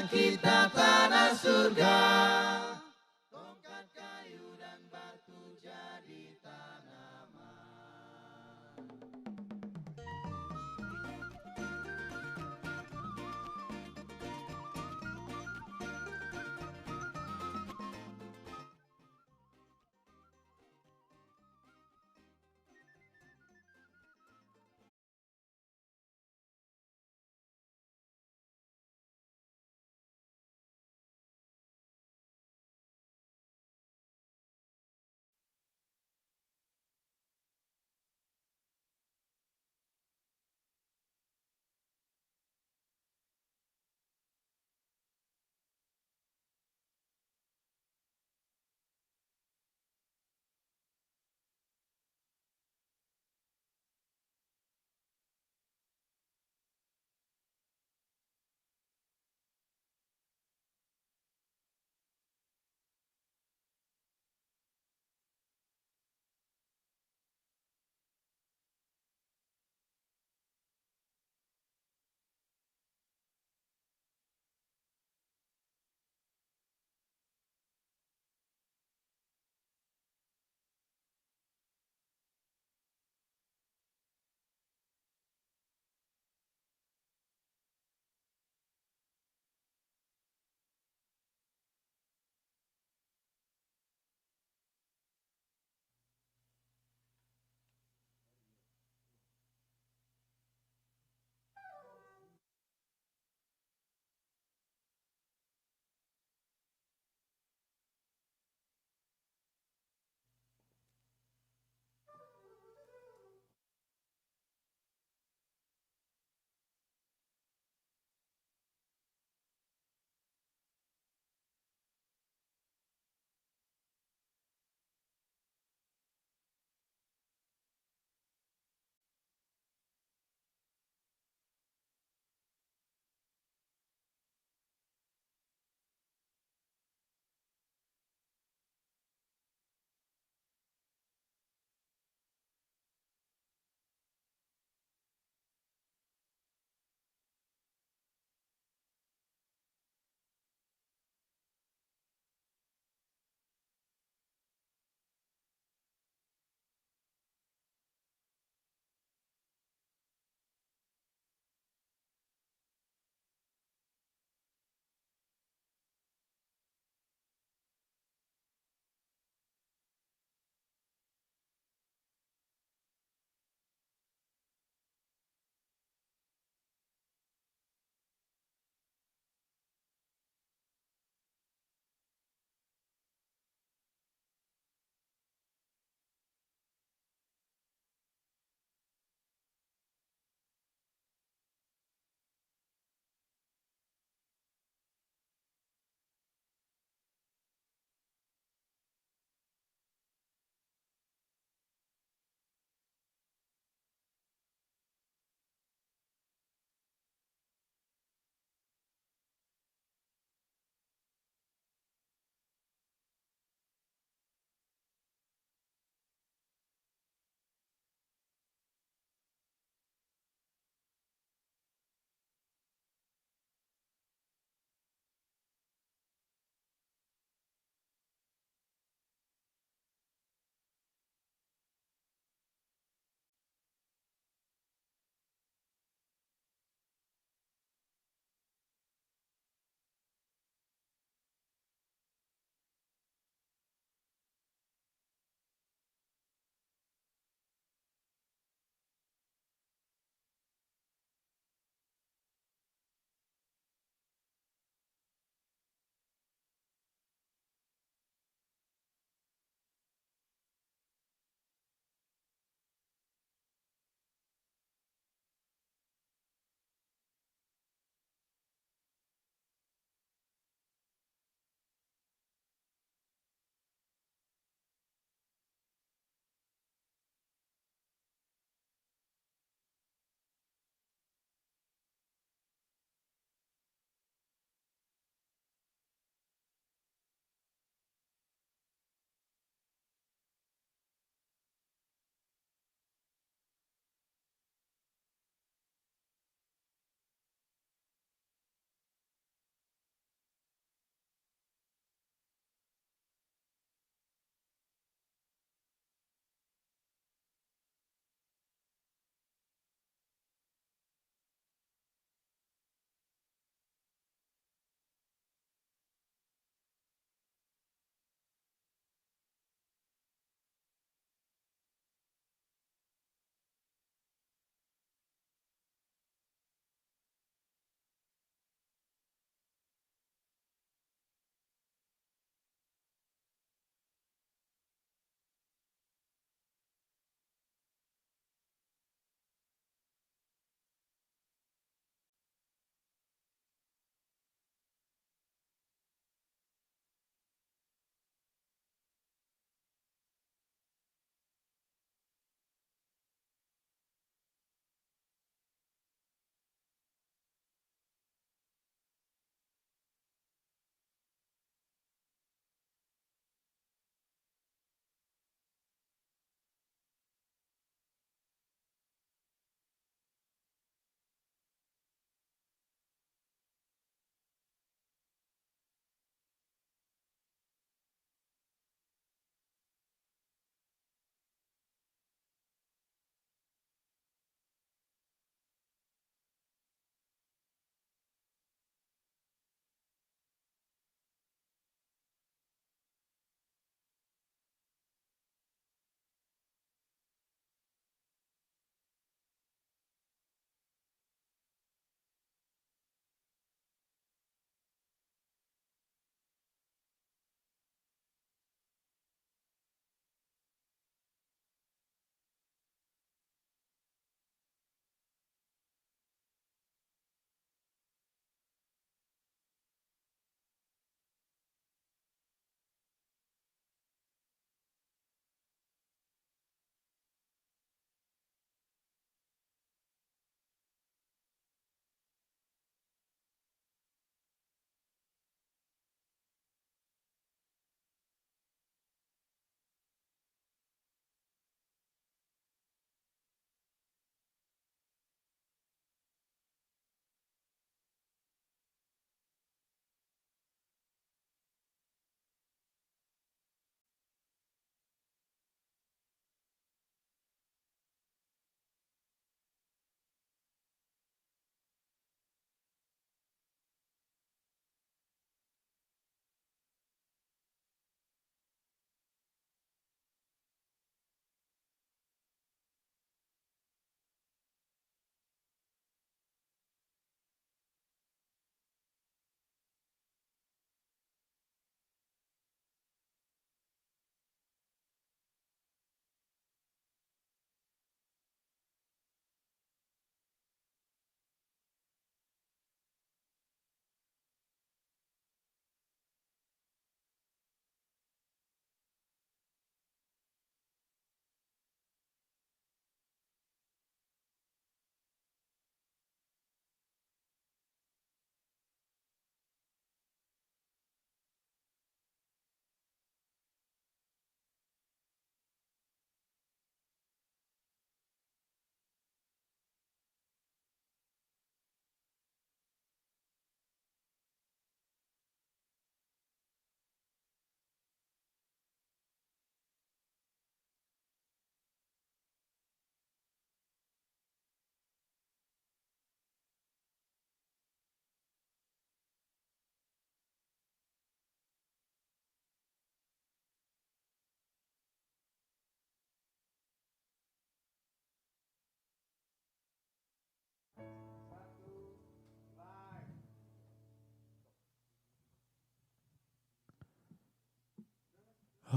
kita tanah surga.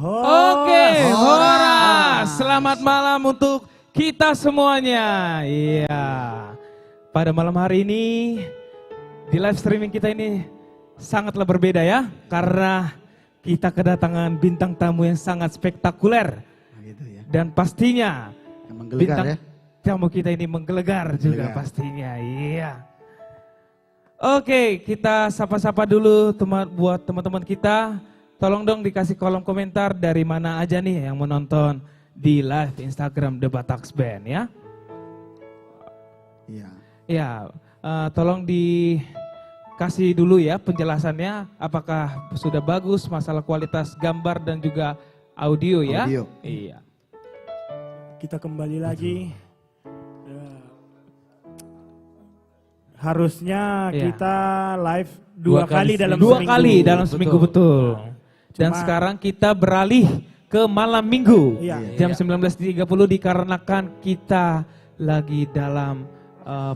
Oke, Horas. Selamat malam untuk kita semuanya. Iya. Pada malam hari ini di live streaming kita ini sangatlah berbeda ya, karena kita kedatangan bintang tamu yang sangat spektakuler. Gitu ya. Dan pastinya Yang menggelegar bintang ya. tamu kita ini menggelegar juga pastinya. Iya. Oke, kita sapa-sapa dulu buat teman-teman kita. Tolong dong dikasih kolom komentar dari mana aja nih yang menonton di live Instagram The Bataks Band ya. Iya. Ya, tolong dikasih dulu ya penjelasannya, apakah sudah bagus masalah kualitas gambar dan juga audio ya. Audio. Iya. Kita kembali lagi. Harusnya Iya. kita live dua kali dalam Dua seminggu. kali dalam seminggu betul. Dan Cuma- sekarang kita beralih ke malam minggu Iya. jam 19.30 dikarenakan kita lagi dalam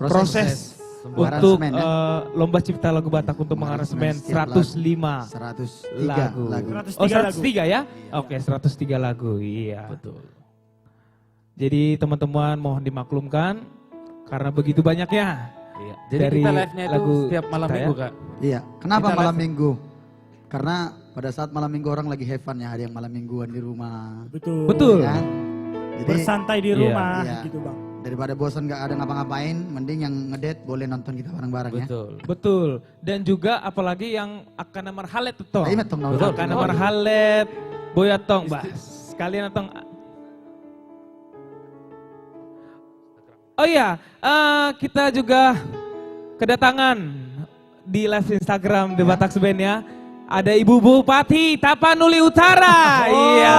proses untuk Aransemen, ya. lomba cipta lagu Batak untuk mengaransemen Setiap 105 103 lagu. lagu. 103 Oh 103 ya? Oke 103 lagu, iya. Betul. Jadi teman-teman mohon dimaklumkan karena begitu banyaknya. Iya. Jadi Dari kita live-nya itu lagu setiap malam kita ya. minggu Kak. Iya. Kenapa Kita malam live. minggu? Karena pada saat malam minggu orang lagi have fun ya, ada yang malam mingguan di rumah. Betul. Betul. Ya. Jadi Bersantai di Iya. rumah Iya. gitu Bang. daripada bosan gak ada ngapa-ngapain, mending yang ngedate boleh nonton kita bareng-bareng ya. Betul. Betul. Dan juga apalagi yang akan nomor halet itu. Nah, ingat tong Betul. Akan nomor halet, boyatong, bah. Sekalian atong. Oh iya, kita juga kedatangan di live Instagram The Bataks Band ya. Ada Ibu Bupati Tapanuli Utara. Iya.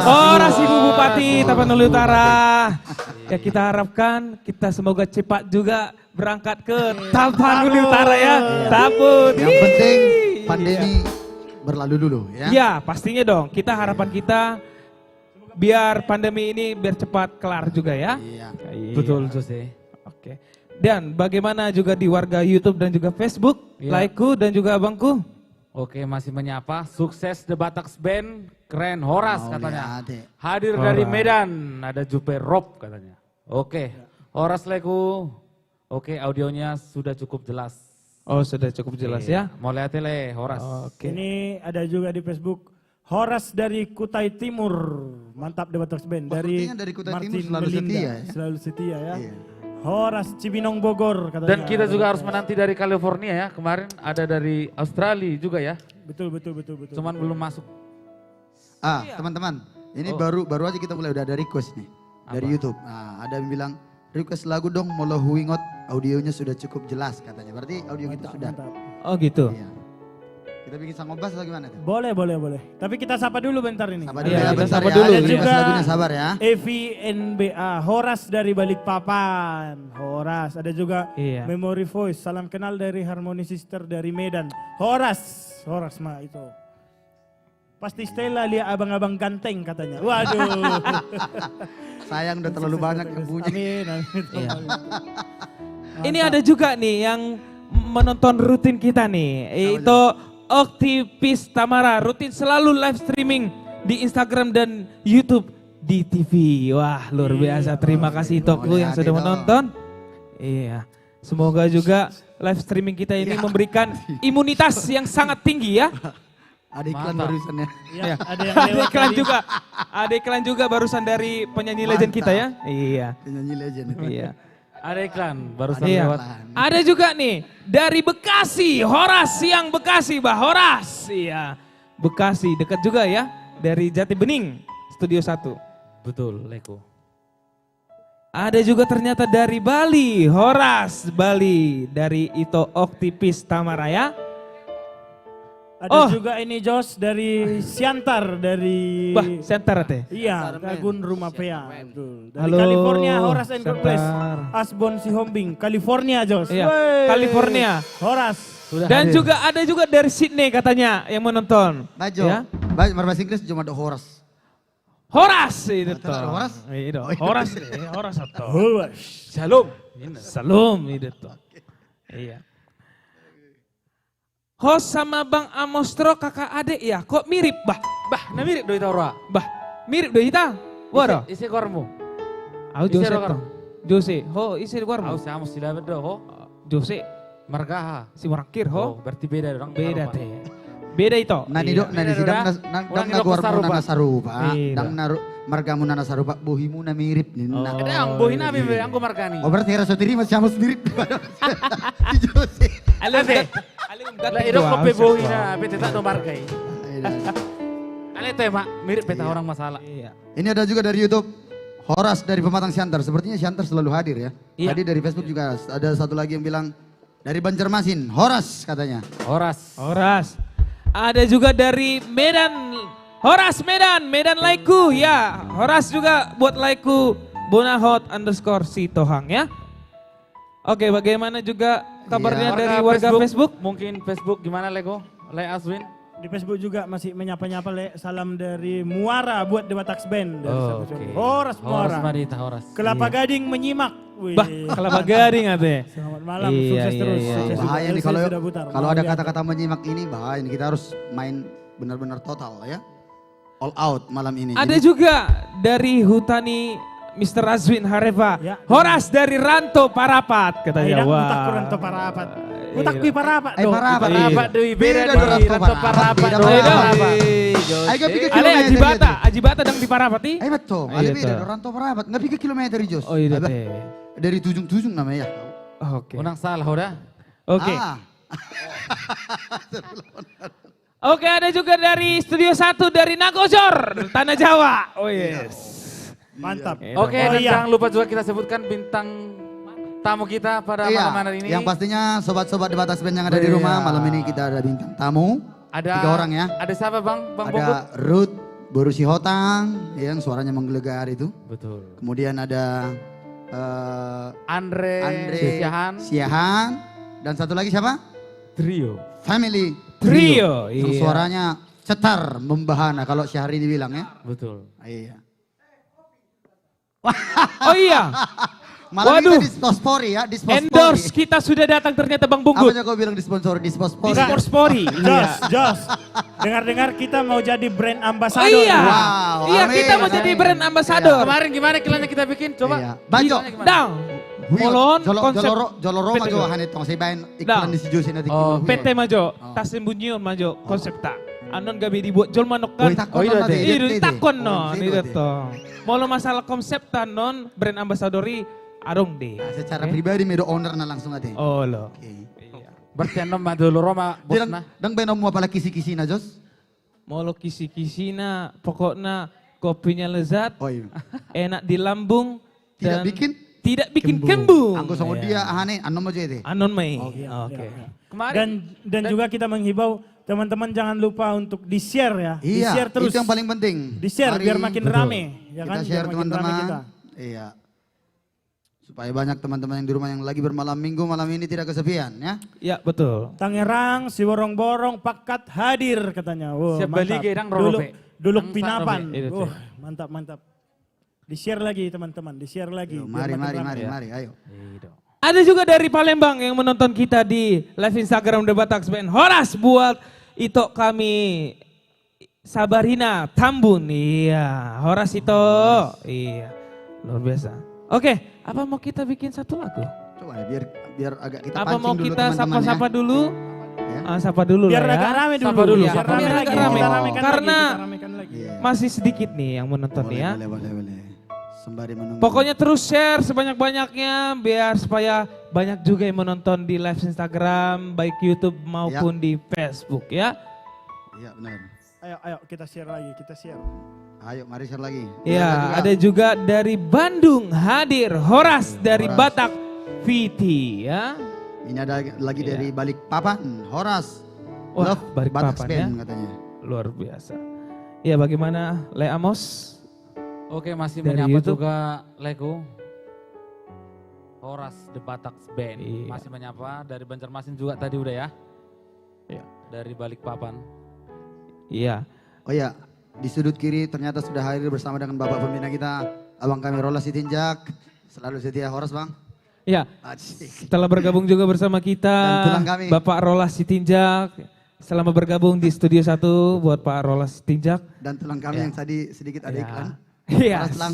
Horas Ibu Bupati Tapanuli Utara. Ya kita harapkan kita semoga cepat juga berangkat ke Tapanuli Utara ya. Taput. Yang penting Ih. pandemi berlalu dulu ya. Iya, pastinya dong. Kita harapan kita biar pandemi ini biar cepat kelar juga ya. Iya. Iya. Betul Jose. Oke. Dan bagaimana juga di warga YouTube dan juga Facebook, Iya. like-ku dan juga abangku. Oke, masih menyapa. Sukses The Bataks Band, keren Horas Mau katanya. lihat, Hadir Horas. dari Medan, ada Jupe Rob katanya. Oke, Horas Leku. Oke, audionya sudah cukup jelas. Oh, sudah cukup jelas ya. Mau lihat le Horas. Oke. Ini ada juga di Facebook. Horas dari Kutai Timur. Mantap The Bataks Band. Sepertinya dari Kutai Martin Timur selalu Melinda. setia ya. Selalu setia ya. Iya. Horas Cibinong Bogor katanya. Dan kita juga harus menanti dari California ya. Kemarin ada dari Australia juga ya. Betul. Cuman belum masuk. Teman-teman, ini Oh. baru aja kita mulai udah ada request nih dari Apa? YouTube. Nah, ada yang bilang request lagu dong Molo Huingot, audionya sudah cukup jelas katanya. Berarti audio kita sudah. Mantap. Oh gitu. Iya. Kita bikin sangobas atau gimana tuh? Boleh. Tapi kita sapa dulu bentar ini. Sabar Iya, dulu ya, kita bentar sapa ya. dulu. Ada Ada request juga- lagunya sabar ya. Evi NBA, Horas dari Balikpapan. Horas, ada juga Iya. Memory Voice, salam kenal dari Harmony Sister dari Medan. Horas mah itu. Pasti Stella lihat abang-abang ganteng katanya. Waduh. Sayang udah terlalu banyak yang punya. Amin. Iya. Ini ada juga nih yang menonton rutin kita nih. Itu Oktivist Tamara, rutin selalu live streaming di Instagram dan YouTube di TV. Wah, luar biasa. Terima kasih Toklu yang sudah menonton. Iya. Semoga juga live streaming kita ini memberikan imunitas yang sangat tinggi ya. Ada iklan Mantap. barusan ya. Ya, ada yang Ada lewat iklan tadi. juga. Ada iklan juga barusan dari penyanyi legend kita ya. Iya. Penyanyi legend. Iya. Ada iklan barusan Iya. lewat. Ada juga nih dari Bekasi, Horas yang Bekasi, Bah Horas. Iya. Bekasi dekat juga ya dari Jati Bening, Studio 1. Betul, Leku. Ada juga ternyata dari Bali, Horas Bali dari Ito Oktivist Tamara ya. Ada Oh. juga ini Jos dari Siantar dari Bah, center teh. Iya, Kagun Rumah Pea. Betul. Dari Halo, California, Horas and God bless. Siantar. Asbon Sihombing, California Jos. Iya, Wey. California. Horas. Sudah Dan hadir. juga ada juga dari Sydney katanya yang menonton. Bajo. Ya. Bahasa Inggris cuma ada Horas. Horas itu Atau tuh. ada Horas? Itu. Oh, iya. Horas, Horas atau. Horas. Shalom. Salam itu tuh. Iya. host sama Bang Amostro kakak adik ya, kok mirip bah? Bah, na mirip do ita ora. Bah, mirip deh kita. Waro. Isi kormo. Aku Isi Jose rokar. to. Jose, ho isi di Aku warmo. sama sila bedo ho. Jose, Margaha. si Warakir Oh, ho. berarti beda dong. Beda teh. Beda itu. Nani Iya. dok, nani Beda, sidang Dora. nang Ulang naguar ilok mo sarupa. nana sarupa. Iya. Dang naru margamu nana sarupa, bohimu na mirip nih. Oh. Nah. Ada ang bohin namin be, angko markani. Oh berarti rasa tiri masih sama sendiri. Si Jose. Alim Ate. gat. Alim gat. Lah iro kope bohin na, bete tak do markai. Iya. Ale teh mak, mirip peta orang masalah. Iya. Ini ada juga dari YouTube. Horas dari Pematang Siantar. Sepertinya Siantar selalu hadir ya. Iya. Tadi dari Facebook juga ada satu lagi yang bilang dari Banjarmasin. Horas katanya. Horas. Horas. Ada juga dari Medan. Horas Medan, Medan Laiku ya. Horas juga buat Laiku Bonahot _ si Tohang ya. Oke, bagaimana juga kabarnya Iya. dari warga Facebook? Mungkin Facebook gimana Lego? Le Aswin? Di Facebook juga masih menyapa-nyapa Le. Salam dari Muara buat The Batax Band. Dari Oh, Sabtu oke. Sore. Horas Horas Muara. Marita, Horas. Kelapa Gading menyimak. Wih. Bah, kelapa gading ate. Selamat malam, Iya, sukses iya, terus. iya, Sukses iya. juga. Bahaya nih LC kalau sudah putar. kalau Mau ada lihat. kata-kata menyimak ini bahaya nih. Kita harus main benar-benar total ya. All out malam ini. Ada Jadi, juga dari Hutani Mr. Azwin Hareva. Ya. Horas dari Ranto Parapat katanya. Ayo, Wah. utak kurang to parapat. Utak pi parapat. Ay, parapat. Iya. Parapat deui beda Beda deui dong, Ranto Parapat. Parapat. Beda do Ayo dong. Parapat. Ay, gak pikir Ale kilometer Ajibata, gitu. Ajibata dang di Parapati. Ay betul. Iya, Ale beda betul. orang tua perabat. Nggak pikir kilometer Jos. Oh iya Abah, teh. dari tujung-tujung namanya ya. Oke. Unang salah udah. Oke. Ah, Oke, ada juga dari Studio 1 dari Nagojor, Tanah Jawa. Oh yes. Mantap. Oke, Oh dan iya. jangan lupa juga kita sebutkan bintang tamu kita pada iya. malam hari ini. Yang pastinya sobat-sobat di Batas Band yang ada di rumah, Iya. malam ini kita ada bintang tamu. ada 3 orang ya. Ada siapa Bang? Bang Bobot? Ada Ruth Borusi Hotang yang suaranya menggelegar itu. Betul. Kemudian ada Andre, Andre Siahan, Siahan. Dan satu lagi siapa? Trio. Family Trio, Yang iya. suaranya cetar, membahana kalau Syahrini dibilang ya. Betul. Iya. Oh iya, Malam Waduh. ini Dispospori ya, Dispospori. endorse kita sudah datang ternyata Bang Apa Bunggut. aja kau bilang disponsori, Dispospori. Disporspori. Jos. Dengar-dengar kita mau jadi brand Oh ambassador. iya, Wow, iya amin. kita mau jadi brand ambassador. Kemarin gimana iklannya kita bikin? Coba. Iya. Bajo. Iklannya gimana? Dang, molon konsep Joloro PT majo Go. hanet tong saya bayan Dah. iklan di si Josi nanti. Oh, PT Majo, tasim bunyion Majo, konsep tak. Anon gabi dibuat jol manok kan. Woi takon Oh, iya, nanti. deh. Iya, takon no, Oh, itu deh. toh. Molo masalah konsep non brand ambassadori arong deh. Nah, secara pribadi medo owner na langsung nanti. Oh lo. Oke. Iya. Berarti ano madolo Roma bos Dang na. dang benom mo pala kisi-kisi na Jos. Molo kisi-kisi na, pokoknya kopinya lezat, Oh iya. enak di lambung, Tidak dan bikin tidak bikin kembung. anggo songo dia ahane ano mo jete. Anon mai. Oh, Oke. Kemarin Dan juga kita menghibau teman-teman jangan lupa untuk di-share ya. Iya, Di-share terus. itu yang paling penting. Di-share Mari biar makin rame. Ya kita kan? share Biar makin rame teman-teman. kita. Iya. Supaya banyak teman-teman yang di rumah yang lagi bermalam minggu malam ini tidak kesepian ya. Ya betul. Tangerang, si borong-borong, pakat hadir katanya. Wow, Siap balik mantap. gedang rorope. Duluk Angsa pinapan. robe. Itu tuh. Mantap. Di-share lagi teman-teman, di-share lagi. Yo, biar mari makin mari rame. mari mari ayo. Ada juga dari Palembang yang menonton kita di live Instagram The Batax Band. Horas buat itu kami Sabarina Tambun. Iya, Horas itu. Iya, luar biasa. Oke, apa mau kita bikin satu lagu? Coba ya biar agak kita Apa pancing mau dulu kita teman-teman sapa-sapa ya. dulu? Ya. Sapa dulu Biar lah ya. agak rame dulu. Sapa dulu, Iya, Biar sapa rame biar lagi. agak rame. Kita ramekan Karena lagi, kita ramekan lagi. Iya. masih sedikit nih yang menonton Boleh, ya. boleh. Sembari menunggu. Pokoknya terus share sebanyak-banyaknya biar supaya banyak juga yang menonton di live Instagram, baik YouTube maupun di Facebook ya. Iya benar. Ayo kita share lagi, kita share. Ayo mari share lagi. Ya, ada juga dari Bandung hadir Horas dari Horas. Batak Viti ya. Ini ada lagi Iya. dari Balikpapan, Horas. Wah, Love Balikpapan Batak ya. Band katanya. Luar biasa. Ya, bagaimana Le Amos? Oke, masih Dari menyapa YouTube. juga Lego. Horas The Batax Band. Iya. Masih menyapa dari Banjarmasin juga tadi udah ya. Iya. Dari Balikpapan. Iya. Oh ya, di sudut kiri ternyata sudah hadir bersama dengan Bapak pembina kita, Abang kami Rola Sitinjak. Selalu setia Horas Bang. Ya, Asik. setelah bergabung juga bersama kita Dan tulang kami. Bapak Rolas Sitinjak selamat bergabung di Studio 1 buat Pak Rolas Tinjak. Dan tulang kami yang tadi sedikit ada Ya. iklan. Iya. Para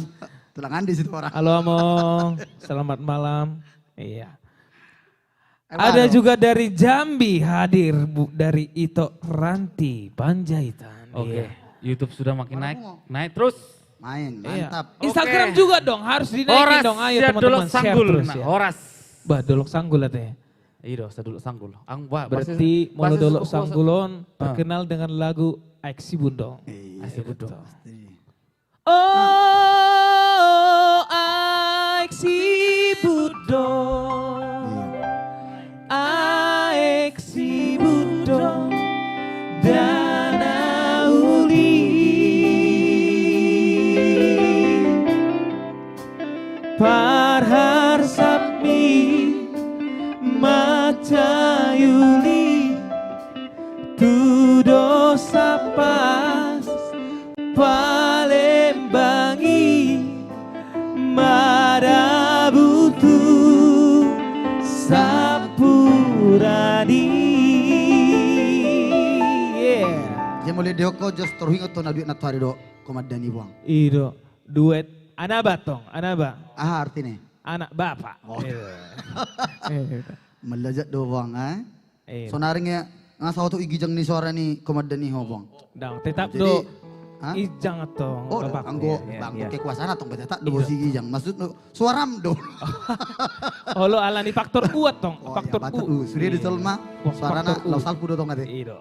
tulang Andi situ orang. Halo Among, selamat malam. Iya. Halo. Ada juga dari Jambi hadir dari Ito Ranti Panjaitan. Oke, Iya. YouTube sudah makin naik terus. Main, Iya. mantap. Instagram Oke. juga dong, harus dinaikin dong. Ayo siap teman-teman dolok share sanggul. terus Nah, ya. Horas. Bah, dolok sanggul ya. Iya, saduluk sanggul. Berarti Molo Dolok Sanggulon Ah. terkenal dengan lagu Aksi Bundong. Iya, Asik betul. Oh, Aksi Bundong. Aksi Bundong. Danauli. Parhar Sapmi. Macayuli Tudo Sapas Palembangi Marabutu Sapuradi. Yeah. Dia mulai dioko just terhingat tuh naduit natari do komadani buang. Ido duet anaba tong anaba Ah artinya anak bapak. Oh. Iya. melajat do buang Iya. So naringnya ngasa waktu igijang ni suara ni komadani ho buang. Dang tetap Jadi, do ha? ijang atong Oh, bapak. anggo Iya, bang iya. kekuasaan atong beta tak do bosi igijang. Maksud do suaram do. Oh lo alani faktor kuat tong, Oh, faktor ya, batak, U. sudah di tolma Wah, suarana faktor U. lausal pudo tong kate. Ido.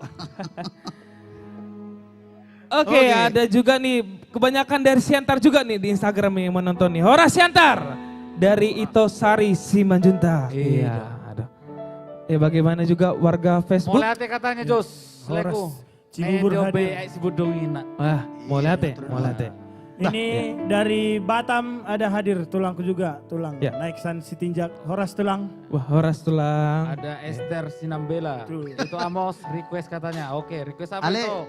Oke, ada juga nih kebanyakan dari Siantar juga nih di Instagram yang menonton nih. Horas Siantar dari Ito Sari Simanjunta. Iya, ada. Bagaimana juga warga Facebook? Mulai hati katanya Jos. Horas Leku. Cibubur hadir. si Budong ina. Wah, mau lihat ya, mau lihat ya. Ini dari Batam ada hadir tulangku juga, tulang. Ya. Naik San Sitinjak, Horas tulang. Wah, Horas tulang. Ada Esther Sinambela. Tuh. Itu Amos request katanya. Oke, request apa Ale, itu?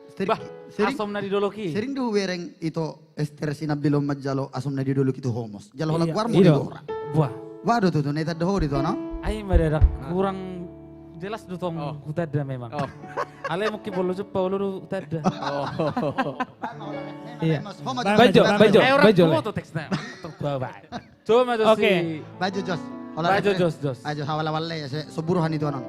sering, Bah, asom na didoloki. sering do wereng ito Esther sinabilo majalo asom na didulu kito homos. Jalo Iya. laguar mo Iya. di ora. Wah, Waduh tuh neta doho dito no. ayo mendadak kurang jelas dutong utada memang. Ale mungkin bolu jepa bolu utada. Iya. Homa Bajo, bajo. Eh orang le. tua tuh teksnya. Tuh bawa. Coba Jos Oke. si. Baju jos. Baju Jos. Ajo hawala-wala ya seburuhan itu anon.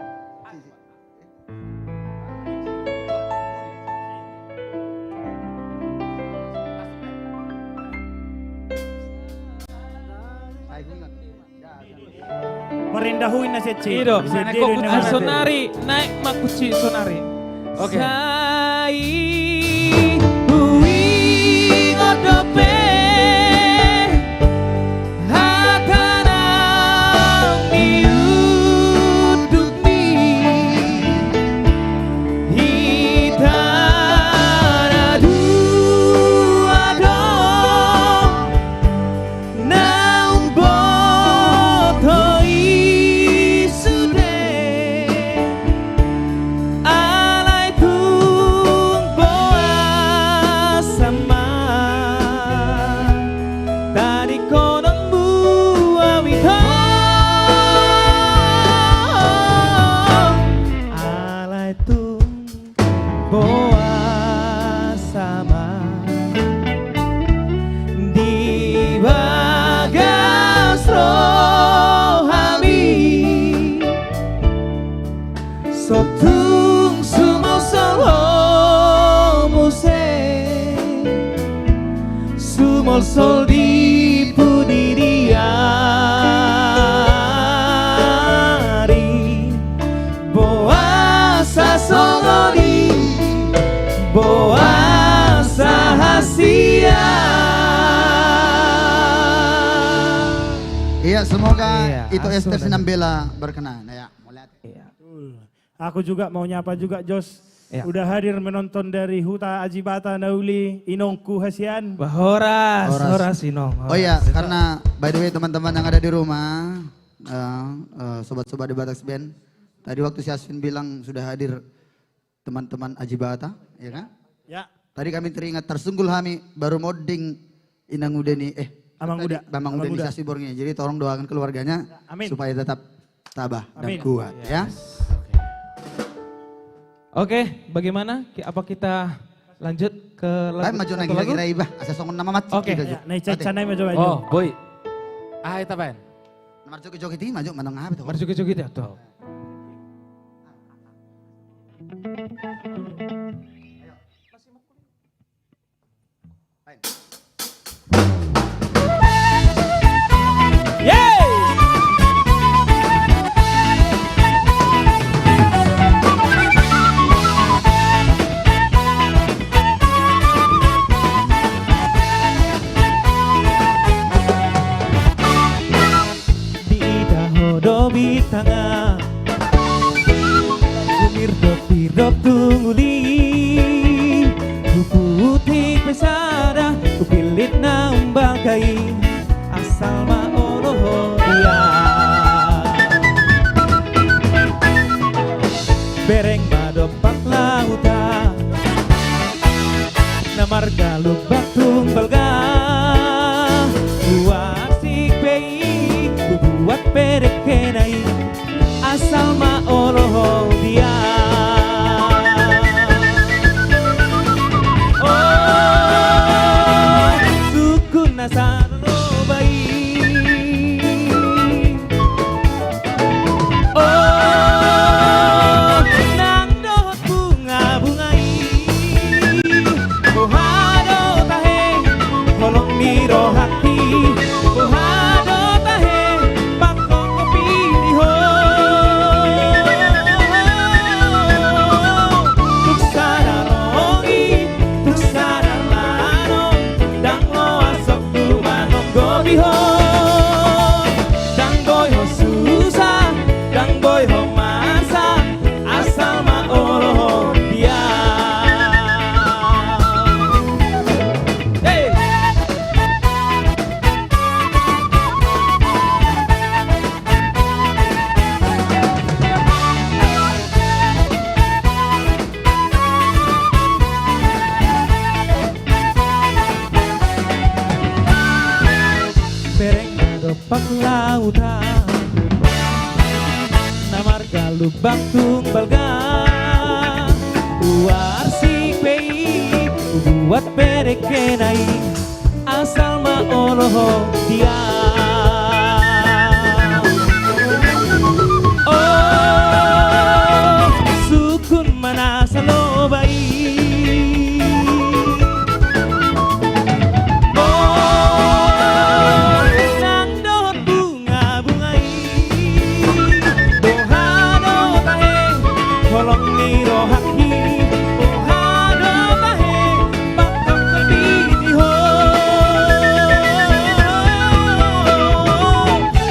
Merindahuin na si Ci. Ido, Bisa kok diri kudu na- Sonari naik makuci Sonari. Oke. Sai hui ngodope hatanang diudukni hitana dua dong naung botoi sude alai tung boa sama tadi konong buah wito alai tung boa sama di bagas rohami sotung sumo solo muse sumol sol di pudiriari boa sasongori boa sahasia. Iya semoga Iya, itu asu Esther dan- Sinambela berkenan ya. Mulai. Iya. Aku juga mau nyapa juga Jos. Ya. Udah hadir menonton dari Huta Ajibata Nauli Inongku Hasian. Wah, Horas, Horas. Horas Inong. Oh iya, karena by the way teman-teman yang ada di rumah, sobat-sobat di Batak Band, tadi waktu si Asvin bilang sudah hadir teman-teman Ajibata, ya kan? Ya, Tadi kami teringat tersunggul kami baru modding Inang Udeni, Amang Uda. Bambang Amang Udeni Uda. Sasibornya. Jadi tolong doakan keluarganya Amin. supaya tetap tabah dan Amin. kuat ya. Oke, bagaimana? Apa kita lanjut ke Baik lagu maju satu lagi lagu? lagi ibah. Asa songon nama mati. Oke. Ya, naik canai maju maju. Oh, boy. Ah, itu apa? Nomor joget-joget ini maju manang apa tuh? Mari joget-joget ya tuh. Di dahodo bitanga Gumir dop tunguli Kuputik pesada Kupilit na umbagai Asal maoloho dia Bereng madopak lauta Namarga lubak tungbalga Buasik pei Buat perek kenai Asal maoloho dia Oh suku nasano bayi Oh nang dohot bunga-bungai Buhado tahe Holong niro hati Buhado tahe Pakong kopiliho Tuk sararongi Tuk saralano Dang lo asok tumanong gobiho Dang boy ho susah Dang boy ho masa Asal maoloho dia Hey! Bereng madopak lautan Namarga lubak tungbalga Uarsik pei Buat perek kenai Asal maoloho dia Oh sukun manasa lobai Oh nang dohot bunga-bungai Bohado tahe Holong niro haki Bohado tahe Pakam kebiniho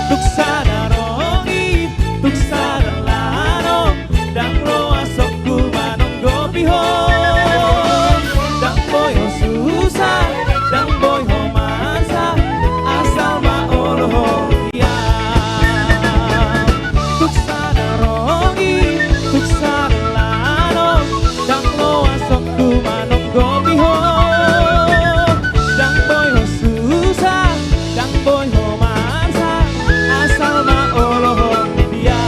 Tuk sadarongi Tuk sadalano Dang lo asok kumanong gopiho Dang boy ho susah Dang boy ho masa Asal maoloho dia Tuk sadarongi Tuk sadalano Dang lo asok kumanong gopiho Dang boy ho susah Dang boy ho masa Asal maoloho dia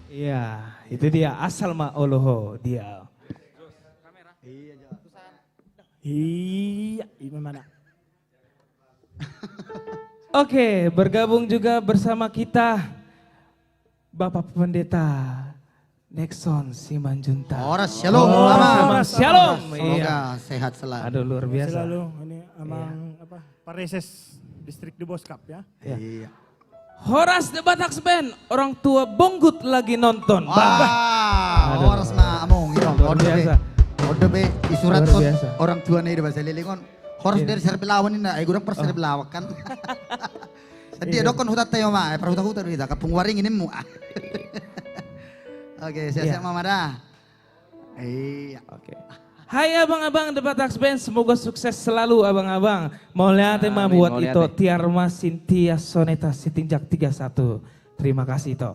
Iya, itu dia asal maoloho dia. Iya, ini mana? Oke, bergabung juga bersama kita Bapak Pendeta Nexon Simanjuntak. Horas shalom. Oh, Mama. sama Shalom. Semoga Iya. sehat selalu. Aduh luar biasa. Selalu ini amang apa? Pareses distrik de Boskap ya. Iya. Horas The Batax Band, orang tua Bonggut lagi nonton. Bah, Wah, horas na among itu. Luar biasa. Orde be isurat Luar kon biasa. orang tua nih di bahasa lilingon. Horas dari serpelawan ini na, gurang per serpelawak kan. Tadi dokon hutat tayo ma, per hutat kita kapung waring ini mu. Oke, siap-siap Mama dah. Iya. Oke. Hai abang-abang The Batax Band, semoga sukses selalu abang-abang. Mau lihat tema buat mau lihat itu deh. Tiarma Sintia Soneta Sitinjak 31. Terima kasih Ito.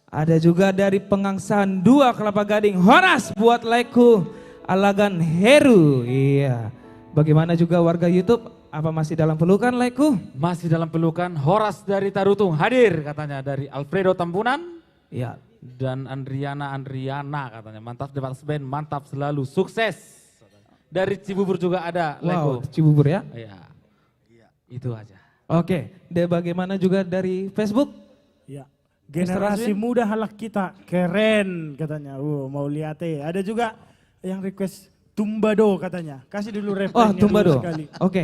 Ada juga dari Pengangsan 2 Kelapa Gading, Horas buat laiku Alagan Heru. Iya. Bagaimana juga warga YouTube? Apa masih dalam pelukan laiku? Masih dalam pelukan. Horas dari Tarutung hadir katanya, dari Alfredo Tampunan. Iya. Dan Andriana katanya, mantap The Batax Band, mantap selalu, sukses. Dari Cibubur juga ada Wow, Leko. Cibubur ya. Iya. Itu aja. Oke, dan bagaimana juga dari Facebook? Ya. Generasi Raswin? muda halak kita keren katanya. Mau lihat ada juga yang request Tumbado katanya. Kasih dulu Oh, refnya Tumbado. dulu sekali. Oke.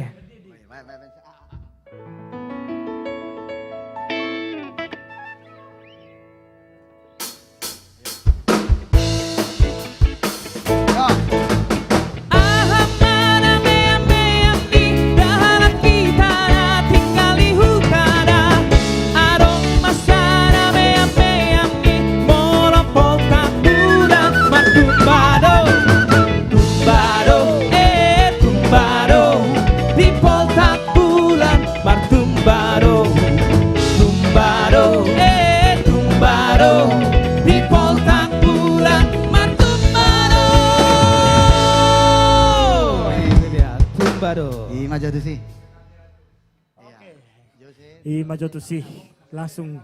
Ima jatuh sih. Ima jatuh sih langsung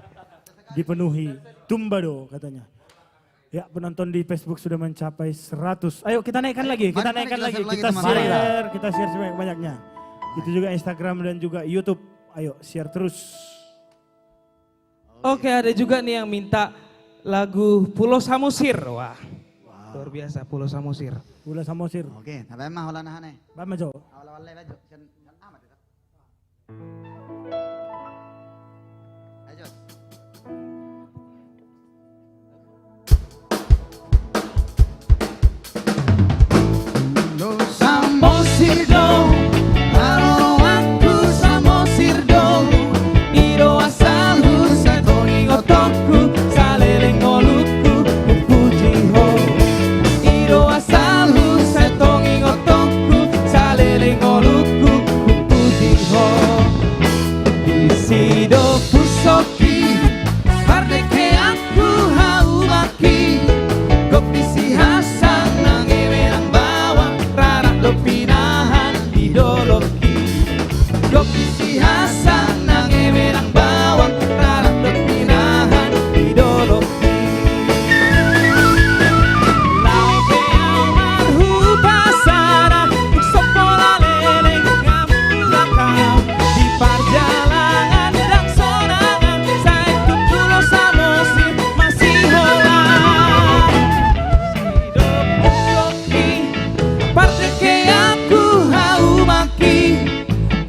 dipenuhi Tumbado katanya. Ya, penonton di Facebook sudah mencapai 100. Ayo kita naikkan lagi, kita Mari, naikkan kita lagi. share lagi, Kita teman-teman. share, kita share sebanyak-banyaknya. Itu juga Instagram dan juga YouTube. Ayo share terus. Oke, ada juga nih yang minta lagu Pulau Samosir. Wah, luar biasa Pulau Samosir. Ulah Samosir. Oke, tapi emang hola nahane. Bama Jo. Awal-awal aja. Jangan amat ya. Ayo. Samosir do, halo aku Samosir do. Iro asalku satongi otoku, saleleng oluku puji ho. Iro asalku satongi otoku, saleleng oluku puji ho. Isido pusoki, pardeke aku haumaki. Kopisi hasan nang ewelang bawang, rarak dopinahan idoloki. Kopisi hasan nang ewelang bawang, rarak dopinahan idoloki. Lauke almarhu pasara, sekolah leleng ngamulakau. Di perjalanan dan sorangan, saya ke Pulau Samosir masih holang. Hidup uyoki, parteke aku haumaki.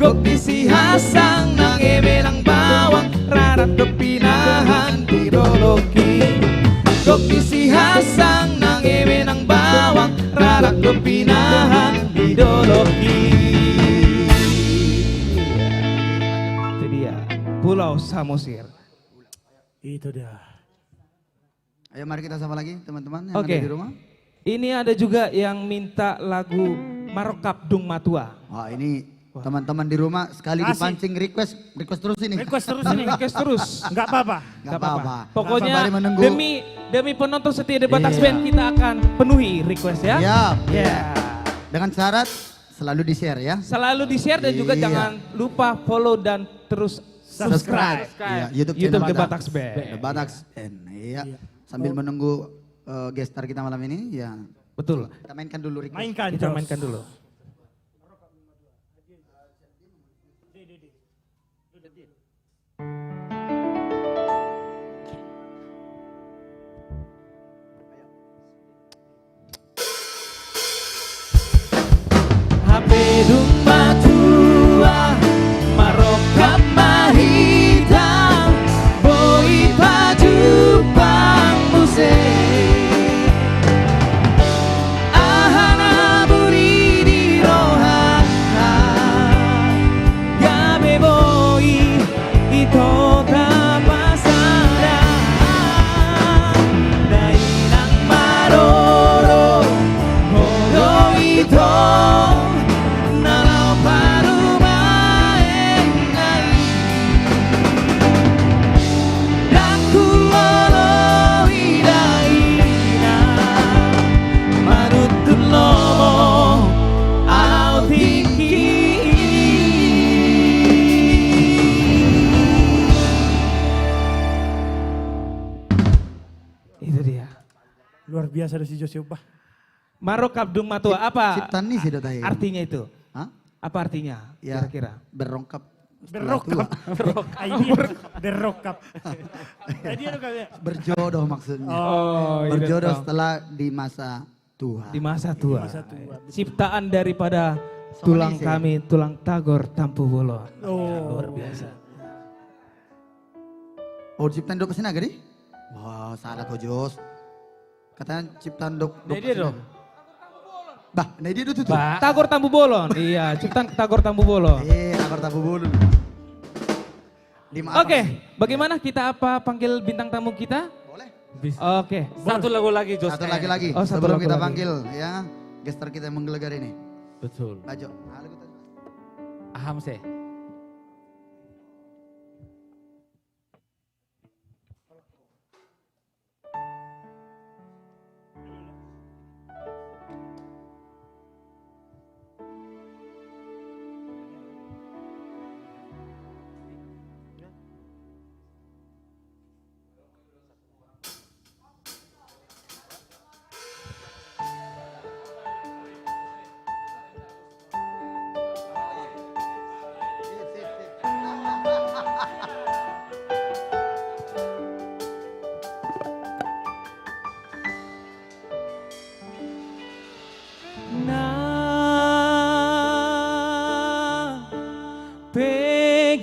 Kopisi hasang nang ebelang bawang, rarat kepinahan diroloki. Kopisi hasang nang ebelang bawang, rarat kepinahan didoloki. Itu dia, Pulau Samosir. Itu dia. Ayo mari kita sapa lagi teman-teman yang Oke. ada di rumah. Ini ada juga yang minta lagu Marokap Dung Matua. Wah ini teman-teman di rumah sekali Kasih. dipancing request terus ini. Request terus ini. Request terus. Enggak apa-apa. Gak apa-apa. Pokoknya Mari menunggu. demi penonton setia The Batax Iya. Band kita akan penuhi request ya. Ya, Ya. dengan syarat selalu di share ya. Selalu di-share dan juga Iya. jangan lupa follow dan terus subscribe. Iya, YouTube, YouTube The channel Batax Band. The Batax Band. Iya. Sambil menunggu guest star kita malam ini ya. Betul. Kita mainkan dulu request. Mainkan. Kita Jos. mainkan dulu. HP Dung Matua, Marokap Mahita, Boi Paju Pang Musik. Ahana buri di rohana, Gabe Boi Ito tapasada. Dainang maroro, Hodo ito nalamparumaen nai daku olowi daina manutun lomo au tinggi. Itu dia. Luar biasa dari si Joseph. Marok Abdung Matua, apa Ciptaan ini sih Dota. artinya itu? Hah? Apa artinya Ya, kira-kira? berrongkap. Berrokap. Ini berrokap. Tadi ada kali. Berjodoh maksudnya. Oh, Berjodoh setelah di masa tua. di masa tua. Masa tua. Ciptaan daripada tulang Somalis ya? kami, tulang Tagor Tampu Bolon. Oh, Luar biasa. Oh, ciptaan dok kesini agak nih? Wah, salah kok Jos. Katanya ciptaan dok. Nah, dia dong. Bah, nah dia tuh tuh. Tagor Tampu Bolon, iya, ciptaan Tagor Tampu Bolon. Akar tabu bulu. Oke, bagaimana kita panggil bintang tamu kita? Boleh. Oke. Satu lagu lagi Jos. Satu lagi. Oh, satu Sebelum lagu kita lagi. panggil ya gestar kita yang menggelegar ini. Betul. Bajo. Aham sih.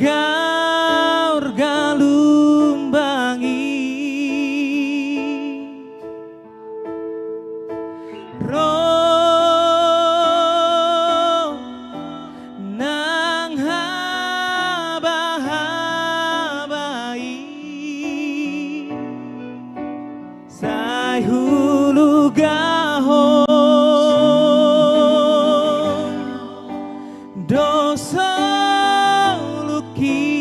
Pegaur galumbangi roh nang habahabai sai hulu gahong dosa luki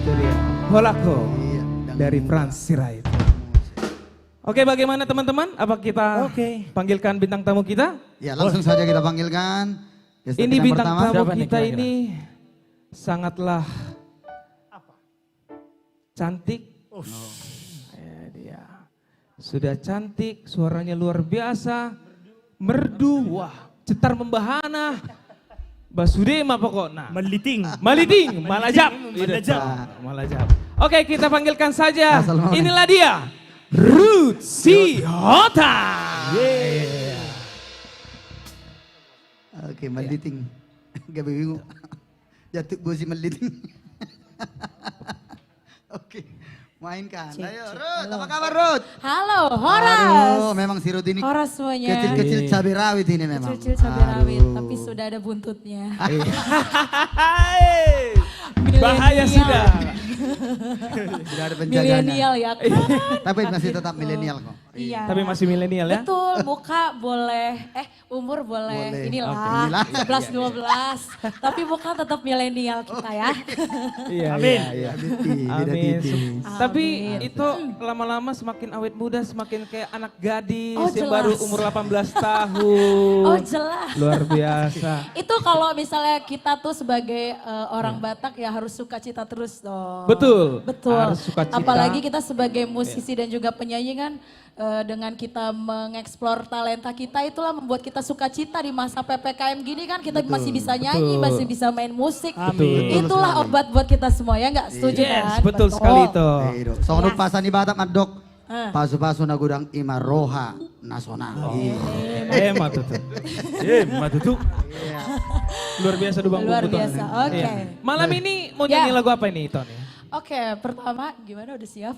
itu dia. Holako Iya, dari Franz Sirait. Oke, bagaimana teman-teman? Apa kita panggilkan bintang tamu kita? Ya, langsung saja kita panggilkan. Ini bintang tamu Siapa nih kita kira-kira? ini sangatlah cantik. Dia sudah cantik, suaranya luar biasa, merdu, wah, cetar membahana. Basudema pokoknya. Meliting. Maliting, malajap. Malajap. Malajap. Oke, kita panggilkan saja. Assalamualaikum. Inilah dia, Ruth Sihota. Oke, meliting. Gak bingung. Jatuh bosi meliting. Oke, mainkan. Ayo, Ruth, apa kabar Ruth? Halo, Horas. Aduh, memang si Ruth ini Horas semuanya. kecil-kecil cabai rawit ini memang. Kecil cabai rawit, Aduh. tapi sudah ada buntutnya. Bahaya sudah. Sudah ada penjaganya. Milenial ya kan? Tapi masih tetap milenial kok. Iya. Tapi masih milenial ya? Betul, muka boleh, umur boleh, Boleh. inilah Inilah. 11-12. Tapi muka tetap milenial kita ya. Iya, Amin. iya. Beda Amin. tipis. Tapi Amin. itu lama-lama semakin awet muda, semakin kayak anak gadis Oh, yang jelas. baru umur 18 tahun. Oh jelas. Luar biasa. Itu kalau misalnya kita tuh sebagai orang Batak ya harus sukacita terus dong. Betul. Betul. Harus sukacita. Apalagi kita sebagai musisi dan juga penyanyi kan dengan kita mengeksplor talenta kita itulah membuat kita sukacita di masa PPKM gini kan kita masih bisa nyanyi, Betul. masih bisa main musik. Amin. Itulah obat buat kita semua ya nggak setuju Yes, kan? betul sekali itu. Edo. Sono Yes. pasan di Batak madok. Ah. Pasu-pasu na gudang imaroha nasional. Iya. Matutu. Matutu. Luar biasa Dubang Luar Bumbu, Ton. biasa, oke. Iya. Malam ini mau Ya. nyanyi lagu apa ini, Tony? Oke, pertama gimana udah siap?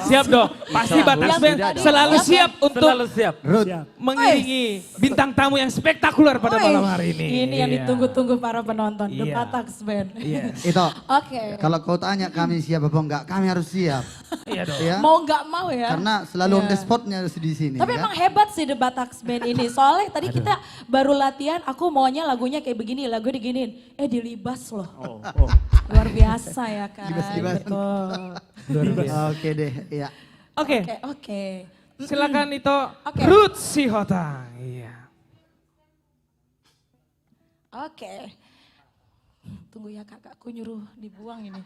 Siap dong. Pasti Batak Yang Band tadi- selalu yang siap untuk Selalu siap. Ruth, Siap. mengiringi bintang tamu yang spektakuler pada Wih, malam hari ini. Ini yang Iya. ditunggu-tunggu para penonton, The Iya. Bataks Band. Yes. itu Oke. kalau kau tanya kami siap apa enggak, kami harus siap. Iya dong. Ya. Mau nggak mau ya. Karena selalu on Iya. the spotnya harus di sini. Tapi ya. emang hebat sih The Bataks Band ini. Soalnya tadi kita baru latihan, aku maunya lagunya kayak begini, lagu diginiin. Dilibas loh. Luar biasa ya kan. Libas-libas. Betul. Luar biasa. Oke deh, ya. Oke, Oke. silakan itu Oke. Ruth Sihota. Iya. Oke. Tunggu ya kakakku nyuruh dibuang ini.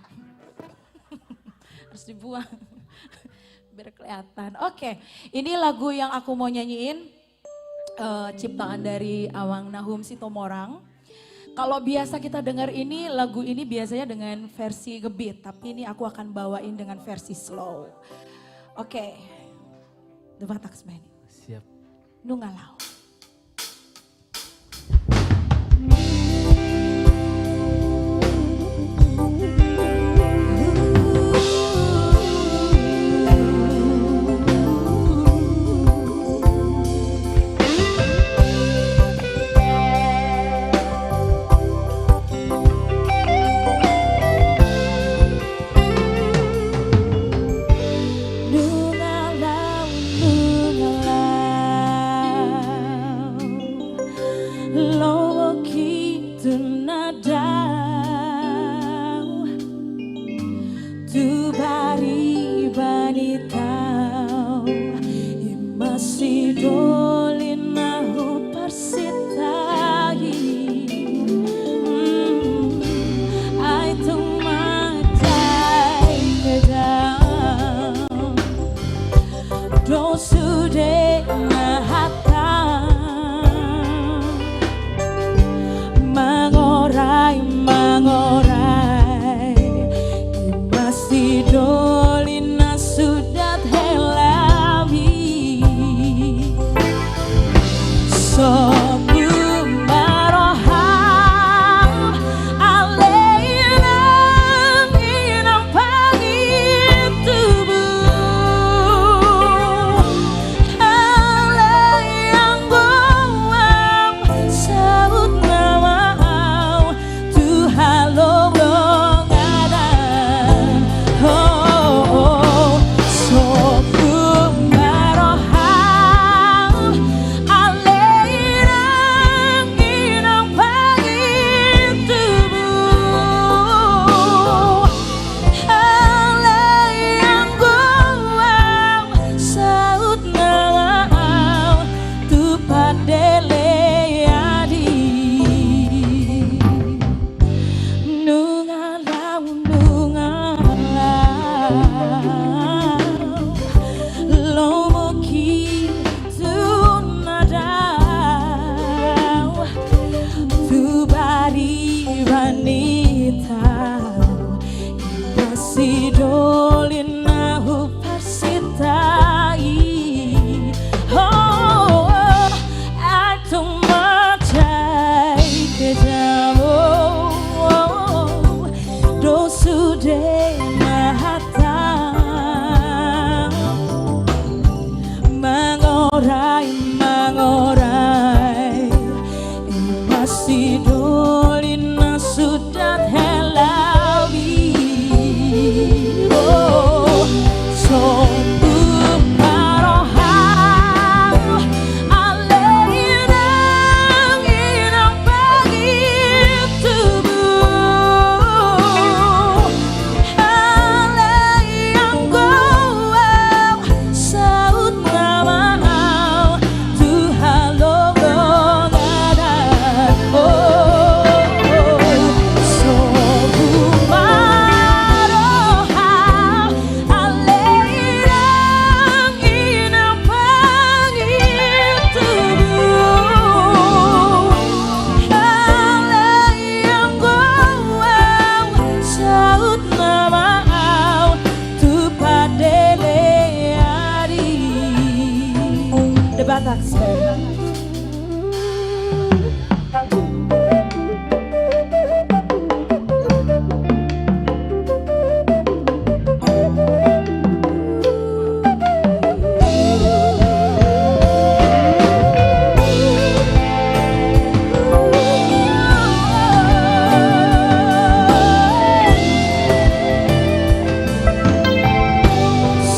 Harus dibuang. Biar kelihatan. Oke, ini lagu yang aku mau nyanyiin. Ciptaan dari Awang Nahum Sitomorang. Kalau biasa kita dengar ini, lagu ini biasanya dengan versi ngebeat. Tapi ini aku akan bawain dengan versi slow. Oke, The Bataks Band. Siap. Nungalau. Nungalau, nungalau, lowo kitu nadau, tu bari banitau, imasi dolin nahu persitai, ai tumatai kedau. Do sude mahatang mangorai mangorai masih do Gede mata mengorai masih dolina sudah helawi sombong parohang alerang inang pagi tubuh alayang goang saut namau Tuhan longong adat sombong parohang alerang inang pagi tubuh alayang goang saut namau tu padele adi debat aksen.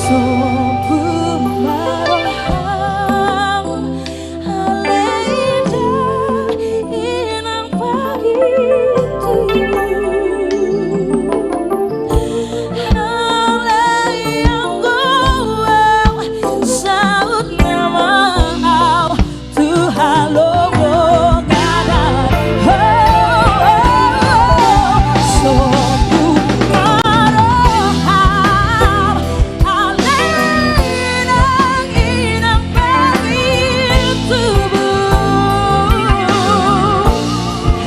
Sombong parohang aleida inang pagi alayang goang saut namau Tuhan longong adat sombong parohang alerang inang pagi tubuh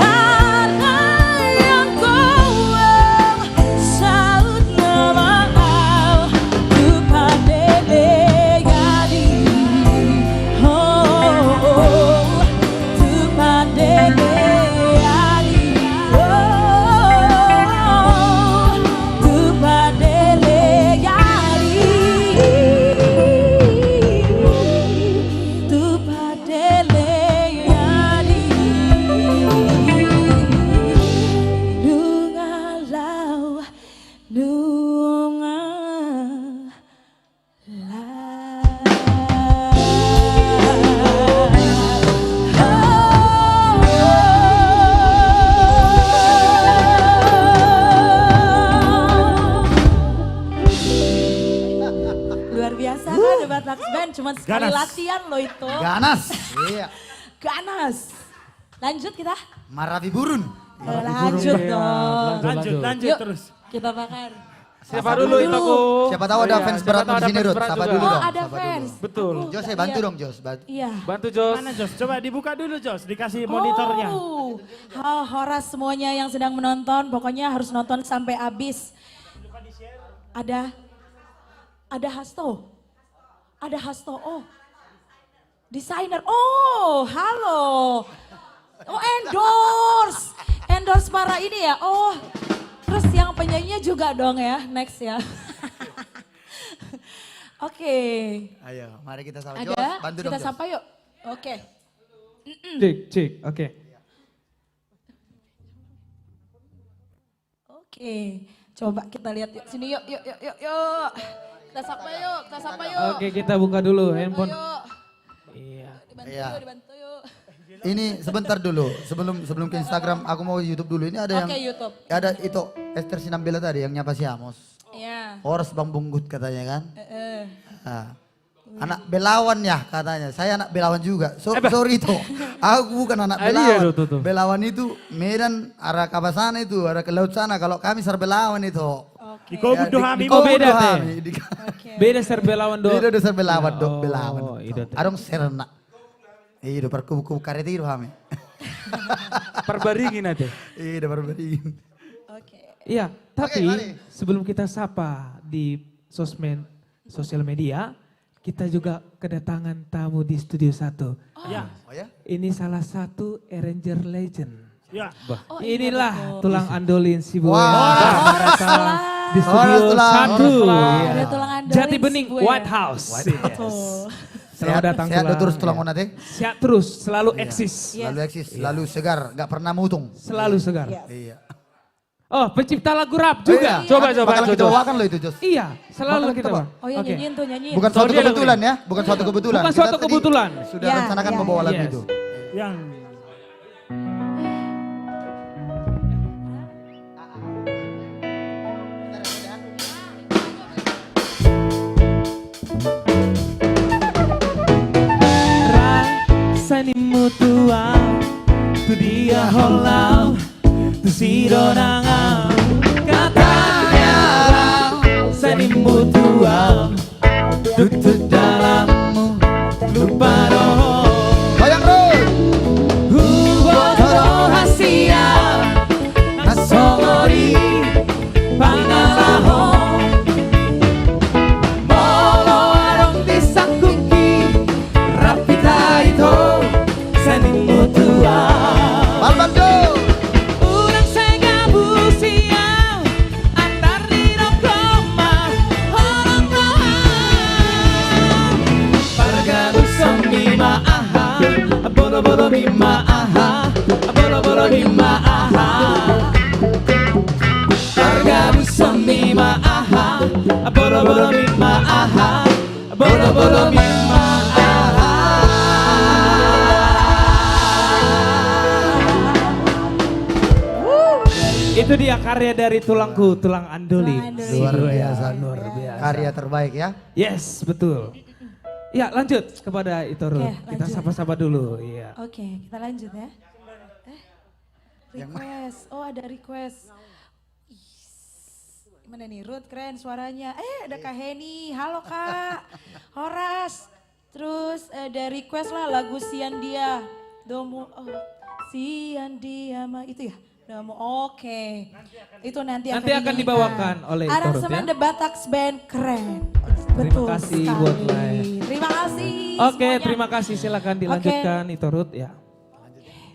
alayang goang saut namau tu padele gadi tu padele gadi tu padele gadi tu padele gadi nungalau luar biasa kan debat Lux Band cuman sekali Ganas. latihan loh itu. Ganas. Iya. Ganas. Lanjut kita. Maravi burun. Lanjut dong. Lanjut Yuk, terus. kita bakar. Siapa dulu itu aku? Siapa tahu ada Iya, fans siapa berat tahu di ada sini, fans Rut. berat Sapa juga. dulu Oh dong. ada Sapa fans. dulu. Betul. Jos, bantu dong, Jos. Iya. Bantu Jos. Mana Jos? Coba dibuka dulu Jos, dikasih monitornya. Horas semuanya yang sedang menonton, pokoknya harus nonton sampai habis. Ada Hasto. Ada Hasto. Oh. Desainer. Oh, halo. Oh, endorse. Endorse para ini ya. Oh. Terus yang penyanyinya juga dong ya. Next ya. Oke. Ayo, mari kita sapa. Jos, Ada? bantu dong, Kita Jos. sapa yuk. Oke. Cek, oke. Oke. Coba kita lihat yuk. Sini yuk. Kita sapa yuk. Oke, kita buka dulu handphone. Ayo. Iya. Iya. Dibantu yuk. Ini sebentar dulu, sebelum ke Instagram, aku mau YouTube dulu. Ini ada yang, Oke, YouTube. ada itu Esther Sinambela tadi yang nyapa si Amos. Iya. Horas Bang Bunggut katanya kan. Eh. Nah, anak Belawan ya katanya. Saya anak Belawan juga. Sorry itu. Aku bukan anak Iya, Belawan. tuh. Belawan itu Medan arah Kabasana itu, arah ke laut sana. Kalau kami Sar Belawan itu. Oke. Di Kobu Dohami. Oh, beda, Kobudo teh. kami. Oke. Beda Serbelawan do. Beda Sar Belawan do Oh, Belawan. itu teh. Arong serna. Iya, perkubu karet itu kami. Perbaringin aja. Iya, berbanding. Oke. Iya, tapi mari. sebelum kita sapa di sosial media, kita juga kedatangan tamu di Studio 1. Ya, Oh ya? Ini salah satu arranger legend. ya. Oh, iya, Inilah betul. tulang andolin si Boy. Wah. Horas Di Horas studio Tulang. 1. Horas Ada Iya. tulang andalis Jati Bening gue. White House. Betul. Selamat datang Sehat Tulang. terus tulang onat Sehat terus, selalu eksis. Yes. Selalu eksis, selalu segar, gak pernah mutung. Selalu segar. Yes. Iya. Oh, pencipta lagu rap juga. Iya. Coba, Bakal kita Jos. bawakan loh itu Jos. Iya, selalu Bakal kita kita bawa. Oh ya, Oke. nyanyiin tuh, nyanyiin. Bukan suatu dia lagu kebetulan ya, bukan suatu kebetulan. Bukan Kita suatu tadi kebetulan. Sudah Ya, rencanakan ya. membawa lagu Yes. itu. Yang Rasani mutua tu dia holau tu si donangau katanya rasani mutua tu dalammu lupa doh Goyang terus. huwa rahasia nasomori pangalaho molo arong disakuki rapita itu seni mutua Balbando. urang segabu siang antar di koma holong roha pargalu semima aha bolo mima aha bolo mima aha pargalu semima aha bolo mima aha bolo mima aha. Itu dia karya dari tulangku, tulang andoli. Tulang andoli. Luar biasa, luar biasa. Karya terbaik ya. Yes, betul. Ya, lanjut kepada itu Ruth. Oke, Kita lanjut. sapa-sapa dulu. Iya. Oke, kita lanjut ya. Request. Oh, ada request. Gimana nih, Ruth keren suaranya. Ada Kak Heni. Halo Kak. Horas. Terus ada request lah lagu Sian Dia. Domo. Oh, Sian Dia mah itu ya. Domo. Oke. Itu nanti Nanti akan dibawakan oleh Itorut, Aransemen ya. The Batax Band keren. Terima Betul kasih sekali. buat Lai. Terima kasih. Oke, semuanya. terima kasih. Silakan dilanjutkan itu Ruth ya.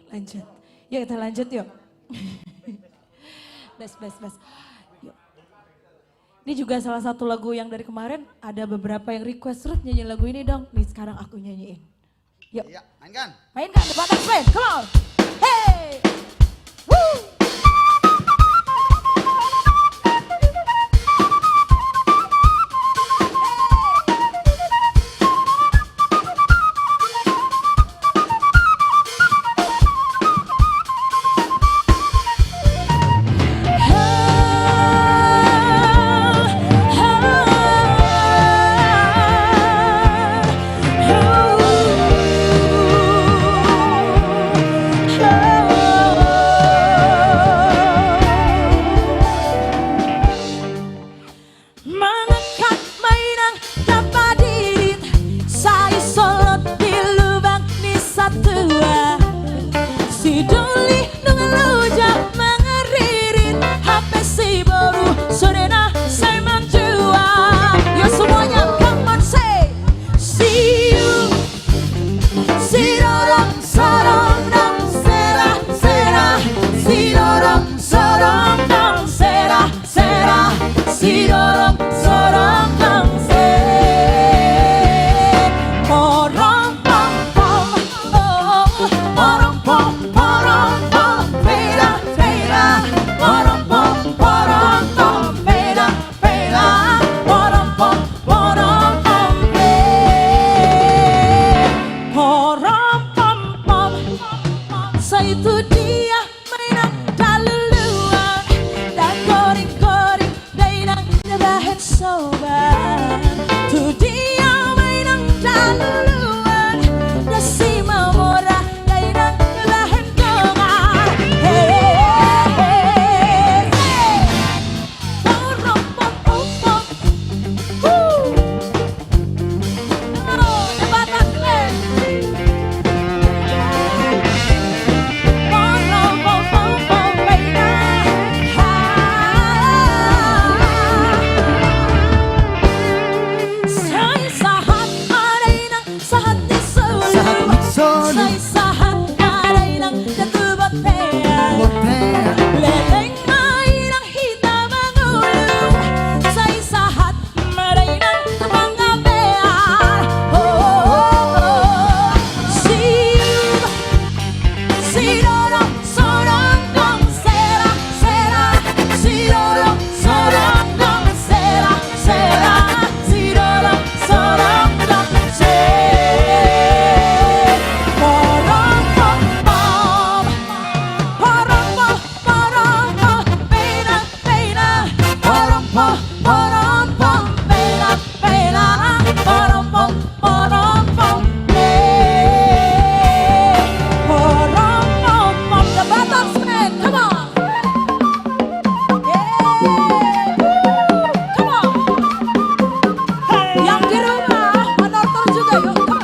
Lanjut. Yuk kita lanjut yuk. Bas. Yuk. Ini juga salah satu lagu yang dari kemarin ada beberapa yang request Ruth nyanyi lagu ini dong. Nih sekarang aku nyanyiin. Yuk. Iya, mainkan. Mainkan The Batax Band. Come on. Hey. Woo. Mengangkat mainan dapat dirit, saya solot di lubang di satua. Si Duli dengan lujak mengeririt, HP si baru sorena saya menjua. Yo semuanya come on say, see you. Si dorong sorong dong sera sera, si dorong sorong dong sera sera, si dorong sorong dong sera. Porong pom pom, oh, porong pom peda peda, porong pom peda peda, porong pom peda. Porong pom pom, saya itu dia mainan daluluan dan goreng-goreng dainang nyebahin sobat. Tu dia mainan daluluan dan si mamora dainang nyebahin dongan. Hey, porong pom pom pom, oh, The Batax Band. pom pom pom pela pela pom pom pom pom pom pom the Batak Band, come on. Come on. Yang di rumah menonton juga yuk. Come on.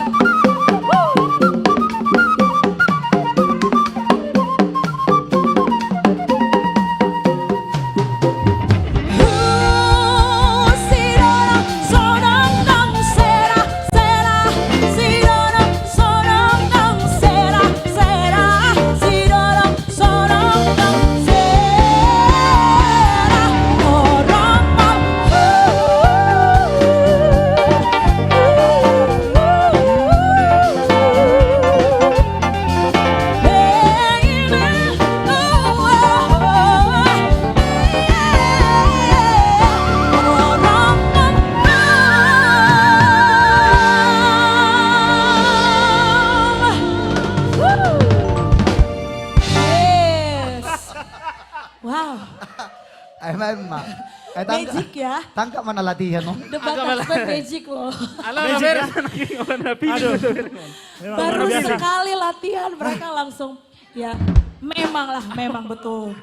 Wow, Emang. magic ya. Tangkap mana latihan no? The Batak Band magic loh. Magic ya? Aduh. Memang Baru luar biasa. sekali latihan mereka langsung ya memang betul.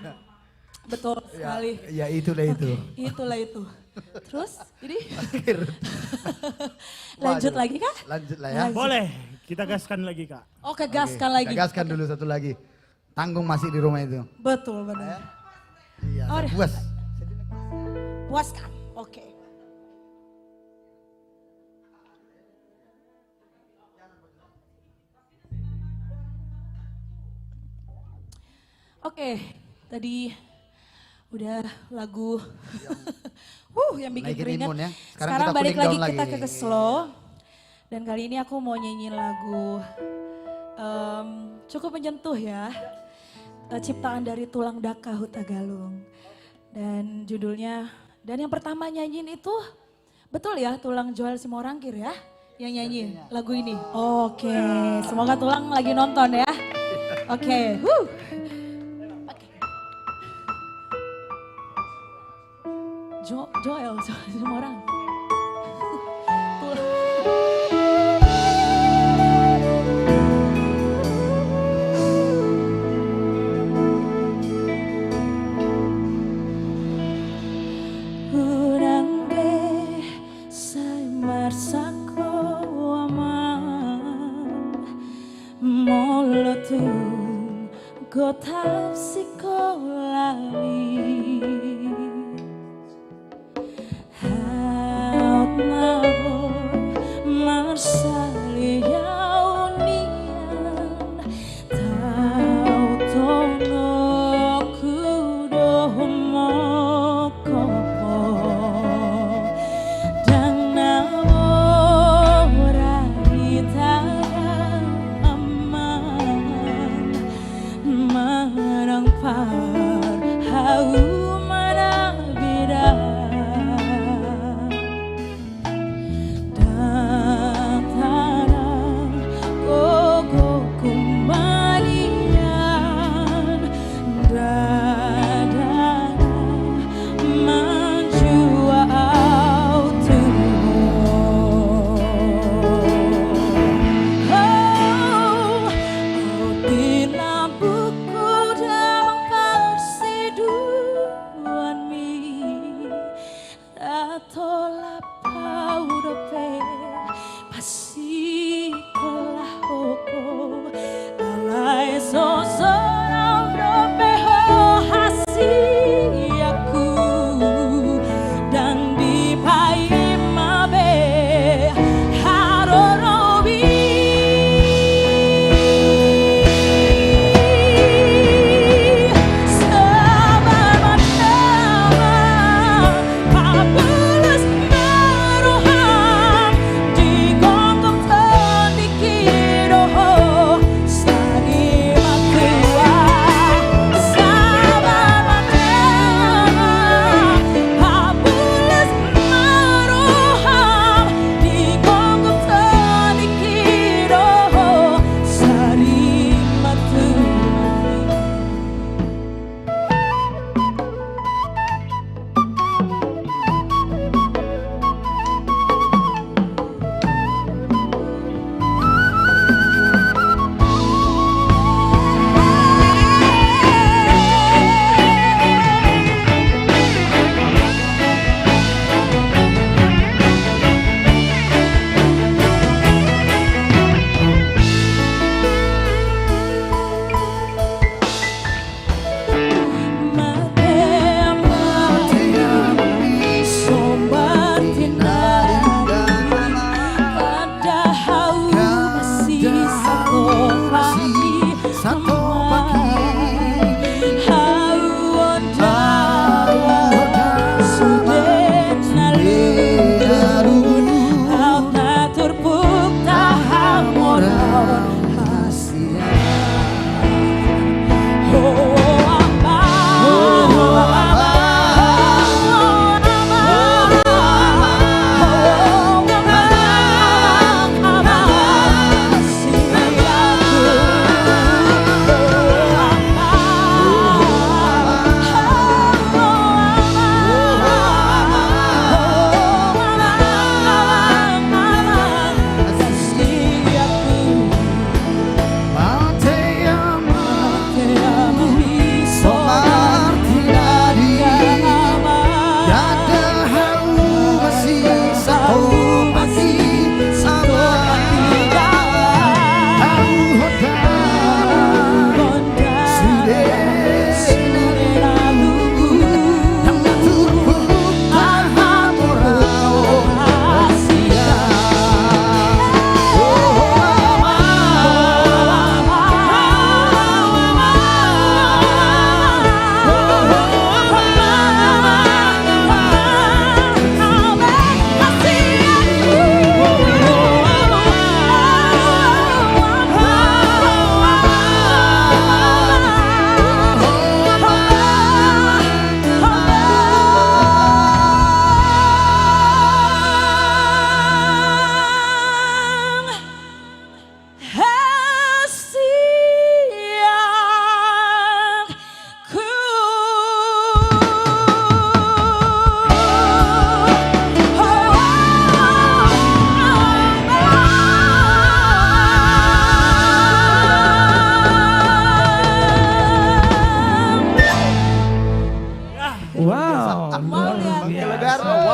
Betul sekali. Ya itulah itu. Itulah itu. Terus ini Waduh. lanjut lagi kah? Lanjut lah ya. Boleh, kita gaskan lagi Kak. Oke, gaskan lagi. Kita gaskan dulu satu lagi. Tanggung masih di rumah itu. Betul benar. Iya, Oh, udah puas. Puas kan? Oke. Oke, tadi udah lagu yang bikin Naikin keringat. imun ya. Sekarang Sekarang kita balik cooling lagi down kita lagi. ke slow. Dan kali ini aku mau nyanyiin lagu cukup menyentuh ya. Ciptaan dari Tulang Daka Hutagalung. Dan judulnya, dan yang pertama nyanyiin itu, betul ya Tulang Joel Simorangkir ya? Yang nyanyi lagu ini. Oke, semoga Tulang lagi nonton ya. Oke, Joel Simorangkir. Tulang. Urang be say marsako aman molotu gotap sikolami haut nabo marsali yaunian tau tono kudo mokopo dan namora hitara aman marang par hau marabida data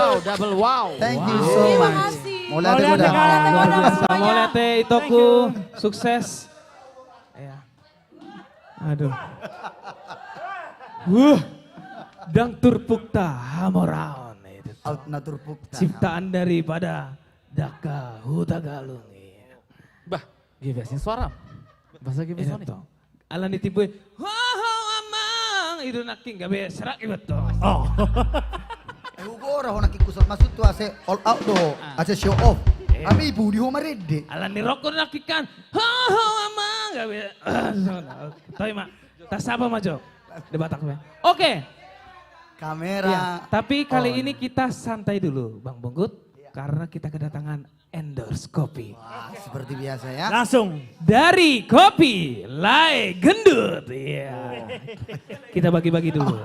Wow, double wow. Thank you Wow. so Terima much. kasih. Mulai dari Mulai udah. dari- Luar biasa. semuanya. Molete Itoku, sukses. Ya. Aduh. Dang turpukta hamoraon. Itu tuh. Out natur pukta. Ciptaan daripada Daka Hutagalung. Iya. Bah, gibesin suara. Bahasa gibes Ini tuh. Alan ditipu. Ho amang. Itu naking gabe serak ibat tuh. Oh. Ugora ho nakikusot masuk tu ase all out do. Ase show off. Ami ibu di rumah rede. Alan ni rokok nakikan. Ho amang gabe. Tapi mak, tak sabar maju. Di Batak. Oke. Kamera. Ya, tapi kali ini kita santai dulu Bang Bunggut. Karena kita kedatangan endorse kopi. Wah, seperti biasa ya. Langsung. Dari kopi Lai Gendut. Iya. Kita bagi-bagi dulu.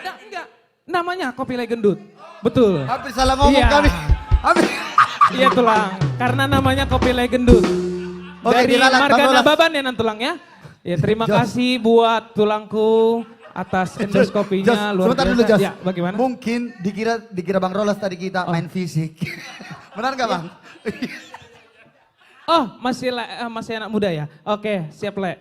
Enggak. Namanya kopi Lai Gendut. Betul. Hampir salah ngomong Iya. kami. Hampir. Iya tulang. Karena namanya kopi Lai Gendut. Oke, Dari diralat, Bang Marga Rolas. Nababan ya tulang ya. Ya terima Jos. kasih buat tulangku atas endorse kopinya. Jos, Luar sebentar biasa. dulu Jos. Ya, bagaimana? Mungkin dikira Bang Rolas tadi kita main fisik. Benar gak Bang? Oh, masih anak muda ya? Oke, siap Le.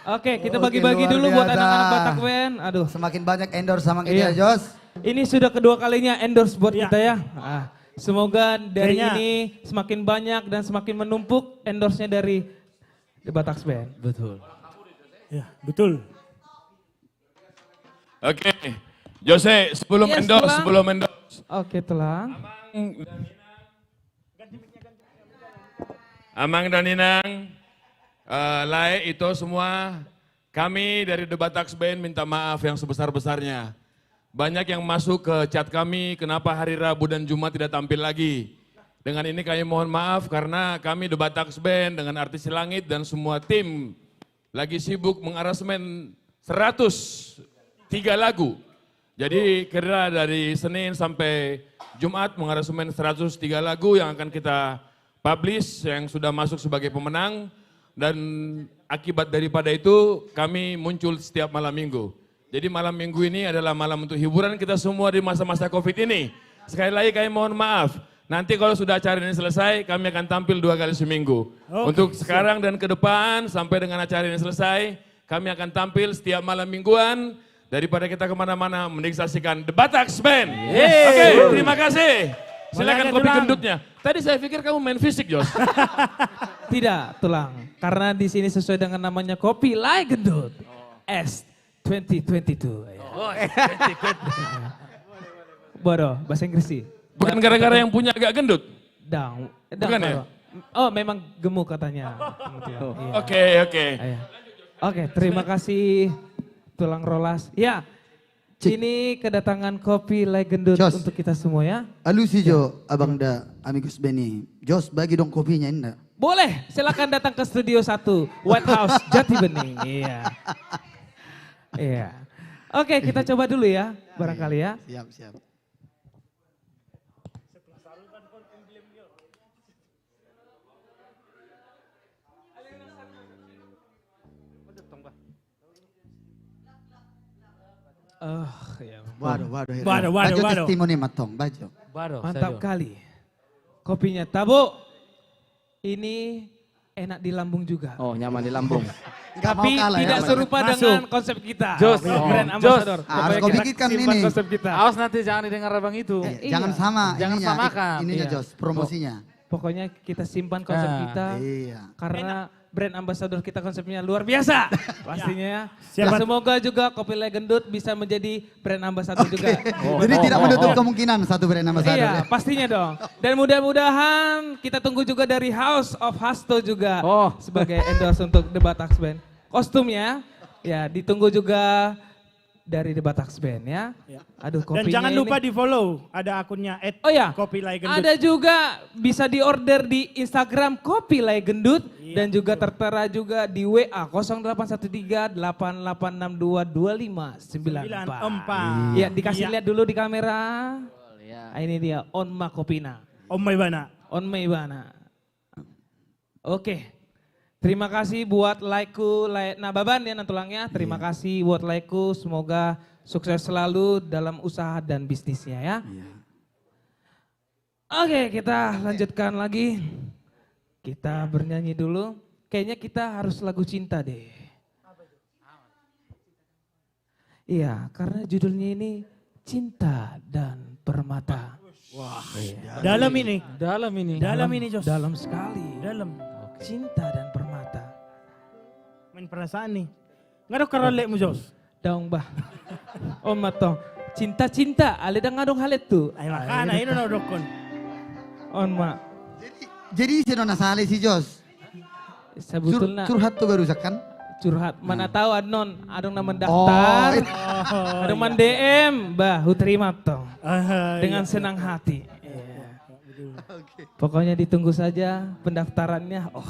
Oke, kita Oke, bagi-bagi luar dulu buat biasa. anak-anak Batakwen. Aduh. Semakin banyak endorse sama kita Iya. ya Jos. Ini sudah kedua kalinya endorse buat Iya. kita ya. Semoga dari Kayaknya- ini semakin banyak dan semakin menumpuk endorse-nya dari The Bataks Band. Betul. Ya, betul. Oke, Jose sebelum Yes, endorse, Tulang. sebelum endorse. Oke, telah. Amang dan Inang, Lai itu semua, kami dari The Bataks Band minta maaf yang sebesar-besarnya. Banyak yang masuk ke chat kami, kenapa hari Rabu dan Jumat tidak tampil lagi. Dengan ini kami mohon maaf karena kami The Bataks Band dengan Artis Langit dan semua tim lagi sibuk mengaransemen 103 lagu. Jadi kira dari Senin sampai Jumat mengaransemen 103 lagu yang akan kita publish yang sudah masuk sebagai pemenang dan akibat daripada itu kami muncul setiap malam minggu. Jadi malam minggu ini adalah malam untuk hiburan kita semua di masa-masa Covid ini. Sekali lagi kami mohon maaf. Nanti kalau sudah acara ini selesai kami akan tampil 2 kali seminggu. Oke, Untuk sekarang dan ke depan sampai dengan acara ini selesai kami akan tampil setiap malam mingguan. Daripada kita kemana-mana mending saksikan The Bataks Band. Oke, terima kasih. Silakan Mulai, kopi Tulang. gendutnya. Tadi saya pikir kamu main fisik, Jos. Tidak, Tulang. Karena di sini sesuai dengan namanya kopi Lai Gendut. S 2022. Bodoh, bahasa Inggris sih. Bukan gara-gara yang punya agak gendut. Bukan ya? Oh, memang gemuk katanya. Iya. Oke, oke. Iya. Oke, terima kasih Tulang Rolas. Ya, ini kedatangan kopi Lai Gendut Jos. untuk kita semua ya. Alu sih Jo, Abang da Amigos Benny. Jos bagi dong kopinya indah. Boleh, silakan datang ke Studio 1, White House, Jati Bening. Iya. Iya. Oke, kita coba dulu ya, barangkali ya. Siap, siap. Ya. Waduh, waduh. Waduh, waduh, Bajo waduh. testimoni matong, bajo. Baru, Mantap kali. Kopinya Tabo. Ini enak di lambung juga. Oh, nyaman di lambung. Nggak mau Tapi kalah tidak ya. serupa Masuk. dengan konsep kita. Jos. Brand Oh. ambassador. Jos. Harus Supaya kau kita bikinkan simpan ini. konsep kita. Awas nanti jangan didengar abang itu. Jangan sama Jangan ininya. samakan. Ininya Iya. Jos, promosinya. Pokoknya kita simpan konsep Nah, kita. Iya. Karena brand ambassador kita konsepnya luar biasa. Pastinya ya. Siapa- Dan semoga juga Kopi Lai Gendut bisa menjadi brand ambassador juga. Jadi tidak menutup kemungkinan satu brand ambassador. Iya, pastinya dong. Dan mudah-mudahan kita tunggu juga dari House of Hasto juga Oh. sebagai endorse untuk The Bataks Band. Kostumnya, ya ditunggu juga dari The Bataks Band ya. Aduh, Dan kopinya jangan lupa ini. di follow, ada akunnya Oh ya, Kopi Lai Gendut. ada juga bisa diorder di Instagram Kopi Lai Gendut dan juga tertera juga di WA 0813 8862 2594. Ya, dikasih Iya. lihat dulu di kamera. Ya. Ah, ini dia Onma Kopina. Om Maibana. On Maibana. Oke. Terima kasih buat Laiku Nababan ya Nantulangnya. Terima kasih buat Laiku. Semoga Sukses selalu dalam usaha dan bisnisnya ya. Iya. Oke, kita lanjutkan lagi. Kita bernyanyi dulu. Kayaknya kita harus lagu cinta deh. Iya, karena judulnya ini Cinta dan Permata. Dalam ini. Dalam ini. Dalam ini Jos. Dalam sekali. Dalam. Cinta dan Permata. Main perasaan nih. Nggak ada karolek mu Jos. Daung bah. Om matong. Cinta-cinta, ale dah ngadong halet tu. Ay makana, ini na dokon. On ma. Jadi si Nona Saleh si Jos. Sebetulnya Curhat tuh baru kan? curhat. Mana tahu adnon, adong nama daftar, adong man DM, bah, hu terima toh. Dengan senang hati. Iya. Pokoknya ditunggu saja pendaftarannya. Oh.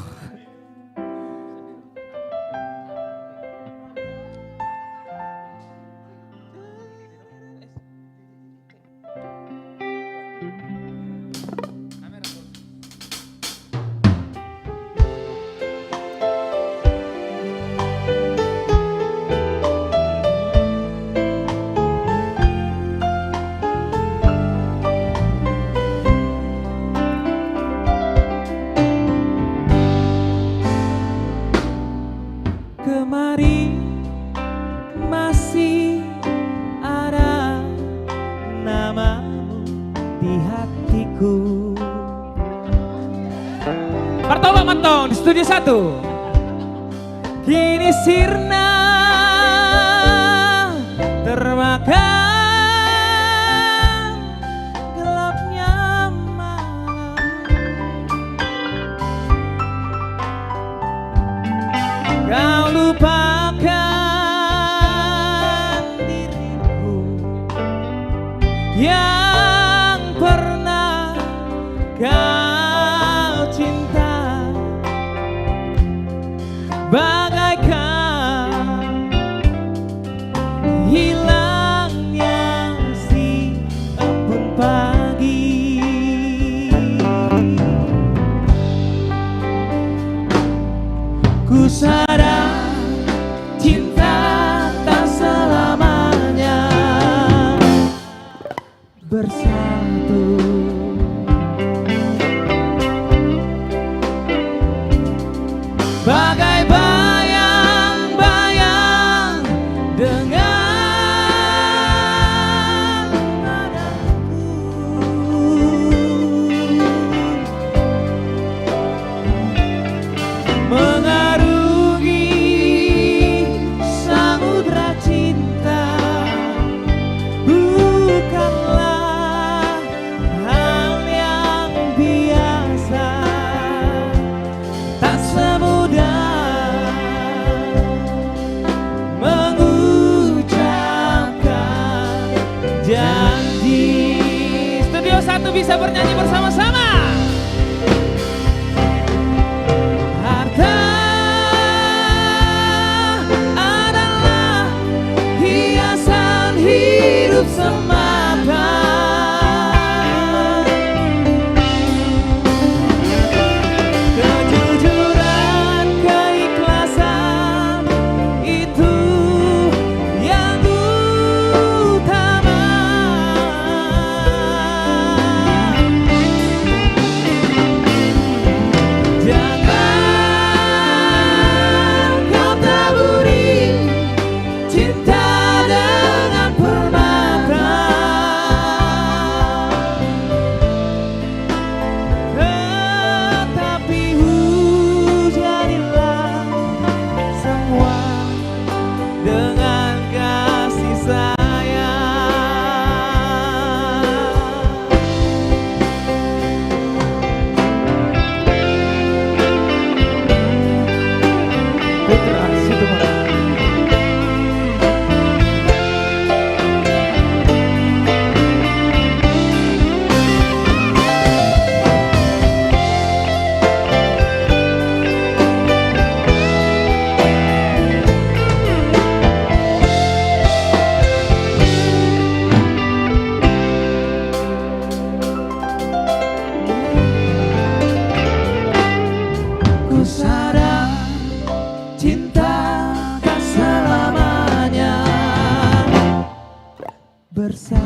Kemari masih ada namamu di hatiku. Pertama mantong di studio 1. Kini sirna termakan gelapnya malam. Kau lupakan diriku yang pernah kau cinta, bagaikan hilangnya si embun pagi. Ku sadar cinta tak selamanya bersatu. Bagai bayang-bayang dengan nadaku. Mengarungi samudra cinta bukanlah hal yang biasa. Tak semudah mengucapkan janji. Studio 1 bisa bernyanyi bersama-sama. Harta adalah hiasan hidup semata. Kejujuran, keikhlasan itu yang utama. Jangan kau taburi cinta dengan permata.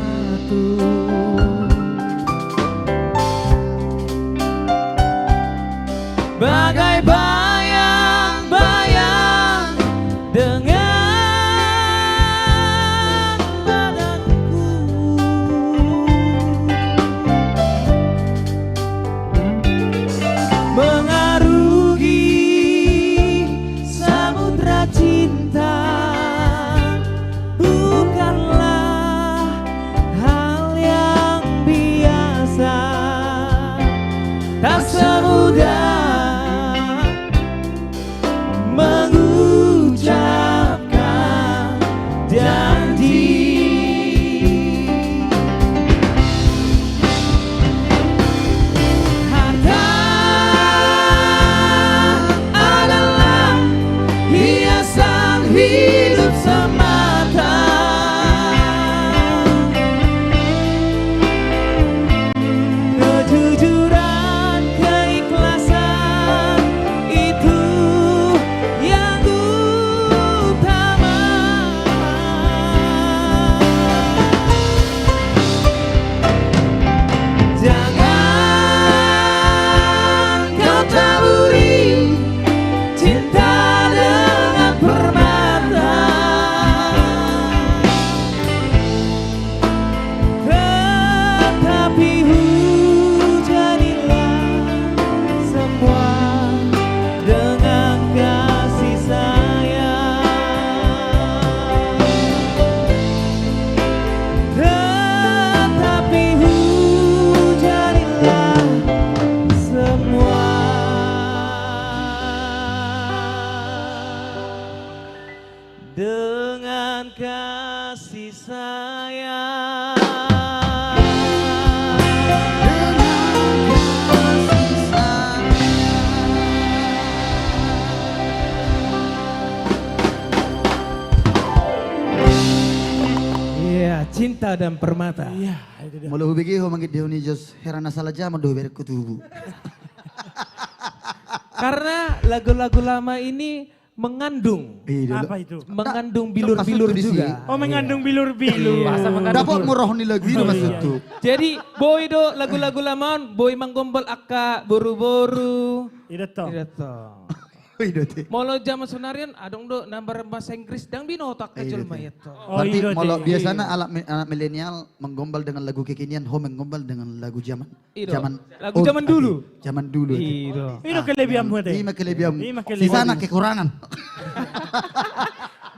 bersatu. Bagai bayang-bayang dengan badanku, mengarungi samudra cinta bukanlah hal yang biasa, tak semudah mengucapkan janji. Harta adalah hiasan hidup semata. Kejujuran, keikhlasan itu yang utama. Jangan kau taburi cinta dengan permata, tetapi hujanilah semua dengan kasih sayang. Tetapi hujanilah semua dengan kasih sayang. Iya, cinta dan permata. Iya, itu dia. Mulu hubigi ho mangit deuni jos herana salaja mandu berek kutubu. Karena lagu-lagu lama ini mengandung Apa itu? mengandung bilur-bilur Masuk tuh di juga. sini. Oh, mengandung bilur-bilur. Bahasa mengandung. Dapat murah ni lagu itu maksud tu. Jadi boy do lagu-lagu lama boy manggombal akka boru-boru. Itu toh. Itu. Wih dote. Molo zaman sunarian adong do nambar bahasa Inggris dang binotak kecil mah itu. Oh, Berarti itu kalau deh. biasanya anak milenial menggombal dengan lagu kekinian, ho menggombal dengan lagu zaman. Ido. Lagu zaman dulu. Zaman dulu. Iyo. Itu kelebihan mu teh. Ima kelebihan. Ima kelebihan. Sisana kekurangan.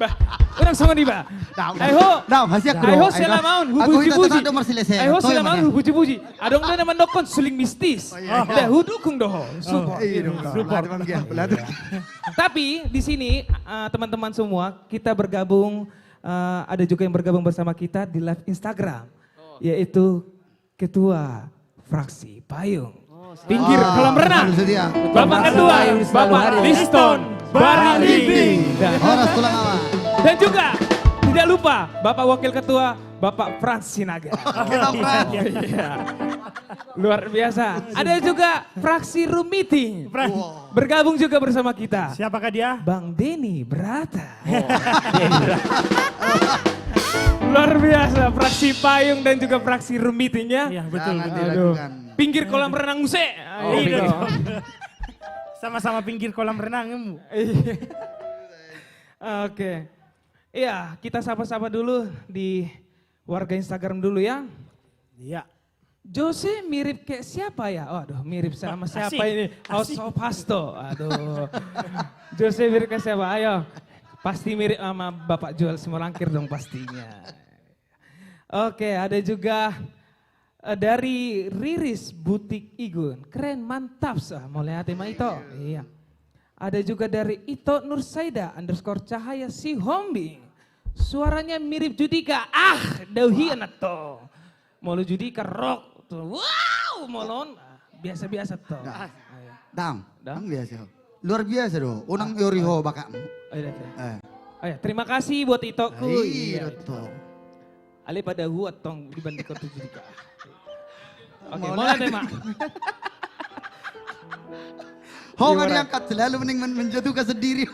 Bah, orang sama di ba. Aiho. Dah, masih aku. Aiho sila maun Aku itu hupuji-puji. tadi nomor selesai. Aiho sila maun hupuji-puji. Adong do naman dokon suling mistis. Dah hudukung doho. Support. Support. Tapi di sini teman-teman semua kita bergabung, ada juga yang bergabung bersama kita di live Instagram, yaitu Ketua Fraksi Payung, pinggir kolam renang, Bapak Ketua, Bapak Liston Baringding, Horas tulang awa. dan juga tidak lupa Bapak Wakil Ketua Bapak Frans Sinaga. Iya. Luar biasa. Ada juga fraksi room meeting. Bergabung juga bersama kita. Siapakah dia? Bang Denny Berata. Luar biasa, fraksi payung dan juga fraksi room meeting ya. Iya, betul. Jangan betul. diragukan. Pinggir kolam renang Use. Iya, sama-sama pinggir kolam renang. Oke. Iya, kita sapa-sapa dulu di warga Instagram dulu ya. Iya. Jose mirip kayak siapa ya? Waduh, mirip sama siapa Asik, ini? House of Pasto. Aduh. Jose mirip kayak siapa? Ayo. Pasti mirip sama Bapak Jual Simulangkir dong pastinya. Oke, ada juga dari Riris Butik Igun. Keren, mantap sah. Mau lihat tema itu? Iya. Ada juga dari Ito Nursaida _cahaya si Hombing. Suaranya mirip Judika. Dauhian to. Molo Judika rock tuh. Wow, molon biasa-biasa to. Dam, Dam. biasa. Luar biasa doh. Unang yoriho bakam. Ayo, terima kasih buat Itoku. Iya tuh. Ali pada huat tong dibanding kau Judika. Oke, mulai tema. Ho nggak diangkat selalu mending menjatuhkan sendiri.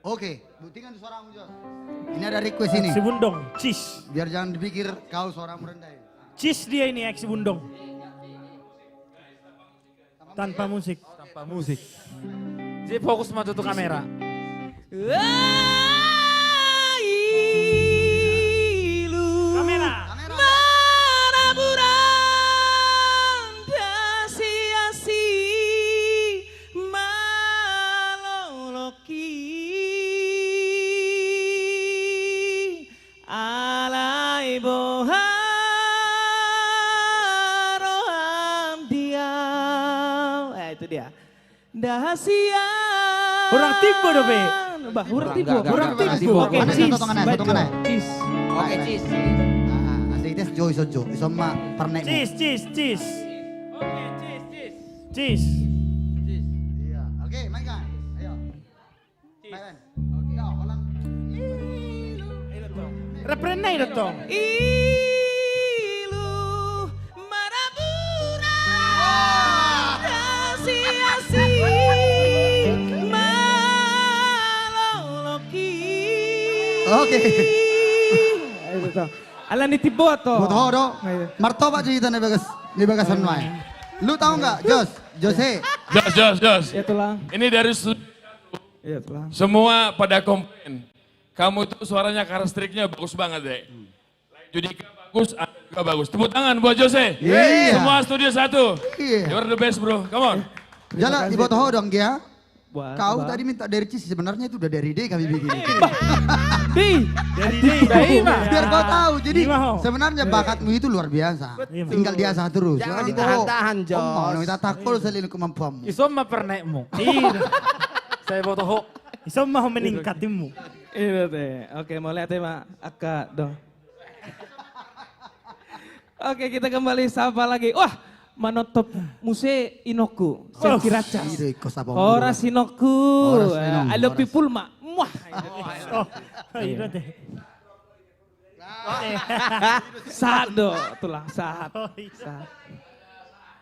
Oke, buktikan suaramu Jos. Ini ada request ini. Aksi Bundong, cheese. Biar jangan dipikir kau suaramu rendah. Cheese dia ini Aksi Bundong. Tanpa musik. Tanpa musik. Jadi fokus maju tuh kamera. Kamera. Itu dia. Dahasia. Orang tipe dong, Be. Bah, orang tipe. Orang tipe. Oke, Mana cheese. foto kanai, foto kanai. Cheese. Oke, cheese. Asli tes jo iso jo. Iso ma pernek. Cheese, cheese, cheese. Cheese. Iya. Oke, mainkan. Ayo. Main. Oke. Ya, ulang. Refrennya itu dong. Ilu marabura dasiasi maloloki. Oke. Itu tuh. Ala nitibo to. Buat hodo. Martoba cerita nih bagas online. Lu tahu nggak, Jos? Jose. Jos. Ya tulang. Ini dari studio Ya tulang. semua pada komplain. Kamu tuh suaranya karakteristiknya bagus banget deh. Judika bagus, Anda juga bagus. Tepuk tangan buat Jose. Iya. Semua studio 1. Iya. You're the best bro, come on. Jalan di bawah dong dia. Buat Kau apa? tadi minta dari Cis, sebenarnya itu udah dari D kami bikin. Di. Dari dia. Biar kau tahu, jadi Iya, Ho. sebenarnya bakatmu itu luar biasa. Iya, Tinggal diasah terus. Jangan ditahan-tahan, Jos. Mau minta takul selain kemampuanmu. Iso mah pernekmu. Iya. Saya foto ho. Iso mau meningkatimu. Itu teh. Oke, mau lihat ya, Mak. Aka dong. Oke, kita kembali sapa lagi. Wah, manotop muse Inoku. Saya kira cas. Ide kos apa? Horas Inoku. Horas Inoku, I love Horas. people, Mak. Muah. Oh, itu deh. Saat do, tulah saat. Oh, iya. Saat.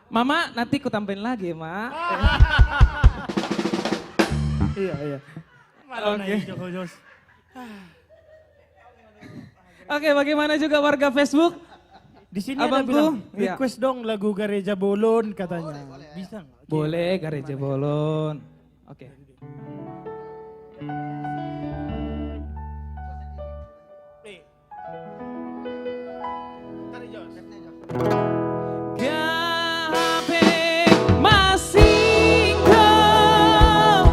Mama, nanti ku tambahin lagi, Mak. Iya. Malah Oke. naik Joko Jos. Oke, bagaimana juga warga Facebook? Di sini ada Abangku, bilang, iya. request dong lagu Gareja Bolon katanya. Bisa nggak? Boleh, Gareja Bolon. Oke. Gape masih kau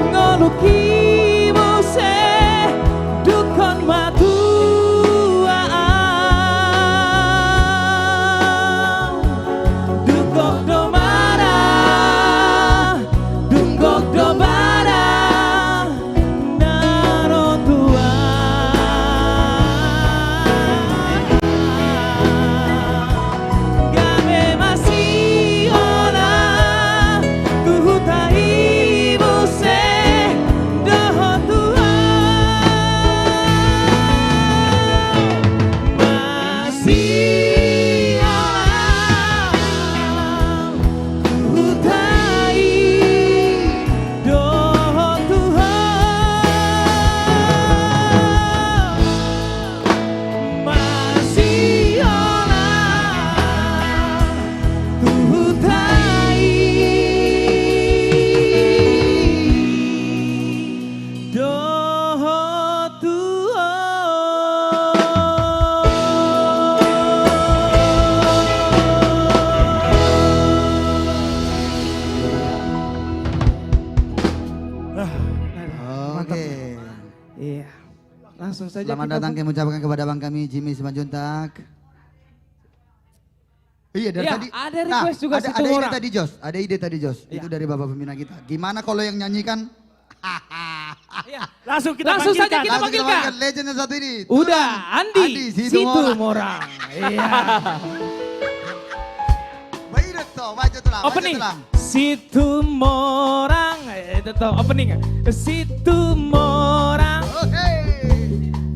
ngoluki muse dukon matua dukok do marah dukok do barah naro tua Gabe masih olah tuhutai muse doho tua masih olah tuhutai doho tua masih olah tuhutai doho tua. Oke. Iya, langsung saja Selamat kita datang kami ucapkan kepada Bang kami Jimmy Simanjuntak. Iya dari Iya, tadi. ada request juga ada situ ide orang. tadi Jos. Ada ide tadi Jos. Iya. Itu dari Bapak pembina kita. Gimana kalau yang nyanyikan? Iya. Langsung kita Langsung saja panggilkan. kita Langsung panggilkan. panggil legend yang satu ini. Udah, Andi Andi, situ Situmorang. orang. Iya. Baik toh, baca tulang. baca Opening. tulang. Situ morang. Itu tuh opening. Situ morang. Oke.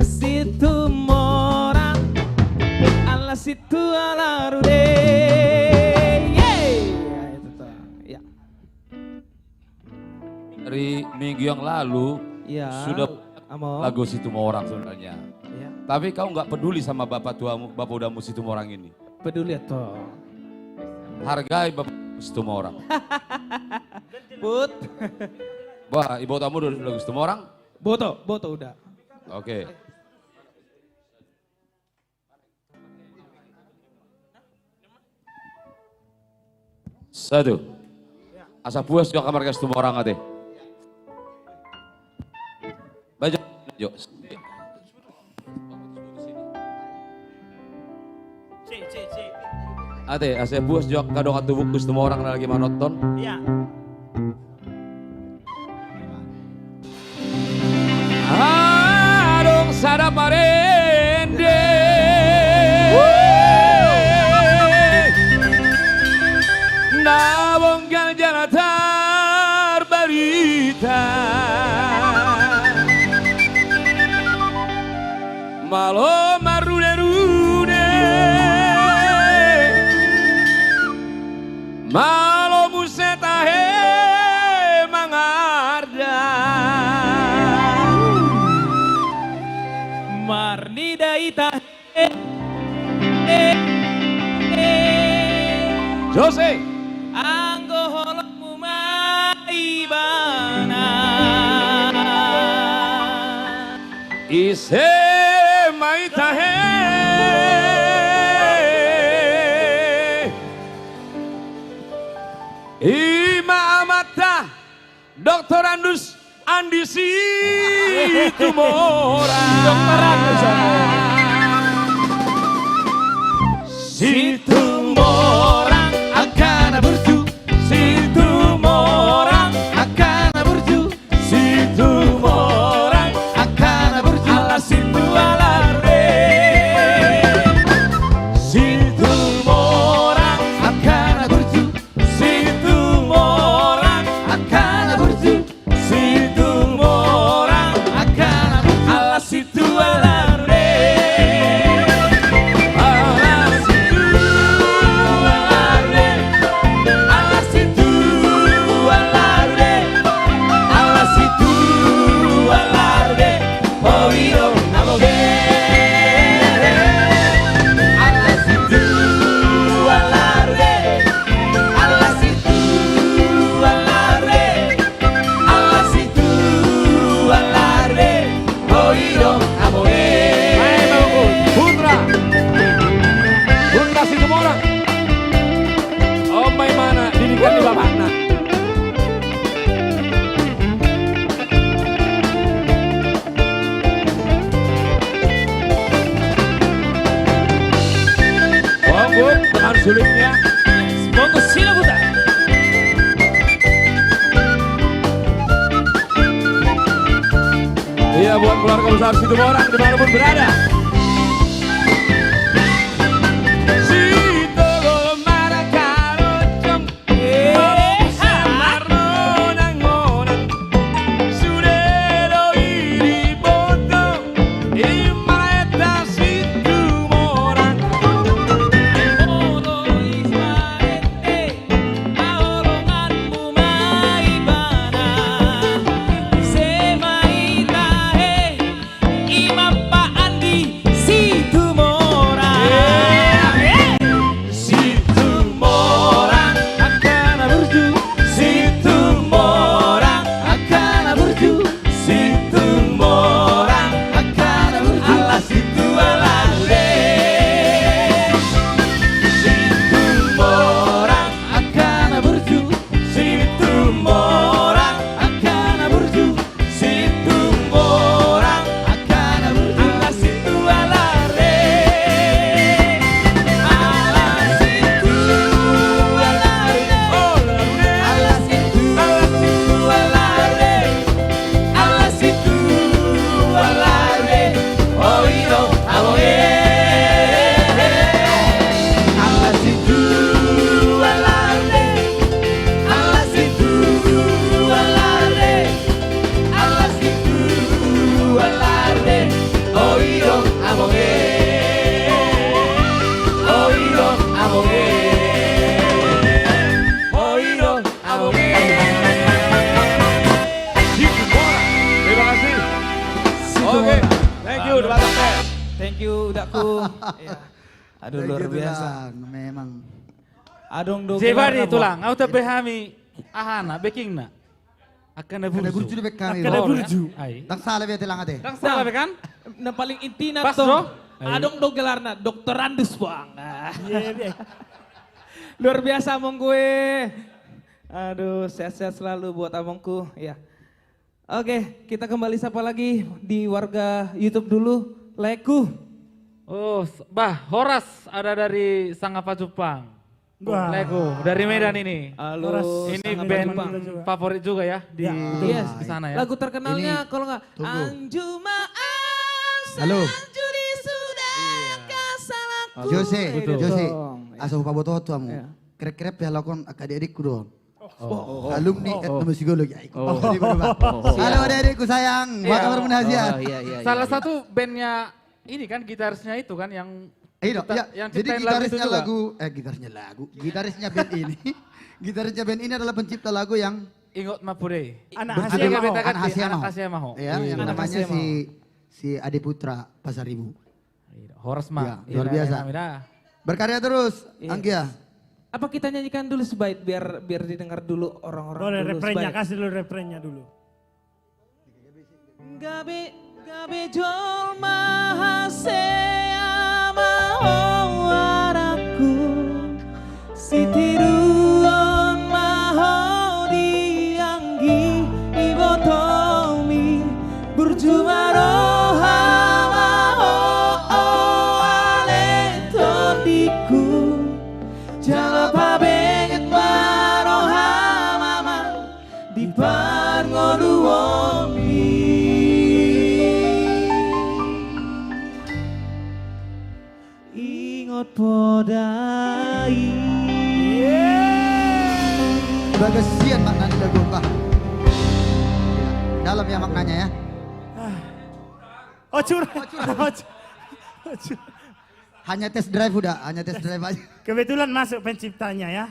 Situ morang. Ala situ ala rude. Yeay. Ya, itu tuh. Ya. Dari minggu yang lalu Ya. Sudah Amo. lagu Situmorang sebenarnya. Ya. Tapi kau nggak peduli sama bapak tuamu, bapak udamu Situmorang ini. Peduli toh. Hargai bapak Situmorang. Put. Wah, ibu tamu udah lagu Situmorang? Boto udah. Oke. Satu. Asa puas juga kamar ke Situmorang ate. Baca, yuk. Ate, asa puas juga kadang atubuk ke Situmorang lagi menonton. Iya. Adong sada parende Nabonggal jalatar barita Malo marude-rude Malo musetahe mangarda Marni daita. Jose Anggo holokmu maibana. ise maitahe Ima amata Dr. Andus Andi Situmorang Dr. Andus Situmorang akan berju Situmorang akan berju Situmorang akan berju ala situ ala re Situmorang akan berju Situmorang akan berju Situmorang akan berju ala situ ala re sulitnya Monggo sila buta. iya buat keluarga besar Situmorang dimanapun berada Imam Pak Andi Thank you udakku. Ya. Aduh luar Gitu biasa. lah, memang. Adong do. Jebari tulang, au ta behami ahana baking na. Akan Ada gurju di bek kami. Akan ada Bro. gurju. Ai. Tak salah bete lang ate. Kang salah be kan? Nah paling inti na Pas, to. bro. Adong do gelarna Dokter Andus bang. Ah. Iya. Luar biasa among gue. Aduh sehat-sehat selalu buat amongku. Ya. Oke kita kembali sapa lagi di warga YouTube dulu. Leku. Oh, Horas ada dari Sangapa Jepang. Wah. Lego dari Medan ini. Halo. Ini sangat band Jepang. kita juga. favorit juga ya di Yes. di sana ya. Lagu terkenalnya kalau nggak tunggu. Anjuma Halo. Anjuri sudah kesalaku. Jose, Itu Jose. dong. Asa upaboto tu amu. Iya. Krep-krep ya lakon adik-adikku dong. Oh. Alumni etnomusikologi. Halo adik-adikku sayang. Apa kabar Munazia? Iya. Salah satu bandnya ini kan gitarisnya itu kan yang Iya, cipta- ya. yang Jadi ciptain lagu itu gitarisnya juga. gitarisnya band ini, gitarisnya band ini adalah pencipta lagu yang Ingot Mapure. Anak Ada Hasia yang Maho. beta kan? Anak Asia Maho. ya, yang Anak namanya Asia si Ade Putra Pasaribu. Horas Ya, mah. luar biasa. Berkarya terus, Iya. Anggia. Apa kita nyanyikan dulu sebaik biar didengar dulu orang-orang Boleh dulu refrennya, sebaik. kasih dulu refrennya dulu. Gabe jol mahasea mahawaraku sitiruon maho dianggi ibotomi burjumaroha maho ale tondiku jala pabenget maroha mama di parngoduomi. Ingot podai. Bagasian maknanya lagu apa? Dalam ya maknanya ya. Oh curhat. Hanya tes drive udah, hanya tes drive aja. Kebetulan masuk penciptanya ya.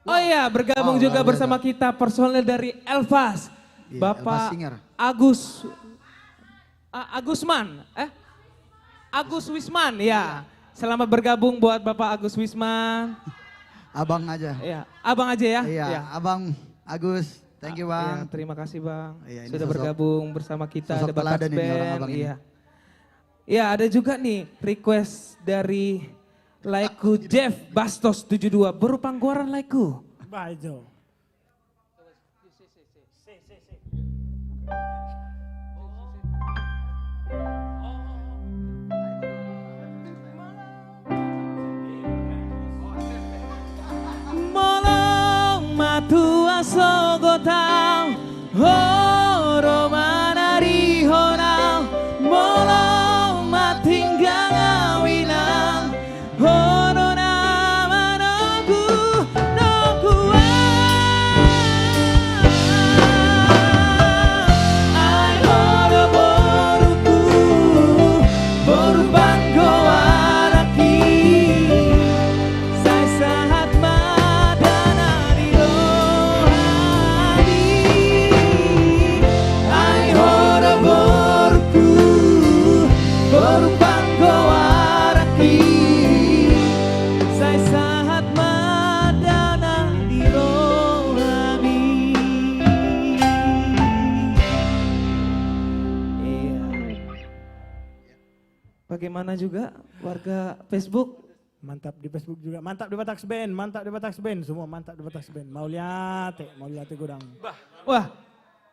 Oh iya, bergabung Wow, juga luar bersama kita personel dari Elvas. Iya, Bapak Elvas Singer. Agus Wisman ya. Selamat bergabung buat Bapak Agus Wisman. Abang aja. Ya, abang aja ya. Iya, Ya. Abang Agus. Thank you, Iya, Bang. terima kasih Bang. Iya, ini Sudah sosok- bergabung bersama kita sosok The Batak teladan ini, orang Band. abang ini. Iya. Ya, ada juga nih request dari Laiku Jeff Bastos 72 berupa panggoran Laiku. Bajo. Molong matu asogotau horo manari honau molong matinggang awinang horo nama nogu nogu ai horo boruku boru banggo araki Sai sahat madana di rohani Ai hora borku Borupang gowaraki Sai sahat madana di rohani Iya. Bagaimana juga warga Facebook? Mantap di Facebook juga, mantap di Batak Band, mantap di Batak Band, semua mantap di Batak Band. Mau lihat godang. Wah,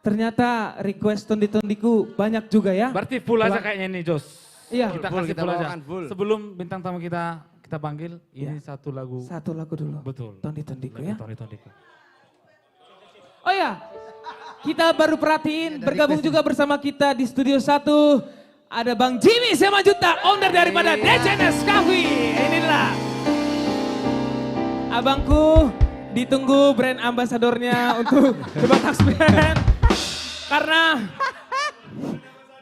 ternyata request tondi-tondiku banyak juga ya. Berarti full aja kayaknya ini Jos. Iya. Kita Full, kasih kita full aja. bawakan full. Sebelum bintang tamu kita panggil, ini satu lagu. Satu lagu dulu. Betul. Tondi-tondiku Lagu ya. Tony-Tondiku. Oh ya, kita baru perhatiin bergabung juga bersama kita di Studio 1. Ada Bang Jimmy Semajuta, owner daripada DCNS Coffee. Inilah. Abangku ditunggu brand ambasadornya untuk The Batak Band.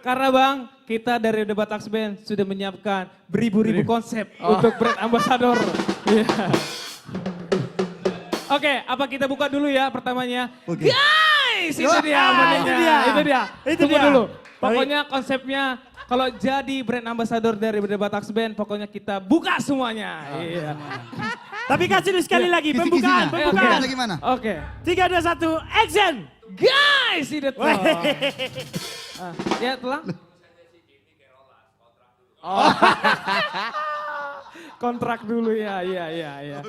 Karena Bang, kita dari The Batak Band sudah menyiapkan beribu-ribu konsep untuk brand ambasador. Iya. Oke, apa kita buka dulu ya pertamanya. Oke. Guys, Guys, itu dia menanya. Itu Tunggu dia. dulu. Pokoknya konsepnya kalau jadi brand ambassador dari The Batax Band, pokoknya kita buka semuanya. Iya. Tapi kasih dulu sekali lagi pembukaan, Kisi-kisinya. pembukaan. Lagi mana? Oke. 3, 2, 1, action. Guys, ini tuh. Ya, telah. Oh. Kontrak dulu ya, iya.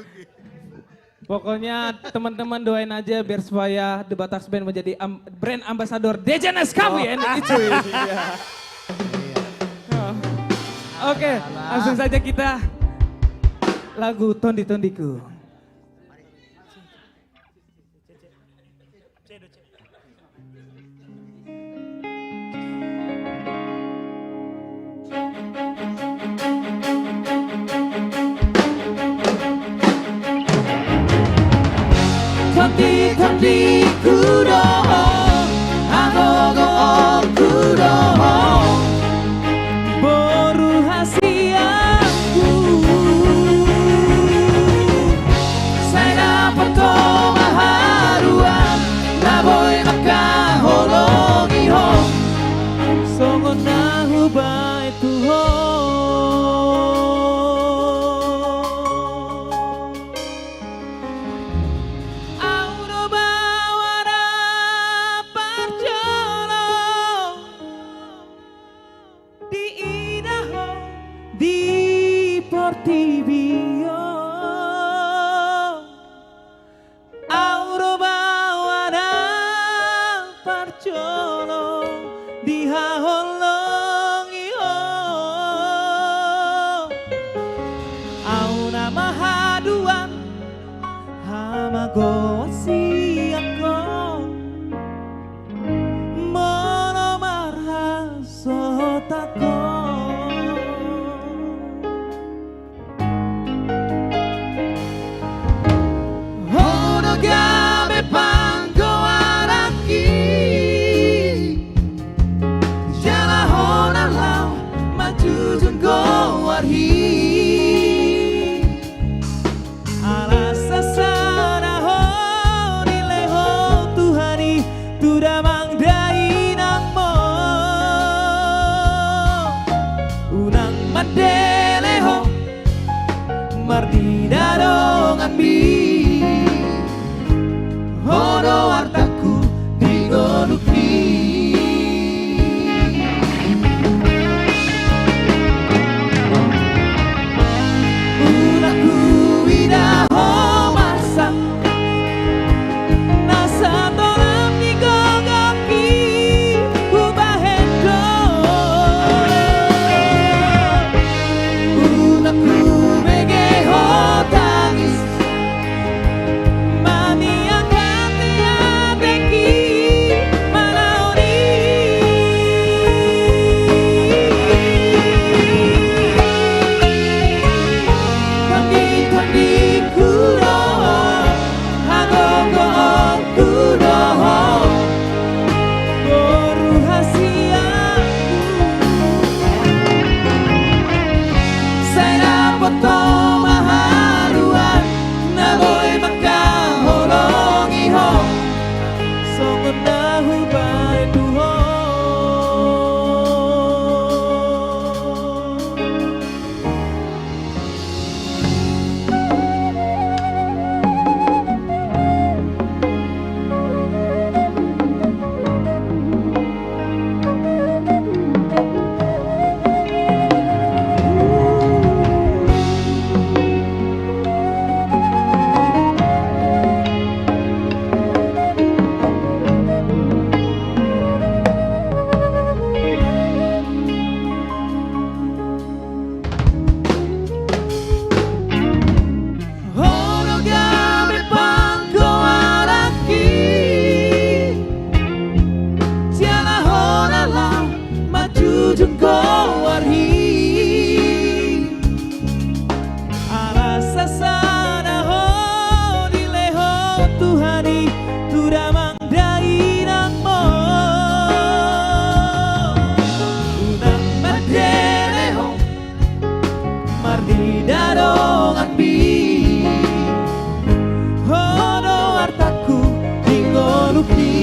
Pokoknya teman-teman doain aja biar supaya The Batax Band menjadi brand ambassador DJNS kami itu. Iya. Oke, langsung saja kita lagu Tondi-Tondiku. Tondi-Tondiku doh, agogo kudoh. Boru hasiaku saya dapat maharuan naboy makahologi ho songon nahu baitu ho audo bawara parjolo di Idaho, di Portibio, Auro bawana parcolo di Haholongio, Auna mahaduan hamago siako. Sotako Hono gabe pango araki Jala hona lau majujun go warhi Alasa sana ho nileho Tuhani tuda mangdai nangmo Mandeleho Mardida dong ambi Hodo artaku digoluki Unaku idaho masa Nasa toram digogoki Ubahendo Unaku megeho tangis Mani yang hati abeki Malaoni Tondi-tondi kudoh Hagogo kudoh Boru hasiaku Saya dapat maharuan Naboy makahologi ho Songon nahu baitu ho Hono gabe pango araki Tiala hona lau majujun go warhi Alasa sana ho nileho Tuhani tuda mangdai nangmo Unang madeleho Mardida dong ambi Hono artaku tingoluki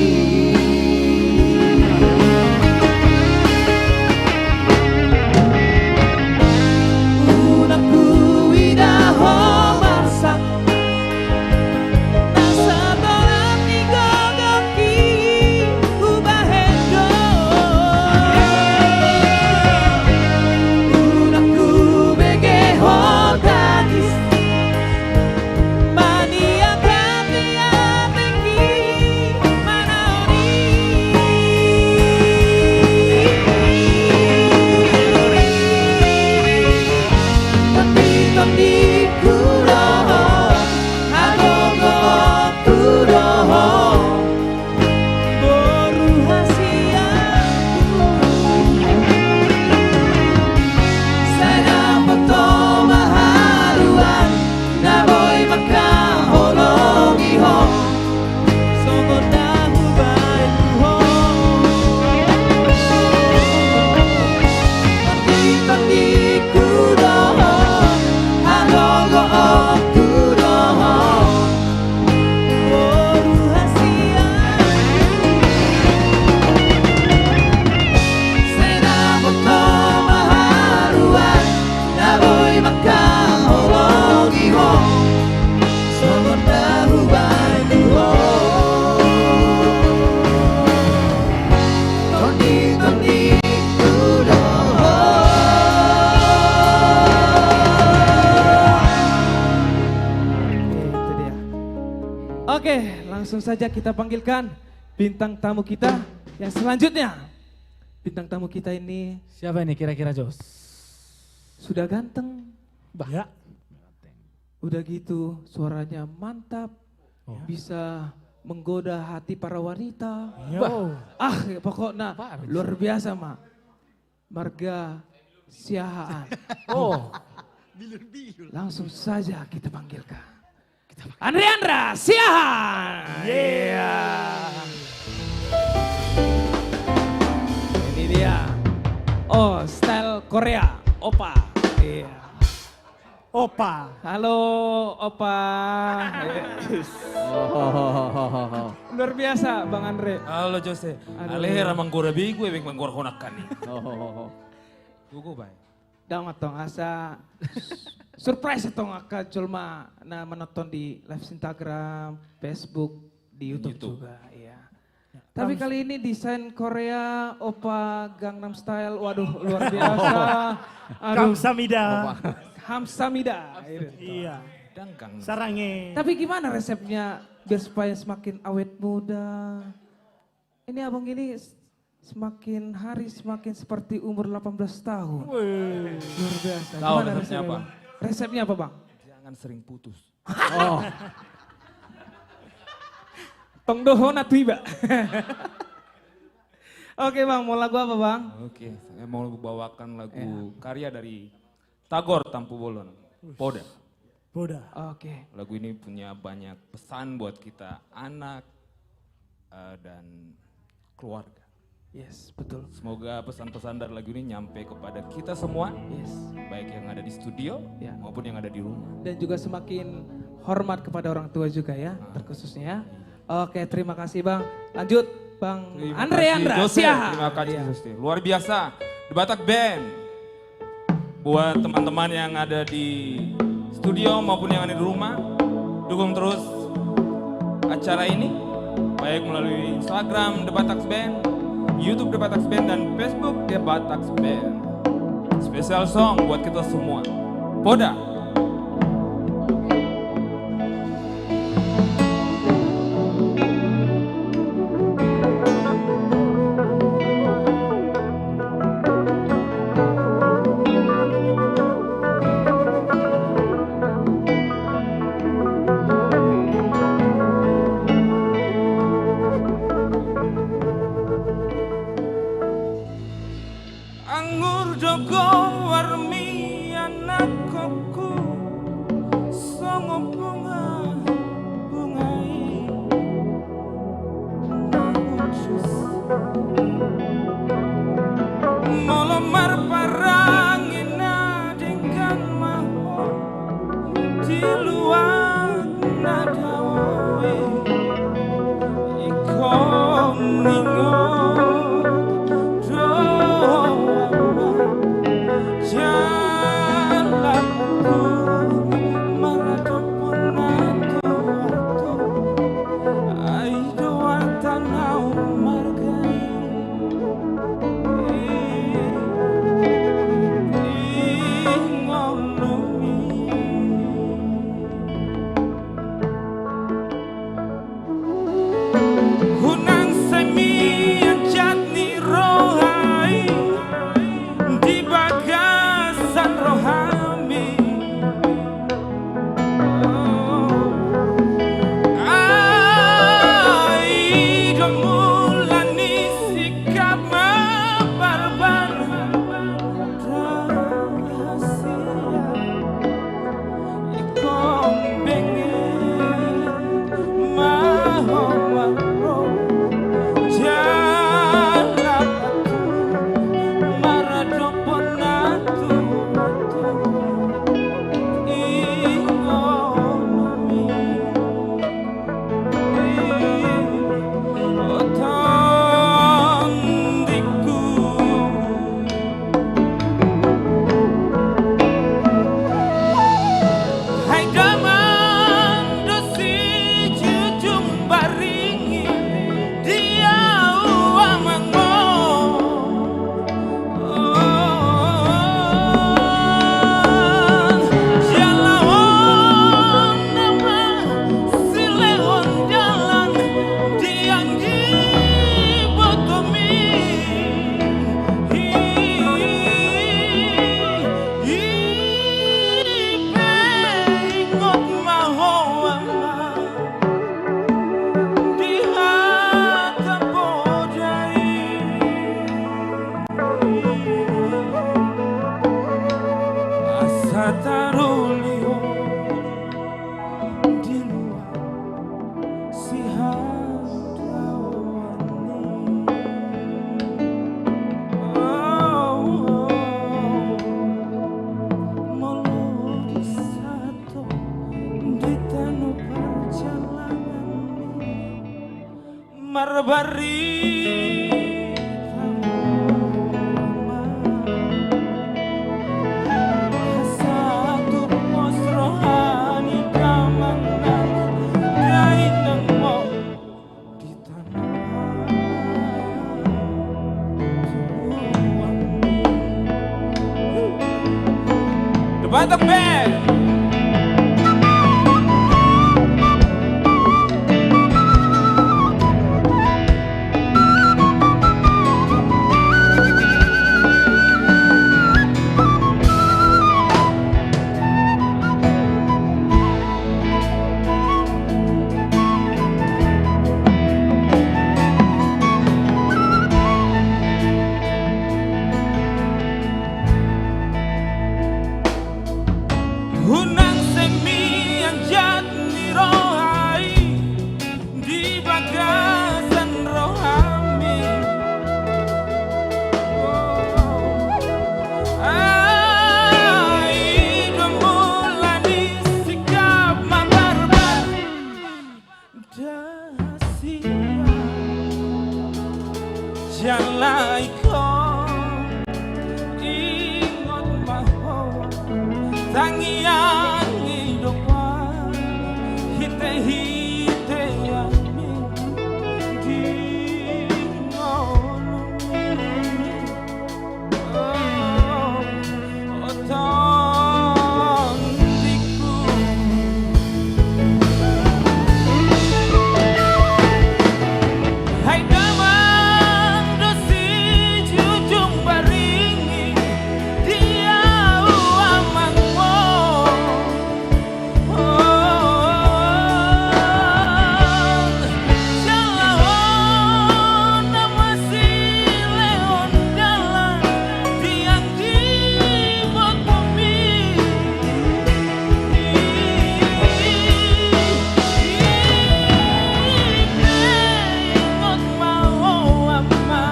langsung saja kita panggilkan bintang tamu kita yang selanjutnya. Bintang tamu kita ini Siapa ini kira-kira Jos? sudah ganteng, Ya. udah gitu suaranya mantap, Oh. bisa menggoda hati para wanita. Yo. Pokoknya luar biasa, Mak. Marga Siahaan. Oh, Langsung saja kita panggilkan. Andra Siahaan. Iya. Ini dia. Oh, style Korea, Opa. Iya. Opa. Halo, Opa. Luar biasa, Bang Andre. Halo Jose, Aduh. alehera manggora bigu ebek manggora konakan nih. Gugu bay. Damat tong asa surprise tong aka culma na menonton di live Instagram, Facebook, di YouTube, YouTube. juga, iya. Tapi kali ini desain Korea, Opa Gangnam Style, waduh luar biasa. Aduh, Kamsamida. Hamsamida. Iya. Dangkang. Sarange. Tapi gimana resepnya biar supaya semakin awet muda? Ini abang ini semakin hari semakin seperti umur 18 tahun. Wih. Luar biasa. Tahu Gimana resepnya apa? Bang? Resepnya apa, Bang? Jangan sering putus. Tong dohona tiba. Oke, Bang, mau lagu apa, Bang? Oke, saya mau bawakan lagu karya dari Tagor Tampu Bolon, Poda. Boda. Oke. Lagu ini punya banyak pesan buat kita anak dan keluarga. Yes, betul. Semoga pesan-pesan dari lagu ini nyampe kepada kita semua, Yes. baik yang ada di studio Ya. maupun yang ada di rumah. Dan juga semakin hormat kepada orang tua juga ya, terkhususnya. Oke, terima kasih, Bang. Lanjut, Bang Terima Andre kasih, Andra Jose. Siahaan. Terima kasih Iya. Jose. Luar biasa. The Batak Band. Buat teman-teman yang ada di studio maupun yang ada di rumah, dukung terus acara ini. Baik melalui Instagram The Batak Band, YouTube The Batak Band, dan Facebook The Batak Band. Spesial song buat kita semua. Poda. Anggur jogo warmi anak koko songo bunga bungai nahucus molomar parangina dengan maho di luar nadawe ikon ningo Satu pos rohani kamangan Dai nang mo di tanah The Batak Band. Hunang semi yang jatni rohai di bagasan rohami. Ai demulani sikap mabarbar dasia jalai kau ingat bahwa tangian hidupan hite-hite yamin di ngolongi otondiku hai damang dosi jujung baringi dia uamangmo Jalahon masih leon dalam tiang di bot bumi ingot mau ama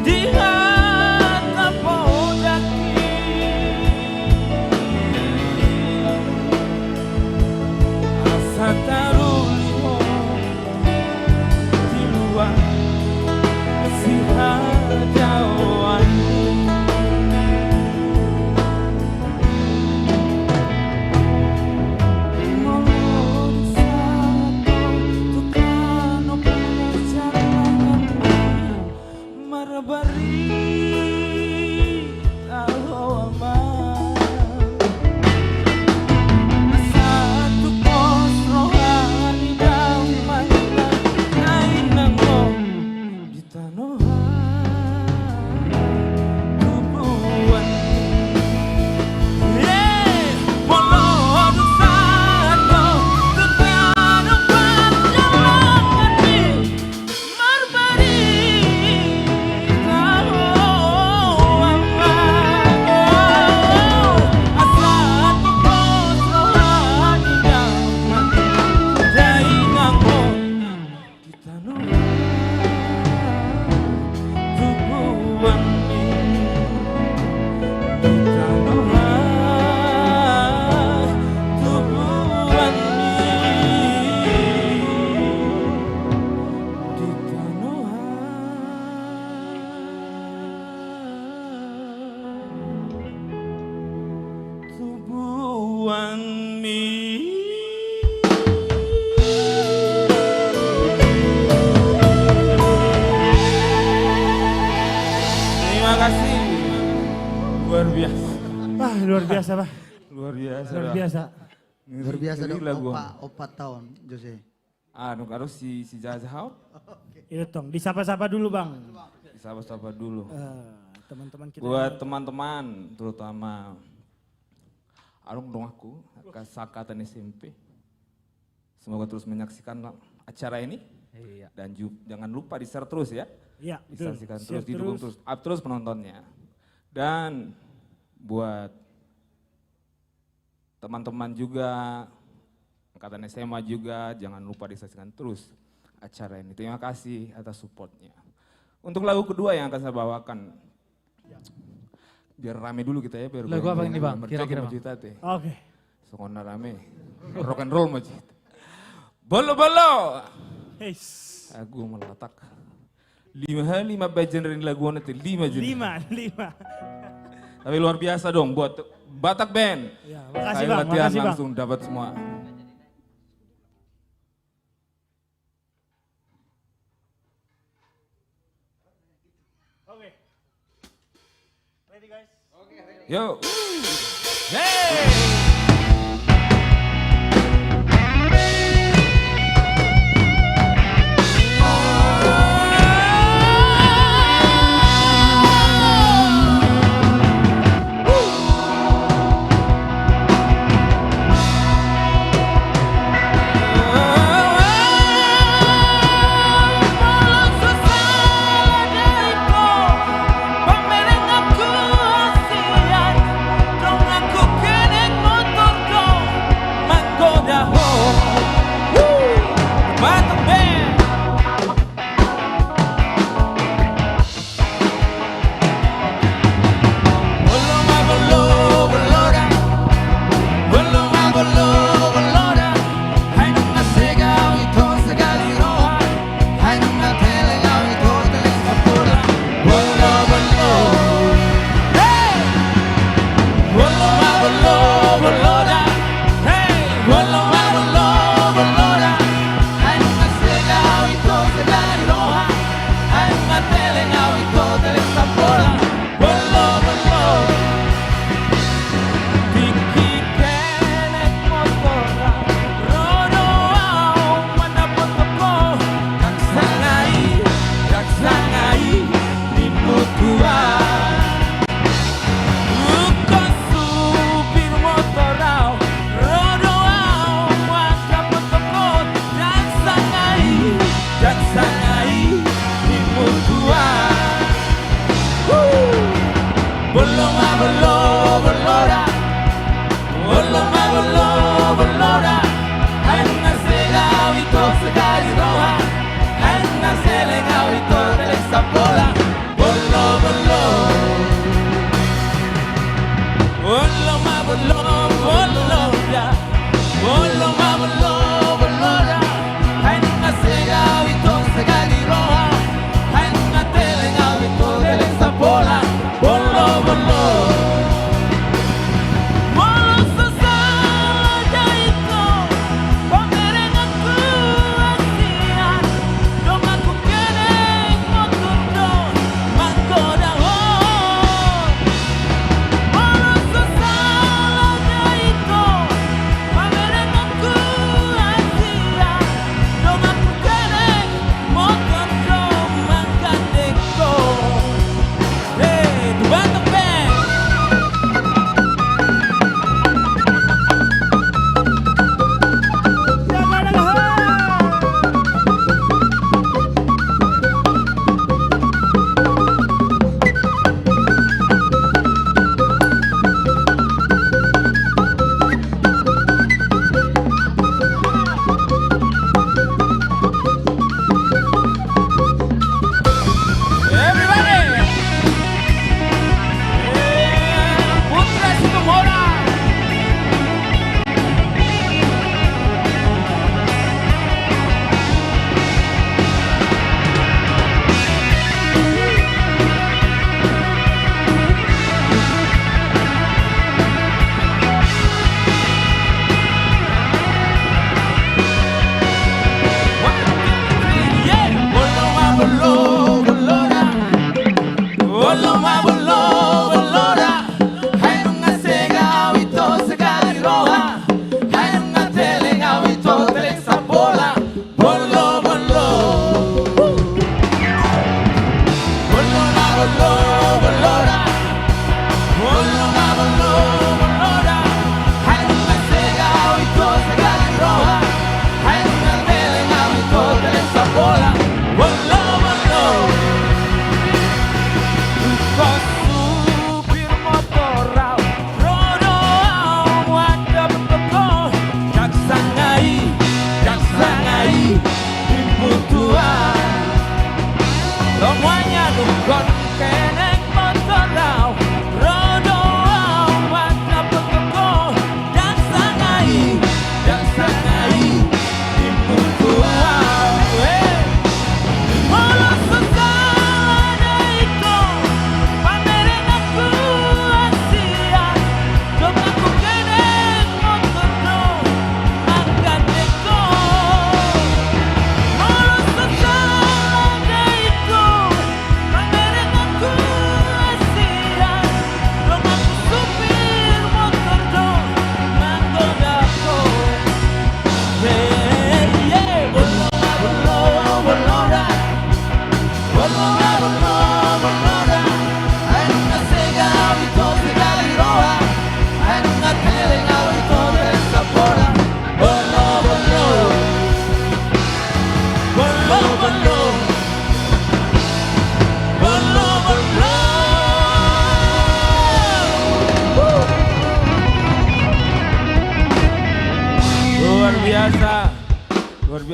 di hata podaki asa taruliho di luar si hadawan Ngolong satu tukano pengejaran Marbari tahu satu pos rohani damai lain nangmo di tanah tubuhan molod satu tukano panjalan Marbari tahu satu pos rohani damai dai nangmo di tanah tubuhan di tanah tubuhan di tanah tubuhan Terima kasih. Luar biasa. Wah, luar biasa, Pak. Luar biasa. Luar biasa. Luar biasa dong, lagu. opa tahun, Jose. Anu karo si Jazahau. Itu tong, disapa-sapa dulu, Bang. Sapa-sapa dulu. Teman-teman kita. Buat teman-teman terutama Arung dong aku, Sakatan SMP. Semoga terus menyaksikan acara ini. Iya. Dan jangan lupa di-share terus ya. Iya, betul. Disaksikan Share terus, didukung terus, up terus penontonnya. Dan buat teman-teman juga, angkatan SMA juga, jangan lupa disaksikan terus acara ini. Terima kasih atas supportnya. Untuk lagu kedua yang akan saya bawakan, biar rame dulu kita ya. Biar Lagu apa ini, Bang? Kira-kira, Bang? Oke. Sokona rame, rock and roll macam. Bolo-bolo. Heis. Aku meletak. 5 bagian dari lagu itu 5 jadi. 5. Tapi luar biasa dong buat Batak Band. Ya, makasih Ayo Bang, latihan makasih Bang. langsung dapat semua. Oke. Ready guys? Yo. Wow.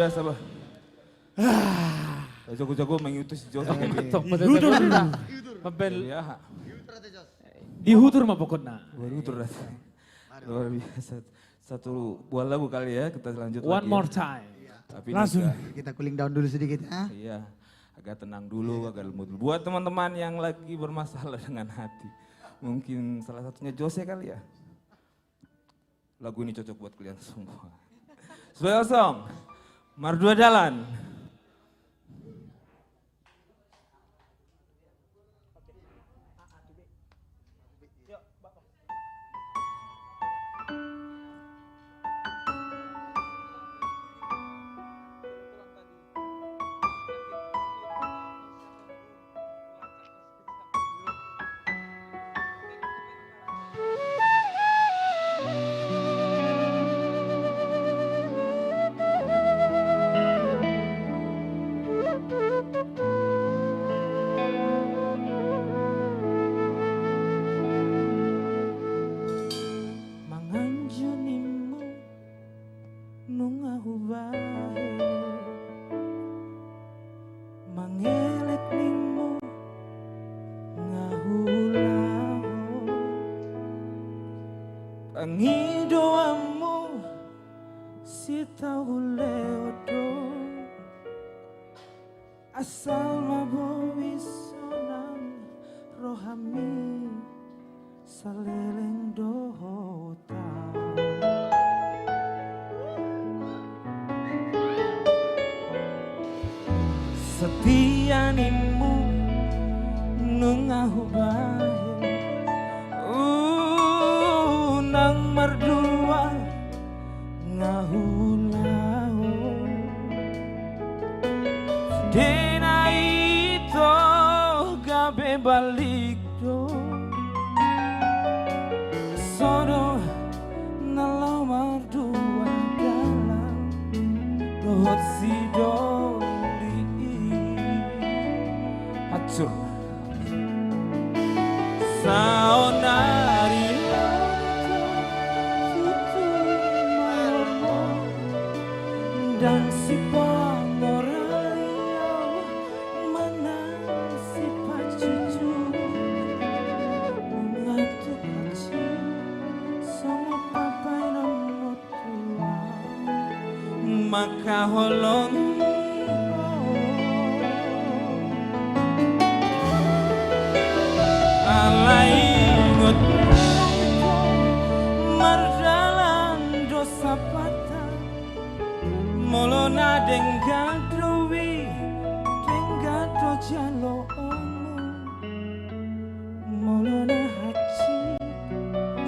biasa, Bah. Jago-jago mengutus Jose. Ya, Dihutur mah pokoknya. baru terus. Luar biasa. Satu buah lagu kali ya, kita lanjut One lagi. more time. Tapi Langsung. Kita cooling down dulu sedikit ya. Iya, agak tenang dulu, agak lembut dulu. Buat teman-teman yang lagi bermasalah dengan hati, mungkin salah satunya Jose kali ya. Lagu ini cocok buat kalian semua. Special song, Mardua Dalan. Manganjunimu nungahu bae, mangelek nimu ngahulaho, pangidoamu si tahu leodo, asal mabowisonan rohami saleleng dohota. Setianimu nungahu bae, nang merdua ngahulahu, dena ito gabe balik do. Sono nalau mardua dalam dohot si doli hancur saonari dan si pangorayo mana si pacucu ngatu kaci sama papai nono tua maka holong alai ngot mardalan dosa patah molona denggadrowi denggadro jalo omu molona haji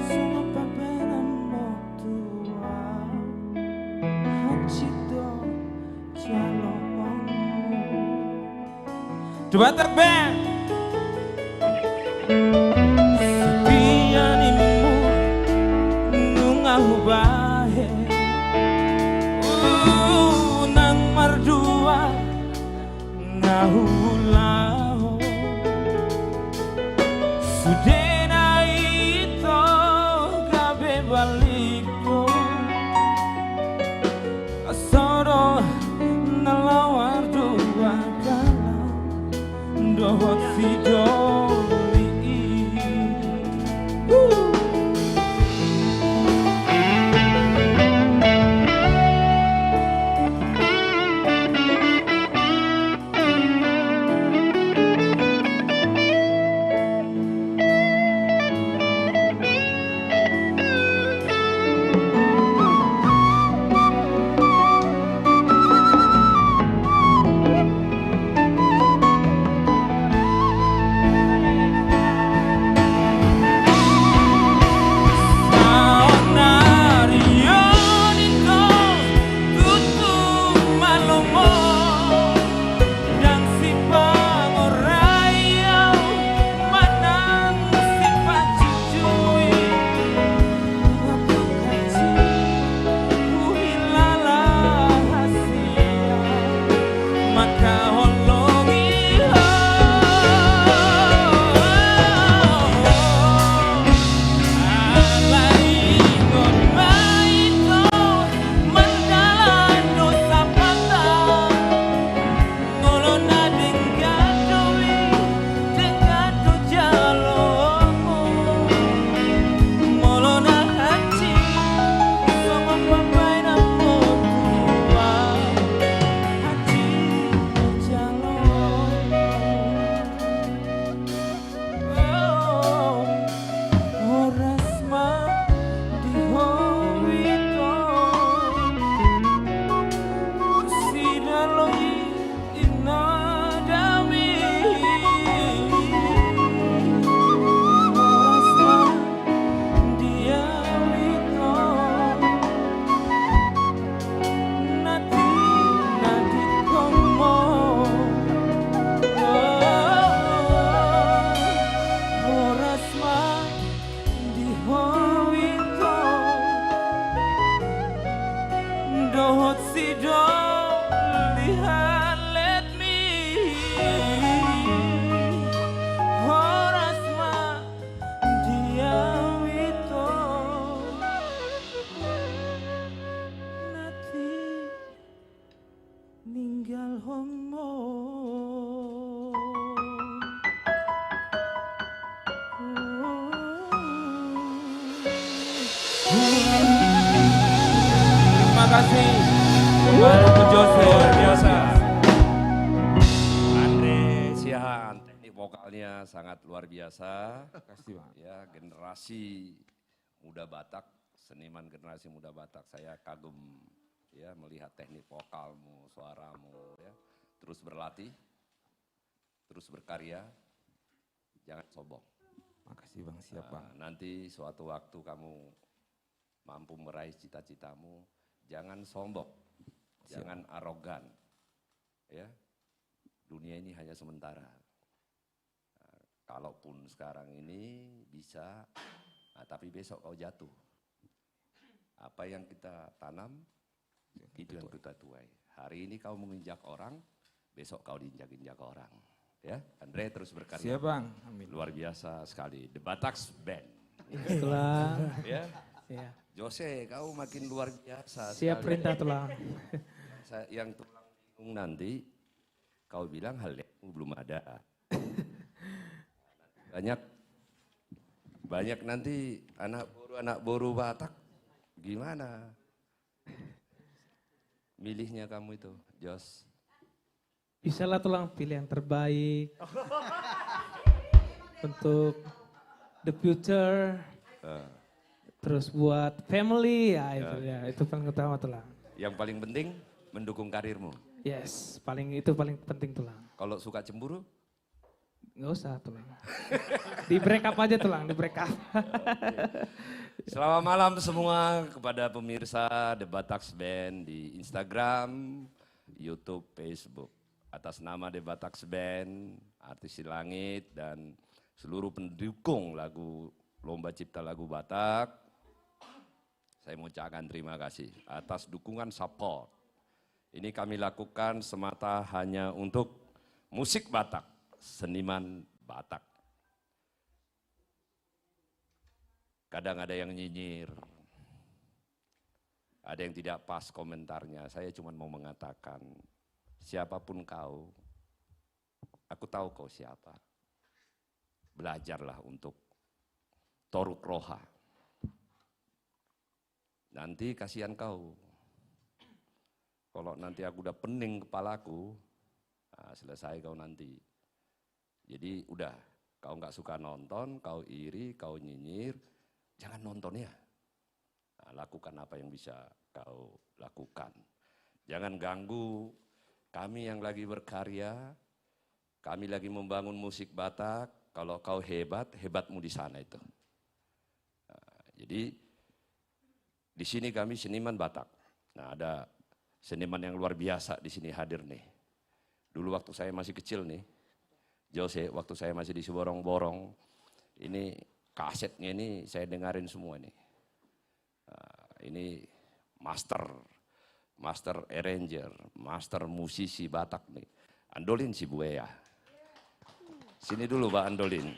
sama paperan motua haji do jalo omu. Dubatak Band. Setianimu nungahu bae, nang mardua ngahulahu, sudena ito gabe balik do, asoro nalawar dua dalam dohot si doli. kasih untuk Jose. Luar biasa. Andre Siahaan, teknik vokalnya sangat luar biasa. Kasih Bang. Ya, generasi muda Batak, seniman generasi muda Batak, saya kagum ya melihat teknik vokalmu, suaramu ya. Terus berlatih, terus berkarya, jangan sombong. Makasih Bang, siap Bang. Nanti suatu waktu kamu mampu meraih cita-citamu, jangan sombong, jangan arogan. Ya, dunia ini hanya sementara. Nah, kalaupun sekarang ini bisa, nah, tapi besok kau jatuh. Apa yang kita tanam, itu yang kita tuai. Hari ini kau menginjak orang, besok kau diinjak-injak orang. Ya, Andre terus berkarya. Siap Bang, amin. Luar biasa sekali, The Bataks Band. Tulang. Ya, Ya. Jose, kau makin luar biasa. Siap sekali. perintah tulang. Yang tulang bingung nanti, kau bilang hal yang belum ada. Banyak nanti anak boru Batak, gimana? Milihnya kamu itu, Jos. Bisa lah tulang pilih yang terbaik. Untuk the future. Terus buat family, ya itu paling utama tulang. Yang paling penting, mendukung karirmu. Yes, itu paling penting tulang. Kalau suka cemburu, Nggak usah tulang. Di break up aja tulang, di break up. selamat malam semua kepada pemirsa The Bataks Band di Instagram, YouTube, Facebook. Atas nama The Bataks Band, Artis di Langit, dan seluruh pendukung lagu Lomba Cipta Lagu Batak, saya mengucapkan terima kasih atas dukungan support. Ini kami lakukan semata hanya untuk musik Batak, seniman Batak. Kadang ada yang nyinyir, ada yang tidak pas komentarnya. Saya cuma mau mengatakan, siapapun kau, aku tahu kau siapa. Belajarlah untuk toruk roha. Nanti kasihan kau. Kalau nanti aku udah pening kepalaku, nah selesai kau nanti. Jadi udah, kau nggak suka nonton, kau iri, kau nyinyir, jangan nonton ya. Nah, lakukan apa yang bisa kau lakukan. Jangan ganggu kami yang lagi berkarya, kami lagi membangun musik Batak. Kalau kau hebat, hebatmu di sana itu. Nah, jadi di sini kami seniman Batak. Nah, ada seniman yang luar biasa di sini hadir nih. Dulu waktu saya masih kecil nih, Jose, waktu saya masih di Borong-Borong, ini kasetnya ini saya dengarin semua nih. Nah, ini master arranger, master musisi Batak nih. Andolin si Buaya. Sini dulu Pak Andolin.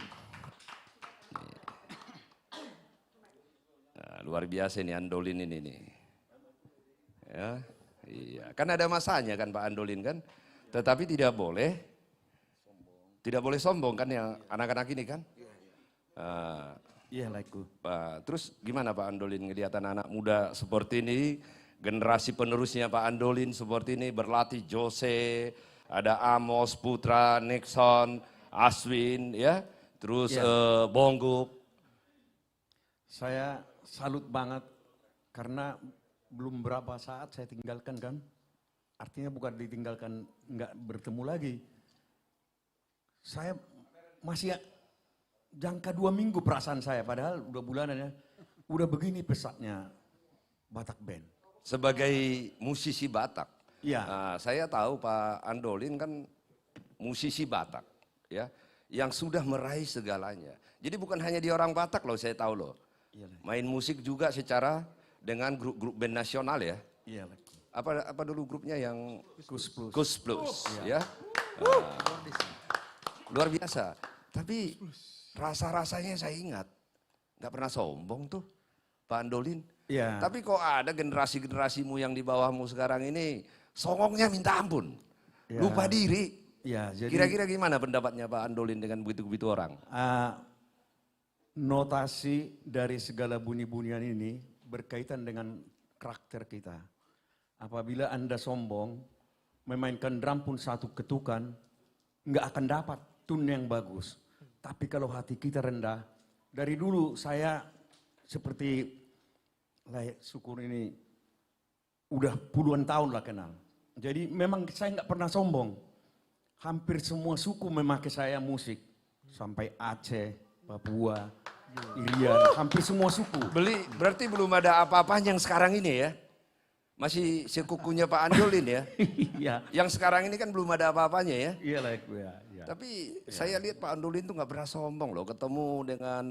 Nah, luar biasa nih Andolin ini nih. Ya, iya. Kan ada masanya kan Pak Andolin kan. Tetapi tidak boleh sombong kan ya anak-anak ini kan. Iya lagu. Terus gimana Pak Andolin ngelihat anak muda seperti ini, generasi penerusnya Pak Andolin seperti ini berlatih Jose, ada Amos, Putra, Nixon, Aswin ya, terus Bongguk. Saya salut banget karena belum berapa saat saya tinggalkan kan. Artinya bukan ditinggalkan, nggak bertemu lagi. Saya masih jangka 2 minggu perasaan saya, padahal udah bulanan ya. Udah begini pesatnya Batak Band. Sebagai musisi Batak, Iya. saya tahu Pak Andolin kan musisi Batak, ya, yang sudah meraih segalanya. Jadi bukan hanya di orang Batak loh, saya tahu loh. Main musik juga secara dengan grup-grup band nasional ya. Iya. Apa dulu grupnya yang Kus Plus. Kus Plus, ya. Luar biasa. Tapi rasa-rasanya saya ingat, nggak pernah sombong tuh Pak Andolin. Iya. Tapi kok ada generasi-generasimu yang di bawahmu sekarang ini songongnya minta ampun, lupa diri. Ya, jadi Kira-kira gimana pendapatnya Pak Andolin dengan begitu-begitu orang? Notasi dari segala bunyi-bunyian ini berkaitan dengan karakter kita. apabila Anda sombong, memainkan drum pun satu ketukan, nggak akan dapat tune yang bagus. Tapi kalau hati kita rendah, dari dulu saya seperti syukur ini udah puluhan tahun lah kenal. Jadi memang saya nggak pernah sombong. Hampir semua suku memakai saya musik. Sampai Aceh, Papua, Irian, hampir semua suku. Berarti belum ada apa-apanya yang sekarang ini ya? Masih sekukunya Pak Andolin ya? Iya. Yang sekarang ini kan belum ada apa-apanya ya? Iya lah ya. Tapi saya lihat Pak Andolin tuh nggak pernah sombong loh. Ketemu dengan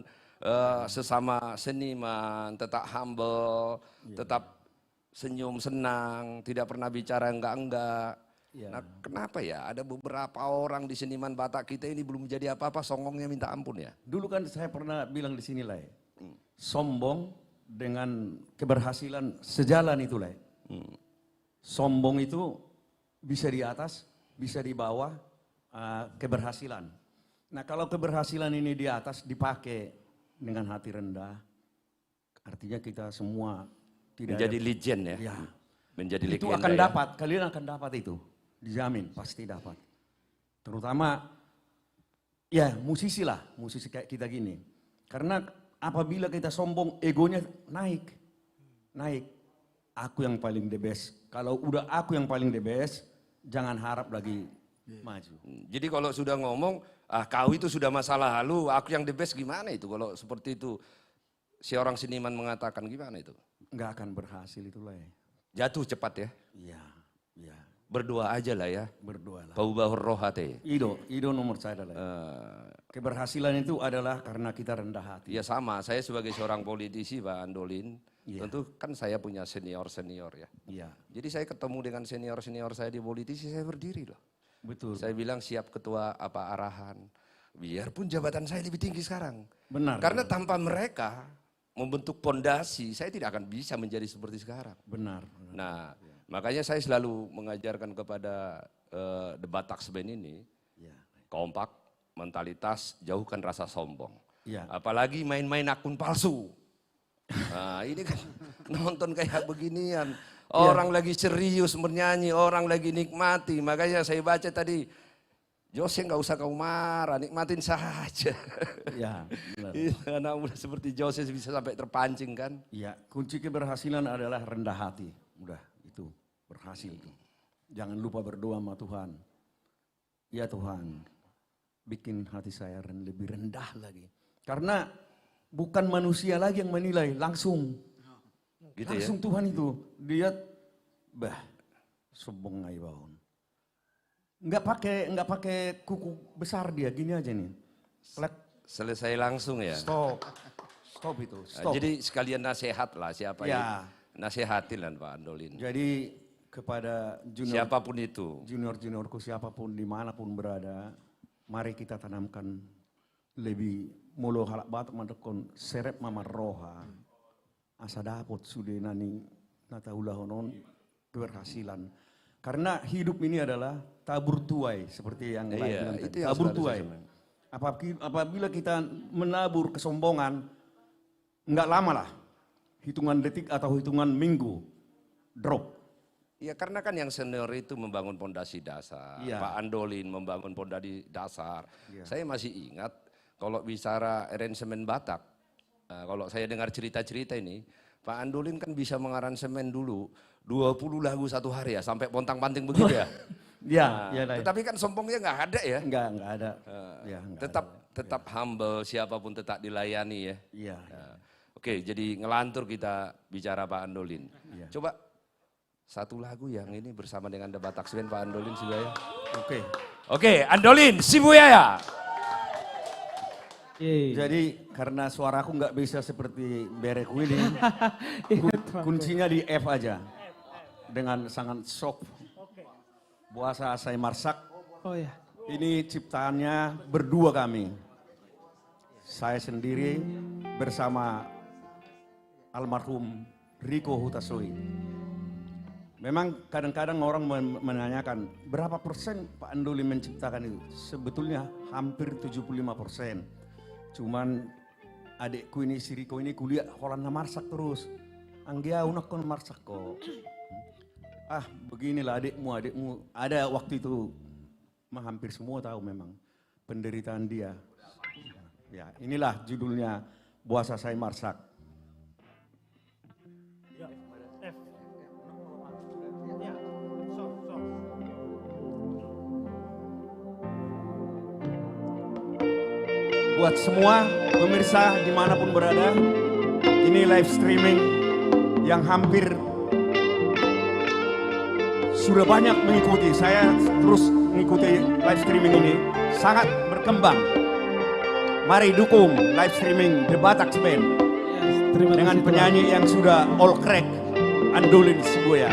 sesama seniman, tetap humble, tetap senyum senang, tidak pernah bicara enggak. Nah kenapa ya ada beberapa orang di seniman Batak kita ini belum jadi apa-apa, songongnya minta ampun ya? Dulu kan saya pernah bilang di sini lah, sombong dengan keberhasilan sejalan itu lah. Sombong itu bisa di atas, bisa di bawah keberhasilan. Nah kalau keberhasilan ini di atas dipakai dengan hati rendah, artinya kita semua tidak menjadi legend ya? Ya. Menjadi itu legenda akan ya? dapat, kalian akan dapat itu. Dijamin, pasti dapat. Terutama, ya musisi lah, musisi kayak kita gini. Karena apabila kita sombong, egonya naik. Aku yang paling the best. Kalau udah aku yang paling the best, jangan harap lagi maju. Jadi kalau sudah ngomong, kau itu sudah masa lalu, aku yang the best gimana itu? Kalau seperti itu, si orang seniman mengatakan gimana itu? Nggak akan berhasil itulah ya. Jatuh cepat ya? Iya. Berdoa aja lah ya. Berdoa lah. Paubahur rohate. Ido nomor saya adalah. Keberhasilan itu adalah karena kita rendah hati. Ya sama, saya sebagai seorang politisi Pak Andolin, tentu kan saya punya senior-senior ya. Iya. Jadi saya ketemu dengan senior-senior saya di politisi, saya berdiri loh. Betul. Saya bilang siap ketua apa arahan. Biarpun jabatan saya lebih tinggi sekarang. Benar. Karena tanpa mereka membentuk pondasi, saya tidak akan bisa menjadi seperti sekarang. Benar. Nah, makanya saya selalu mengajarkan kepada The Batak Band ini, kompak, mentalitas, jauhkan rasa sombong. Ya. Apalagi main-main akun palsu. Nah ini kan nonton kayak beginian, orang lagi serius bernyanyi, orang lagi nikmati. Makanya saya baca tadi, Jose nggak usah kau marah, nikmatin saja. Ya, benar. Anak muda seperti Jose bisa sampai terpancing kan. Ya, kunci keberhasilan adalah rendah hati. Udah, itu berhasil itu. Jangan lupa berdoa sama Tuhan. Ya Tuhan, bikin hati saya lebih rendah lagi. Karena bukan manusia lagi yang menilai, langsung. Gitu langsung ya? Tuhan itu, dia sombong ngai baun. Nggak pakai kuku besar dia, gini aja nih. Selesai langsung ya. Stop itu. Stop. Jadi sekalian nasihat lah siapa ya. Nasihatilah Pak Andolin. Jadi kepada junior, siapapun itu, juniorku siapapun dimanapun berada, mari kita tanamkan lebih mulo halak batuk mandekon serep mama roha asa dapot sudah nani nataulah honon keberhasilan. Karena hidup ini adalah tabur tuai seperti yang lain bilang tadi. Tabur tuai. Apabila kita menabur kesombongan, nggak lama lah, hitungan detik atau hitungan minggu drop. Ya karena kan yang senior itu membangun pondasi dasar, Pak Andolin membangun pondasi dasar. Saya masih ingat kalau bicara aransemen Batak, kalau saya dengar cerita-cerita ini, Pak Andolin kan bisa mengaransemen dulu 20 lagu satu hari ya, sampai pontang-panting begitu ya. Tetapi kan sombongnya nggak ada ya. Nggak ada. Tetap humble, siapapun tetap dilayani ya. Iya. Oke, jadi ngelantur kita bicara Pak Andolin. Coba satu lagu yang ini bersama dengan The Batak Band Pak Andolin sudah ya. Oke, Andolin Sibuyaya. Jadi karena suaraku nggak bisa seperti Berek Willy, kuncinya di F aja. Dengan sangat soft. Buasa saya marsak. Oh ya. Ini ciptaannya berdua kami. Saya sendiri bersama almarhum Riko Hutasoi. Memang kadang-kadang orang menanyakan berapa persen Pak Andolin menciptakan itu. Sebetulnya hampir 75%. Cuman adikku ini, si Riko ini kuliah Holanda marsak terus. Anggia unak kon marsak kok. Ah, beginilah adikmu. Ada waktu itu, hampir semua tahu memang penderitaan dia. Ya, inilah judulnya Buasa Saya Marsak. Ya, F. Ya, so. Buat semua pemirsa dimanapun berada, ini live streaming yang hampir sudah banyak mengikuti. Saya terus mengikuti live streaming ini, sangat berkembang. Mari dukung live streaming The Batak Band dengan penyanyi yang sudah all crack, Andulin Sibuya.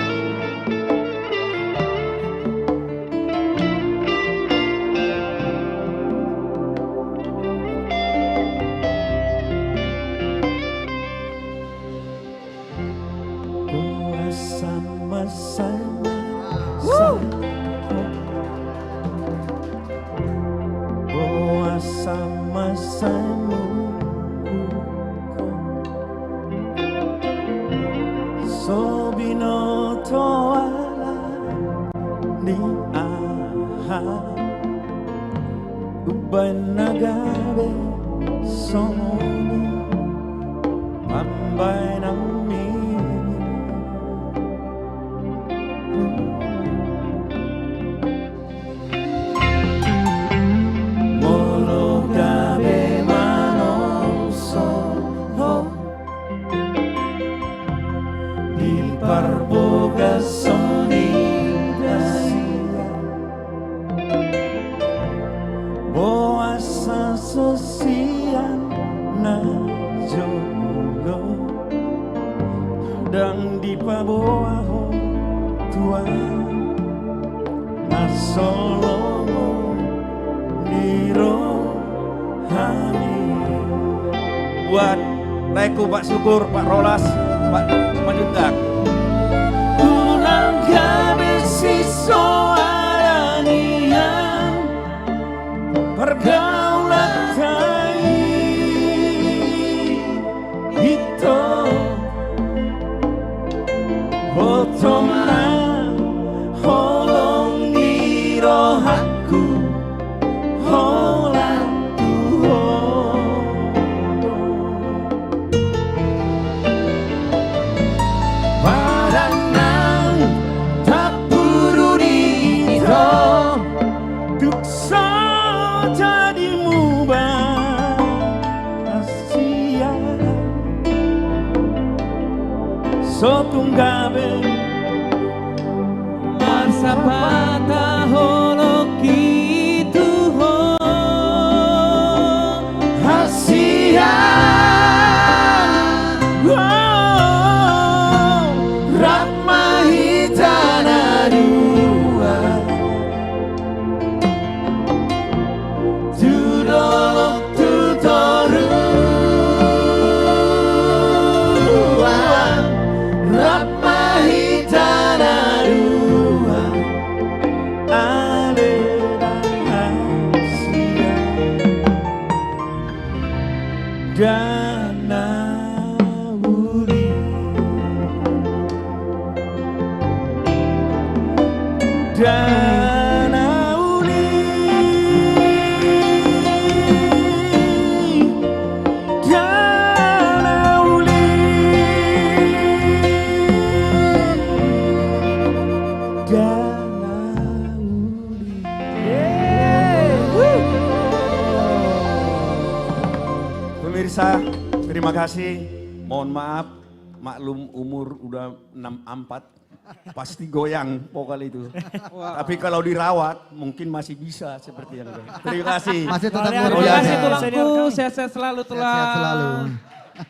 Buat Leku, Pak Syukur, Pak Rolas, Pak Manjuntak. Pergaulan itu potongan holong di rohaku holang Padanang tak buru dito duksa jadi mubah asia sotunggabe Marsa patah holok itu ho Asia Ratmahitana dua Tudolok tutorua Ratmahitana dua Aleda Asia Danauli Danauli Danauli Pemirsa, terima kasih. Mohon maaf, maklum umur udah 64, pasti goyang vokal itu. Tapi kalau dirawat mungkin masih bisa seperti yang itu. Terima kasih. Masih tetap Terima Terima berbiasa. kasih Senior tulangku, kami. sehat-sehat selalu tulang. Sehat-sehat selalu.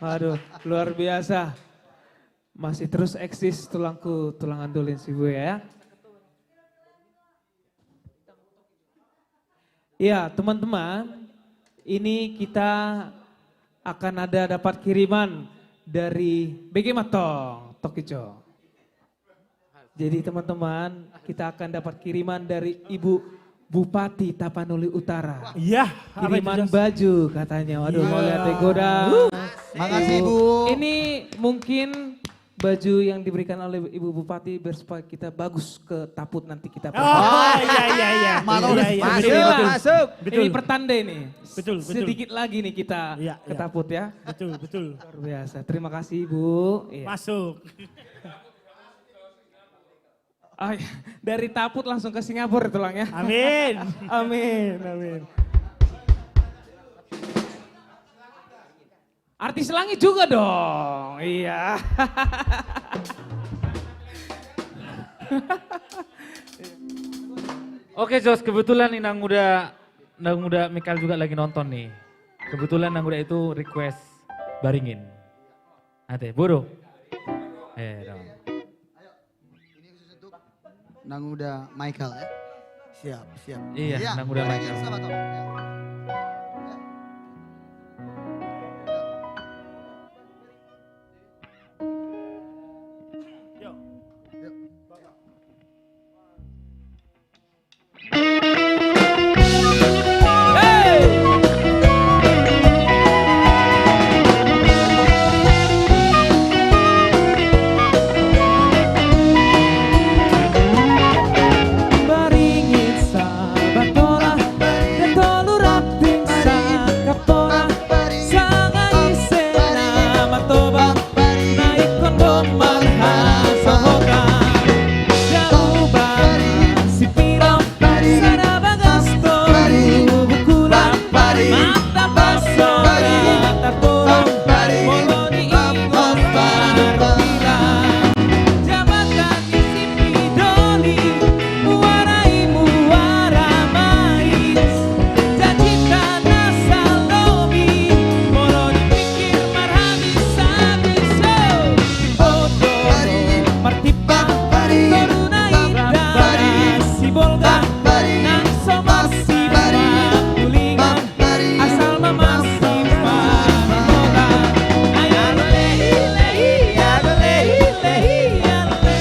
Waduh, luar biasa. Masih terus eksis tulangku, tulang Andulin Sibuya ya. Iya teman-teman, ini kita akan dapat kiriman dari BG Matong, Tokico. Jadi teman-teman, kita akan dapat kiriman dari Ibu Bupati Tapanuli Utara. Iya, Kiriman baju katanya. Waduh, mau lihat degoda. Makasih Bu. Ini mungkin baju yang diberikan oleh Ibu Bupati biar supaya kita bagus ke Taput nanti kita. Oh iya. Masuk. Betul. Ini pertanda ini. Betul. Sedikit lagi nih kita ke Taput ya. Betul. Luar biasa. Terima kasih Ibu. Iya. Masuk. Ah, dari Taput langsung ke Singapura tulangnya. Amin. Amin. Artis langit juga dong. Iya. Oke Jos, kebetulan nih Nang Muda Mikael juga lagi nonton nih. Kebetulan Nang Muda itu request baringin. Ate, bodoh. Dong. Nang Muda Michael ya. Siap. Iya, Nang Muda boleh Michael. sama Tom. Ya. Baringin sahabat tola, dan tolu rapting sa kapora, sangat isena matoba, naik kondom marhasa hoga, jauh banget si piro, sana bagasto, bukula, mata pasora, tatulong, moloni ingon parpila, jabatan isi pidoli, muarai muara mais, jajita nasa lobi, moloni pikir marhabis-habiso, foto martipa, toruna indara si bolga, nang somasi kulingan, asal mamasi panoga, ayale ilehi, ayale ilehi, ayale.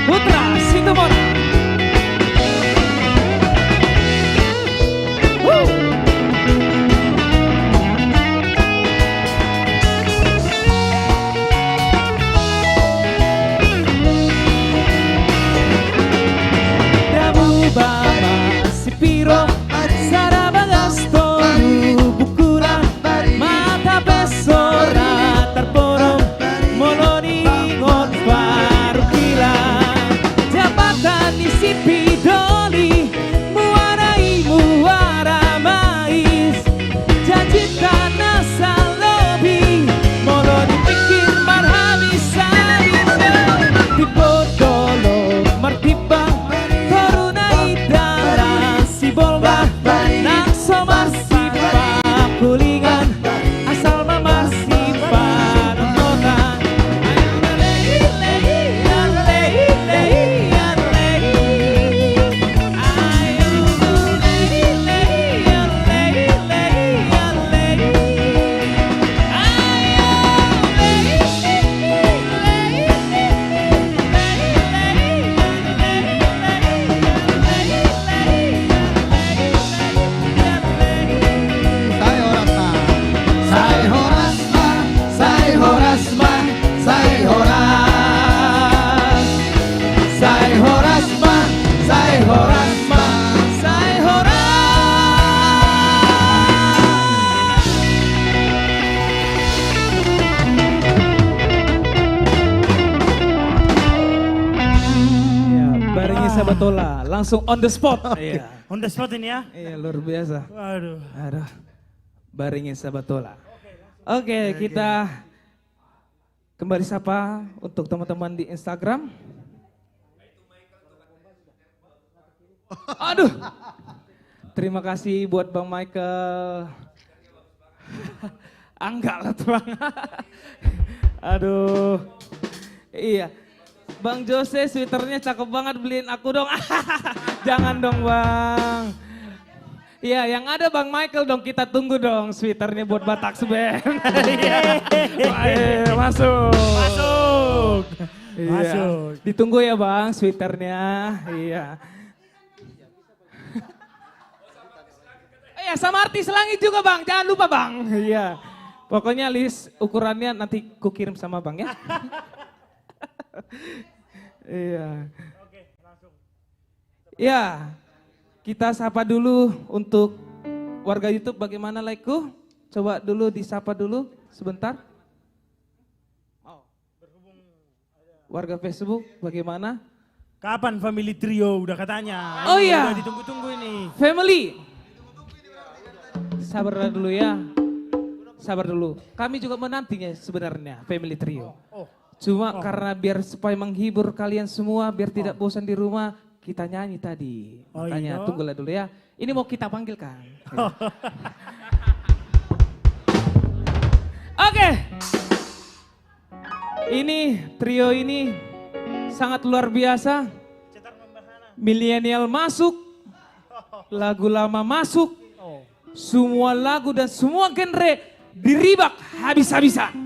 Putra Situmorang. Damu baba si piro, sarabagasto bukura, mata pesora terporong, moloni ngon parukila, jabatan isi pidoli, muara mais, jajita nasa lobi, moloni pikir marhabis-habis, tipe dolo martipa, koruna idara si bolga, nang somar si pakulingan, asal mamar si panototan, Baringin Sabatola, langsung on the spot. Iya. On the spot ini ya. Iya, luar biasa. Waduh. Aduh. Baringin Sabatola. Oke, kita kembali sapa untuk teman-teman di Instagram. Aduh. Terima kasih buat Bang Michael. Enggak lah tuh Bang. Aduh. Iya. Bang Jose sweaternya cakep banget, beliin aku dong. Jangan dong Bang. Iya, yang ada Bang Michael dong, kita tunggu dong sweaternya buat Batak Band. Iya. Masuk. Masuk. Iya. Masuk. Ditunggu ya Bang sweaternya. Iya. Iya, sama artis langit juga Bang, jangan lupa Bang. Iya. Pokoknya list ukurannya nanti kukirim sama Bang ya. Iya. Ya, kita sapa dulu untuk warga YouTube bagaimana like-ku? Coba dulu disapa dulu sebentar. Warga Facebook bagaimana? Kapan family trio udah katanya? Oh iya. Udah ditunggu-tunggu ini. Family. Sabar dulu ya. Sabar dulu. Kami juga menantinya sebenarnya family trio. Cuma karena biar supaya menghibur kalian semua, biar tidak bosan di rumah, kita nyanyi tadi. Makanya tunggulah dulu ya. Ini mau kita panggilkan. Oke. Ini trio ini sangat luar biasa. Milenial masuk, lagu lama masuk, semua lagu dan semua genre diribak habis-habisan.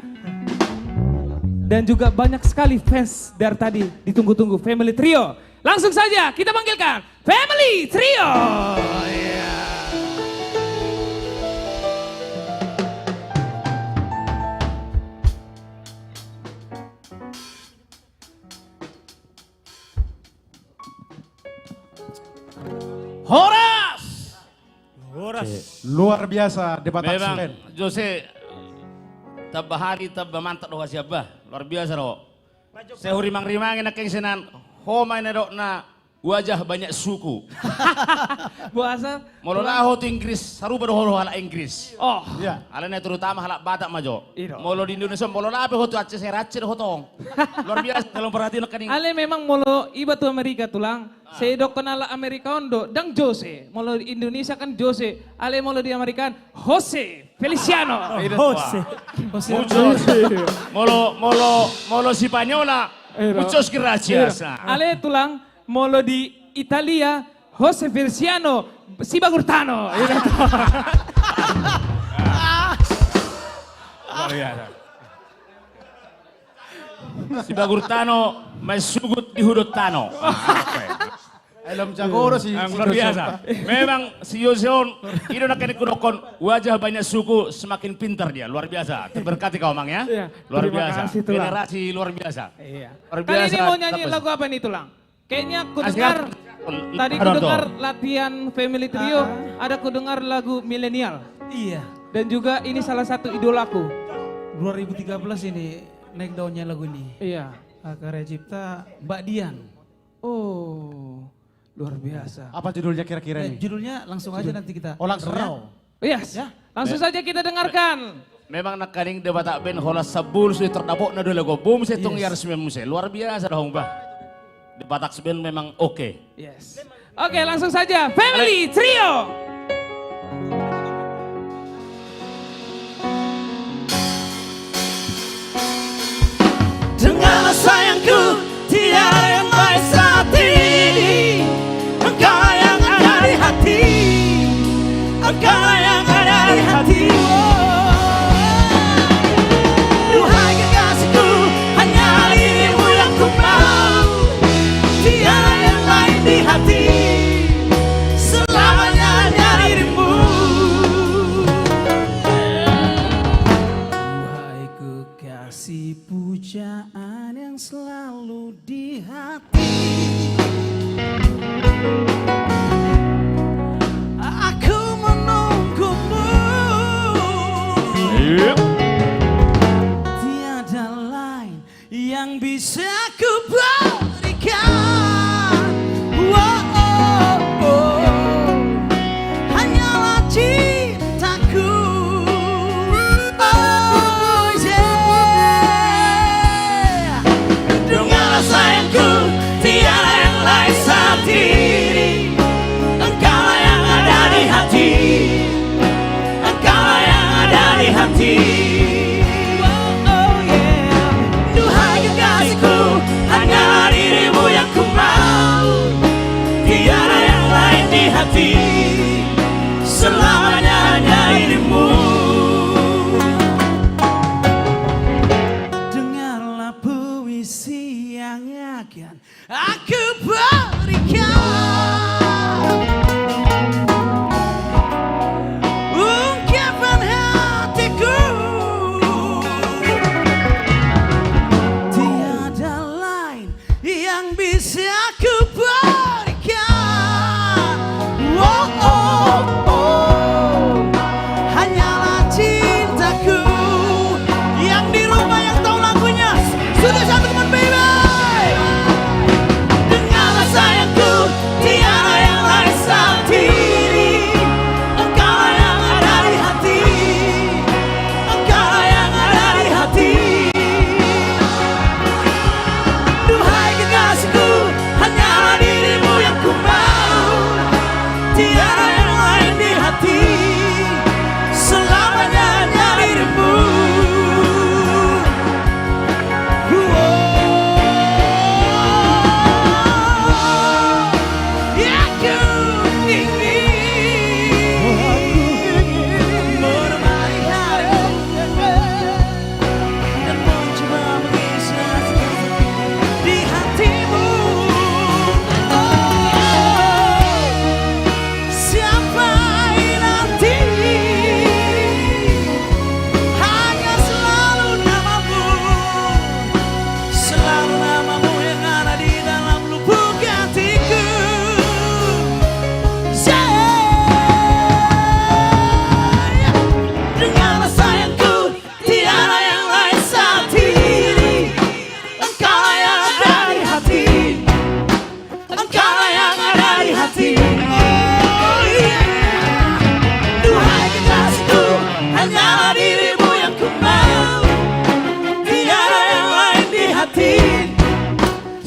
Dan juga banyak sekali fans dari tadi ditunggu-tunggu Family Trio. Langsung saja kita panggilkan Family Trio. Horas! Horas. Luar biasa debat Memang Band. Jose tabahari tabamantak doa siapa luar biasa doh. Saya rimang-rimangin na kengsenan homay na doh na wajah banyak suku. Buasa. Molo laho to Inggris, saruba doh holo hala Inggris. Oh. Ya. Alana terutama hala Batak majo. Iro. Molo di Indonesia molo lape hoto acce seracce doh hotong. Luar biasa dalam perhatian kaning. Ale memang molo iba tu Amerika tulang. Saya dok kenal Amerika ondo dang Jose. Molo di Indonesia kan Jose. Ale molo di Amerika Jose Feliciano. Jose. Muchos. Molo si Panyola. Muchos gracias. Ale tulang molo di Italia Jose Feliciano si Bagurtano. Luar biasa. Si Bagurtano may sugut di hudot tano. Alam Jagoro si Luar biasa. Memang si Yoseon, itu nak kunokon wajah banyak suku semakin pintar dia. Luar biasa. Terberkati kau Mang ya. Iya, Luar terima biasa. kasih, Tulang. Generasi luar biasa. Iya. Luar Kali ini biasa. mau nyanyi lagu apa nih tulang? Kayaknya ku dengar tadi ku dengar latihan Family Trio, ada ku dengar lagu milenial. Iya, Dan juga ini salah satu idolaku. 2013 ini naik daunnya lagu ini. Iya. Karya cipta Mbak Dian. Oh, luar biasa. Apa judulnya kira-kira ini? Judulnya langsung aja nanti kita. Oh langsung ya? Yes, langsung saja kita dengarkan. Memang nak kaning de Batak Ben hola sabul sudah terdapok na dulu go boom setong yar sememuse. Luar biasa dong bah. De Batak Ben memang oke. Yes. Oke, langsung saja Family Trio. Dengarlah sayangku, tiada yang baik saat ini. Engkau yang ada di hati, engkau yang ada di hati. Duhai kekasihku, hanya dirimu yang ku mau. Tiada yang lain di hati, selamanya hanya dirimu. Duhai kekasih, pujaan yang selalu di hati. Aku menunggumu. Tiada lain yang bisa ku berikan. Hanyalah cintaku. Oh yeah. Dengarlah sayangku, tiada yang lain saat ini. Engkau yang ada di hati, engkau yang ada di hati. Oh yeah. Duhai kekasihku, hanya dirimu misi yang akan aku berikan. Ungkapan hatiku, tiada lain yang bisa aku berikan. Oh, oh, oh, hanyalah cintaku. Yang di rumah yang tahu lagunya sudah satu teman baby. Dengarlah sayangku, tiada yang lain saat ini. Engkau yang ada di hati, engkau yang ada di hati. Duhai kekasihku, hanyalah dirimu yang ku mau. Tiada yang lain di hati, selamanya hanya dirimu.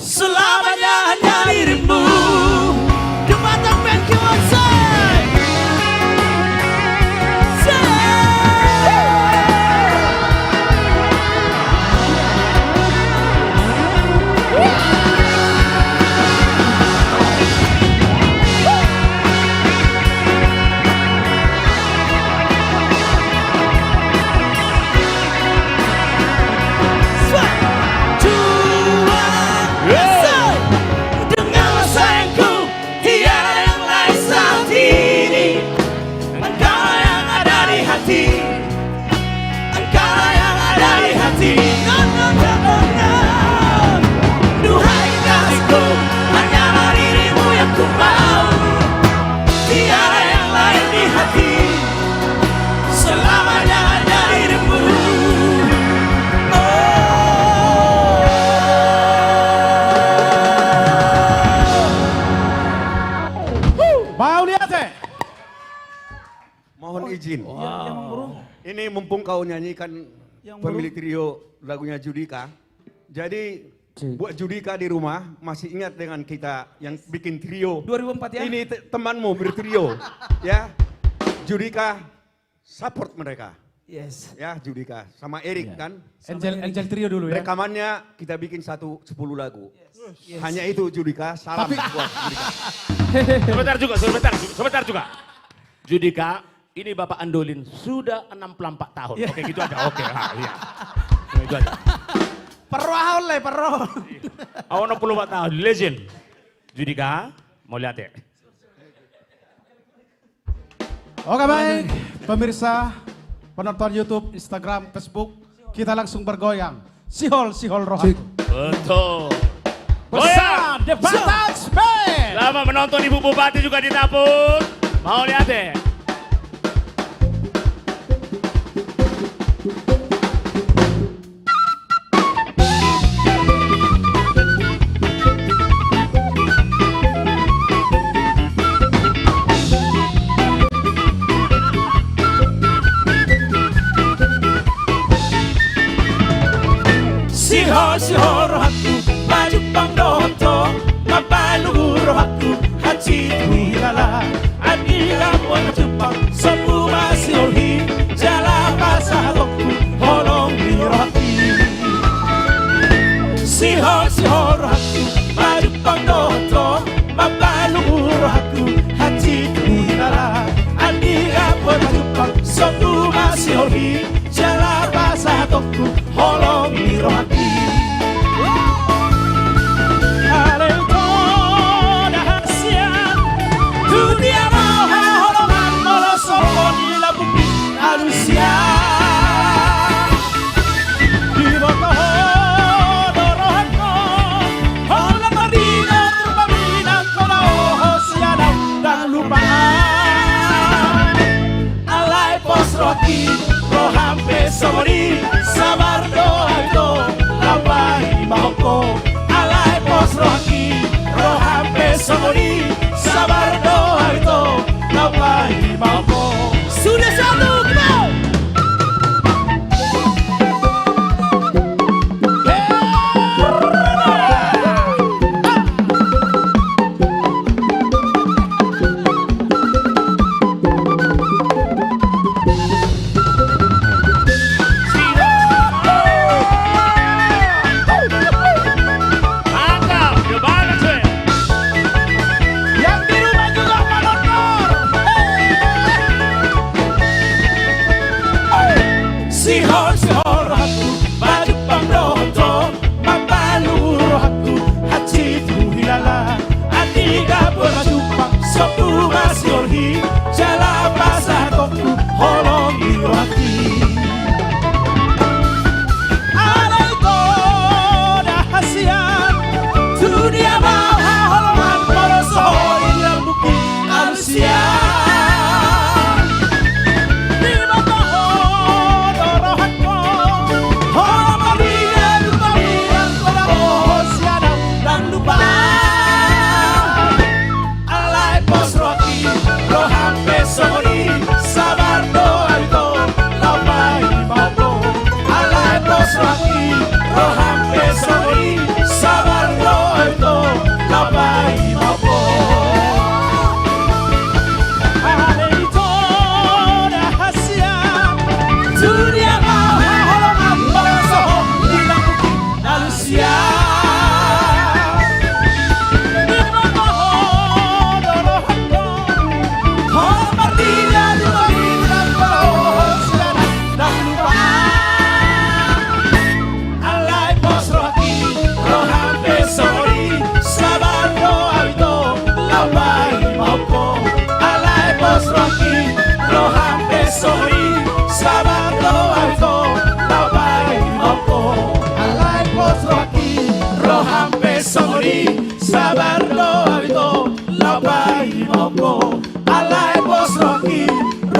Selamanya hanya dirimu. The Batak Band, come on, say. Dengarlah sayangku, tiada yang lain saat ini. Engkau yang ada di hati, engkau yang ada di hati. No, no, no, no, no. Duhai kekasihku, hanyalah dirimu yang ku mau. Tiada yang lain di hati, selamanya hanya dirimu. Mau lihat deh. Mohon izin. Ini mumpung kau nyanyikan pemilik trio lagunya Judika. Jadi buat Judika di rumah masih ingat dengan kita yang bikin trio. 2004 ya? Ini temanmu bertrio. Ya. Judika support mereka. Yes. Ya Judika sama Erik kan. Angel Trio dulu ya. Rekamannya kita bikin 10 lagu. Hanya itu Judika, salam buat Judika. Sebentar juga. Judika, ini Bapak Andolin sudah 64 tahun. Oke gitu aja. Oke, iya. Itu aja. Perrohon le, perrohon. Awak 64 tahun, legend. Judika, mau lihat ya? Oke baik, pemirsa, penonton YouTube, Instagram, Facebook, kita langsung bergoyang. Sihol rohani. Betul. Bersama The Batak Band. Lama menonton Ibu Bupati juga ditaput. Mau lihat deh. Sihol rohaku, maju pangdoto, mapalu rohaku, haji tuilala, adila buat Jepang, semua siholi, jala pasadoku, holong di rohaki. Sihol rohaku, maju pangdoto, mapalu rohaku, haji tuilala, adila buat Jepang, semua siholi, jala pasadoku, holong di rohaki.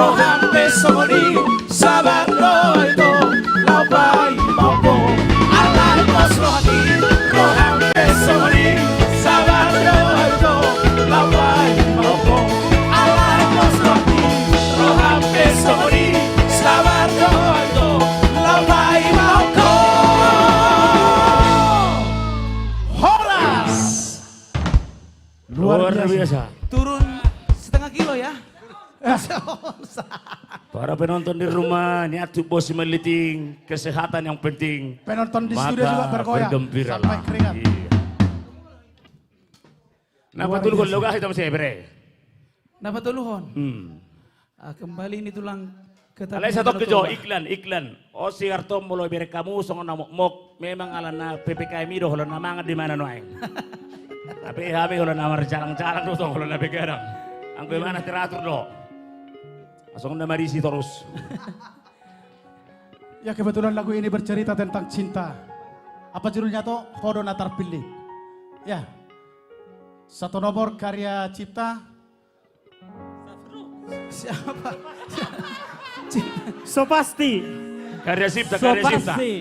rohampe somoni sabarno itu labai mampu alai pos rohati rohampe somoni sabarno itu labai mampu alai pos rohati rohampe somoni sabarno itu labai mampu Horas Luar biasa. Turun setengah kilo ya. Para penonton di rumah, niat bos meliting kesehatan yang penting. Penonton di Maka studio juga bergoyang. bergembira Sampai lah. keringat. Iya. Napa Luar dulu biasa. kalau logah hitam saya bre? Dapat tuluhon. Kembali ini tulang Alay sa tok kejo iklan. O si Artom mulo bere kamu song na mok memang ala na PPKM do holo na mga di mana noay. Tapi habi holo na marjalang-jalang do holo na begerang. Ang kuy mana teratur do. Asong na marisi terus. Ya kebetulan lagu ini bercerita tentang cinta. Apa judulnya tuh? Hodo Natar Pilih. Ya. Satu nomor karya cipta. Siapa? So pasti. Karya Cipta, So karya Cipta. pasti.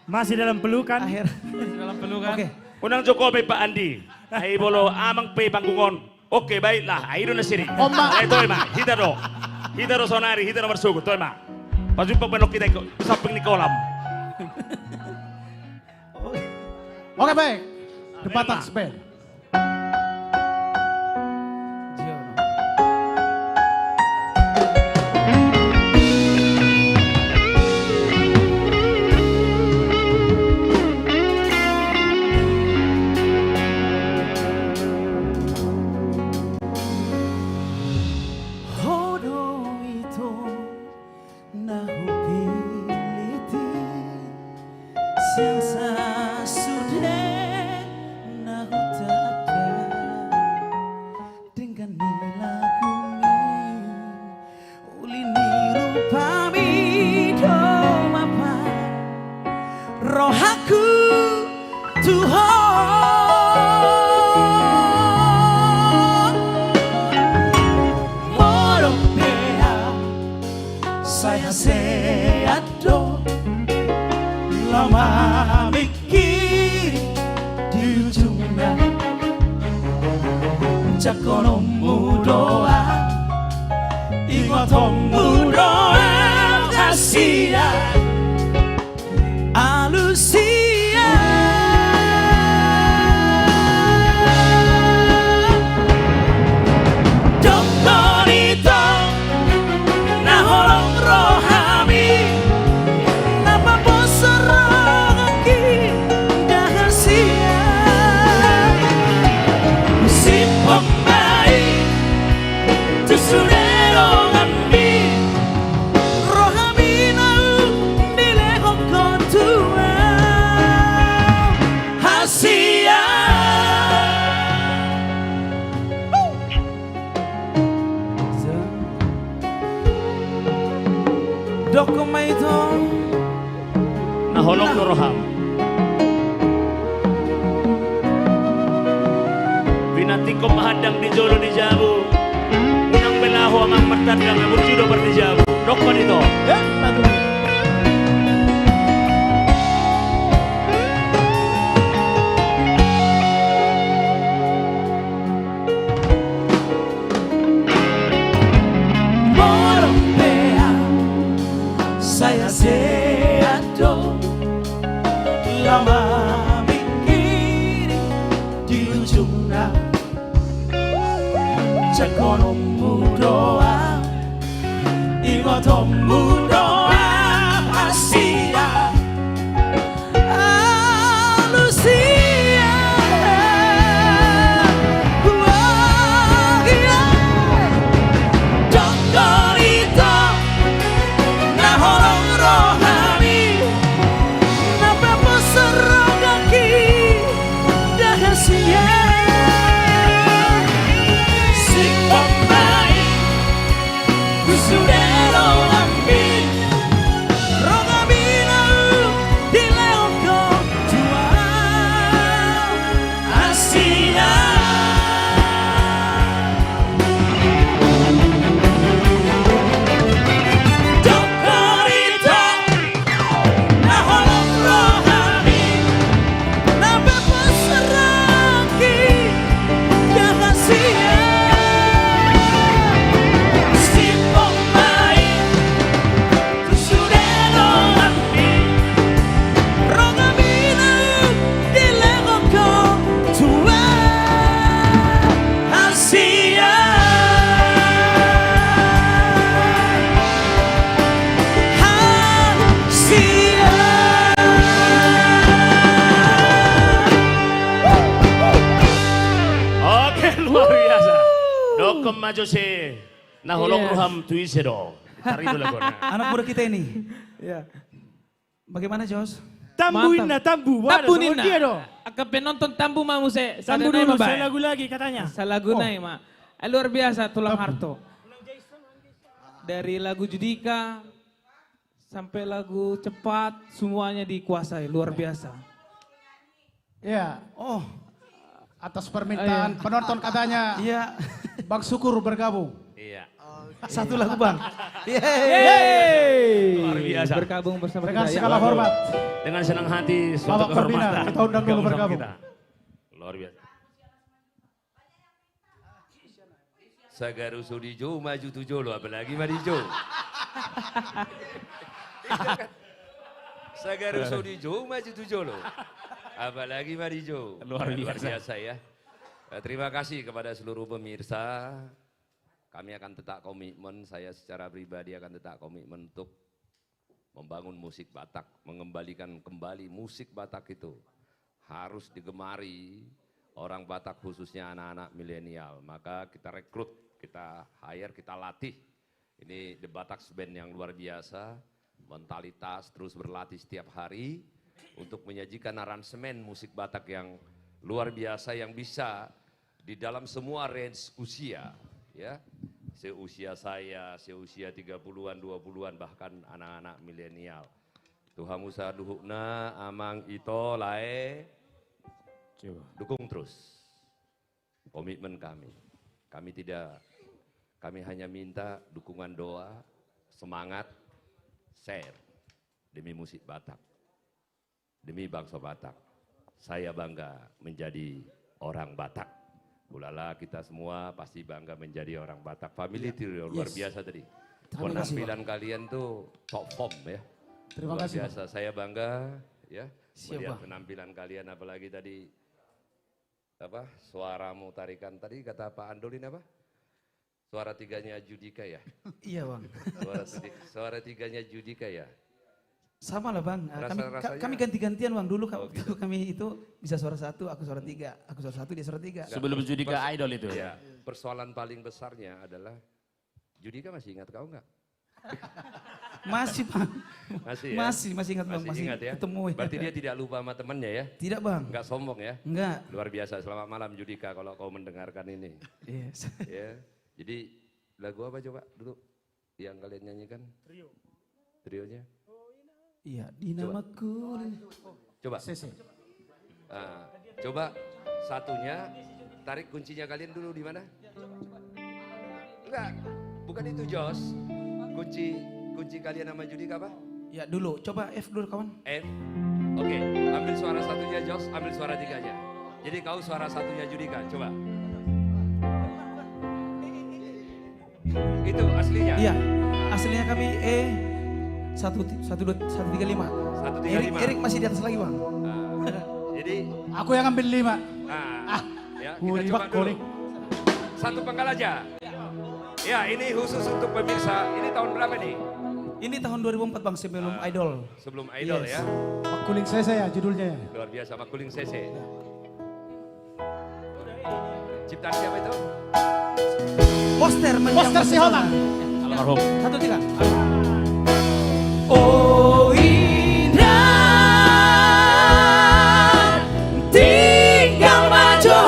Masih dalam pelukan. Akhir. Dalam pelukan. Oke. Unang Jokowi Pak Andi. Ay bolo amang pe panggungon. Oke baiklah, ay doon na siri. Oma. Ay toy ma, hita do sonari, hita do marsugo, toy ma. Pajumpa penok kita samping ni kolam. Oke baik. The Batak Band. Hodo itu nahu piliti Siangsa sudah nahu taka Dengan nilagumi Ulini rupami domapa Rohaku Tuhan saya seado lama mikir di ujungnya jakonomu doa ingotomu doa asia alusia doktorito naholong rohami napa bosorong aki dahasia musim pembaik tusunero ngambi rohami nau nilehong kontua hasia Dokumay itu. Naholong roham. Binating ko mahadang di jolo di jabu. Unang belaho ang matandang ang urjudo per di jabu. Dok pa dito. saya seado lama mikir di ujungnya jakonomu doa ingotomu doa asia alusia doktorito naholong rohami napa poserong kaki dahasia sing pembaik kusudero ambil Jose. Nah, holong ruham tuisedo. Cari dulu lagunya. Anak muda kita ini. Ya. Bagaimana Jos? Tambuin na tambu. Waduh, Tambunin sama dia dong. Akan penonton tambu mau saya. Tambu dulu, saya lagu lagi katanya. Saya lagu naik, Mak. Luar biasa tulang harto. Dari lagu Judika sampai lagu cepat semuanya dikuasai, luar biasa. Ya, atas permintaan penonton katanya. Iya. Bang Syukur bergabung. Iya. Satu lagu Bang. Yeay. Luar biasa. Bergabung bersama Dengan kita. segala hormat. Dengan senang hati, suatu Bapak Pembina, kehormatan. kita undang dulu bergabung. Kita. Luar biasa. Sagaru Sudijo maju tujuh lo, apalagi Marijo. Sagaru Sudijo maju tujuh lo, apalagi Marijo. Luar biasa ya. Terima kasih kepada seluruh pemirsa. Kami akan tetap komitmen, saya secara pribadi akan tetap komitmen untuk membangun musik Batak, mengembalikan kembali musik Batak itu harus digemari orang Batak khususnya anak-anak milenial. Maka kita rekrut, kita hire, kita latih. Ini The Batak Band yang luar biasa, mentalitas terus berlatih setiap hari untuk menyajikan aransemen musik Batak yang luar biasa yang bisa di dalam semua range usia. Ya, seusia saya, seusia 30-an, 20-an, bahkan anak-anak milenial. Tuhan Musa duhukna, amang ito lae, dukung terus. Komitmen kami. Kami hanya minta dukungan doa, semangat, share demi musik Batak, demi bangsa Batak. Saya bangga menjadi orang Batak. Ulala, kita semua pasti bangga menjadi orang Batak. Family Trio luar biasa tadi. Penampilan kalian tuh top form ya. Terima luar kasih. biasa. Saya bangga ya melihat Bang. penampilan kalian, apalagi tadi apa suaramu tarikan tadi kata Pak Andolin apa? Suara tiganya Judika ya. Iya Bang. Suara tiganya Judika ya. Sama lah Bang. Kami ganti-gantian Bang. Dulu kami itu bisa suara satu, aku suara tiga. Aku suara satu, dia suara tiga. Sebelum Judika Idol itu. Ya, persoalan paling besarnya adalah Judika masih ingat kau enggak? Masih Bang. Masih ya? Masih ingat Bang. Masih ingat ya? ketemu ya. Berarti dia tidak lupa sama temannya ya? Tidak Bang. Enggak sombong ya? Enggak. Luar biasa. Selamat malam Judika kalau kau mendengarkan ini. Yes. Ya. Jadi lagu apa coba dulu yang kalian nyanyikan? Trionya? Iya, dinamaku. Coba. Nah, coba satunya, tarik kuncinya kalian dulu di mana? Enggak, bukan itu Jos. Kunci kalian sama Judika apa? Ya dulu, coba F dulu kawan. F. Oke, ambil suara satunya Jos, ambil suara tiganya. Jadi kau suara satunya Judika, coba. Itu aslinya? Iya, aslinya kami 135. Erik masih di atas lagi Bang. Jadi aku yang ambil 5. Ya, kita coba dulu. Satu penggal aja. Ya, ini khusus untuk pemirsa. Ini tahun berapa nih? Ini tahun 2004 Bang, sebelum Idol. Sebelum Idol ya. Pak Kuling Sese ya judulnya ya. Luar biasa, Pak Kuling Sese. Ciptaan siapa itu? Poster si Holang. Almarhum. 1, 3. Oh indah tinggal maju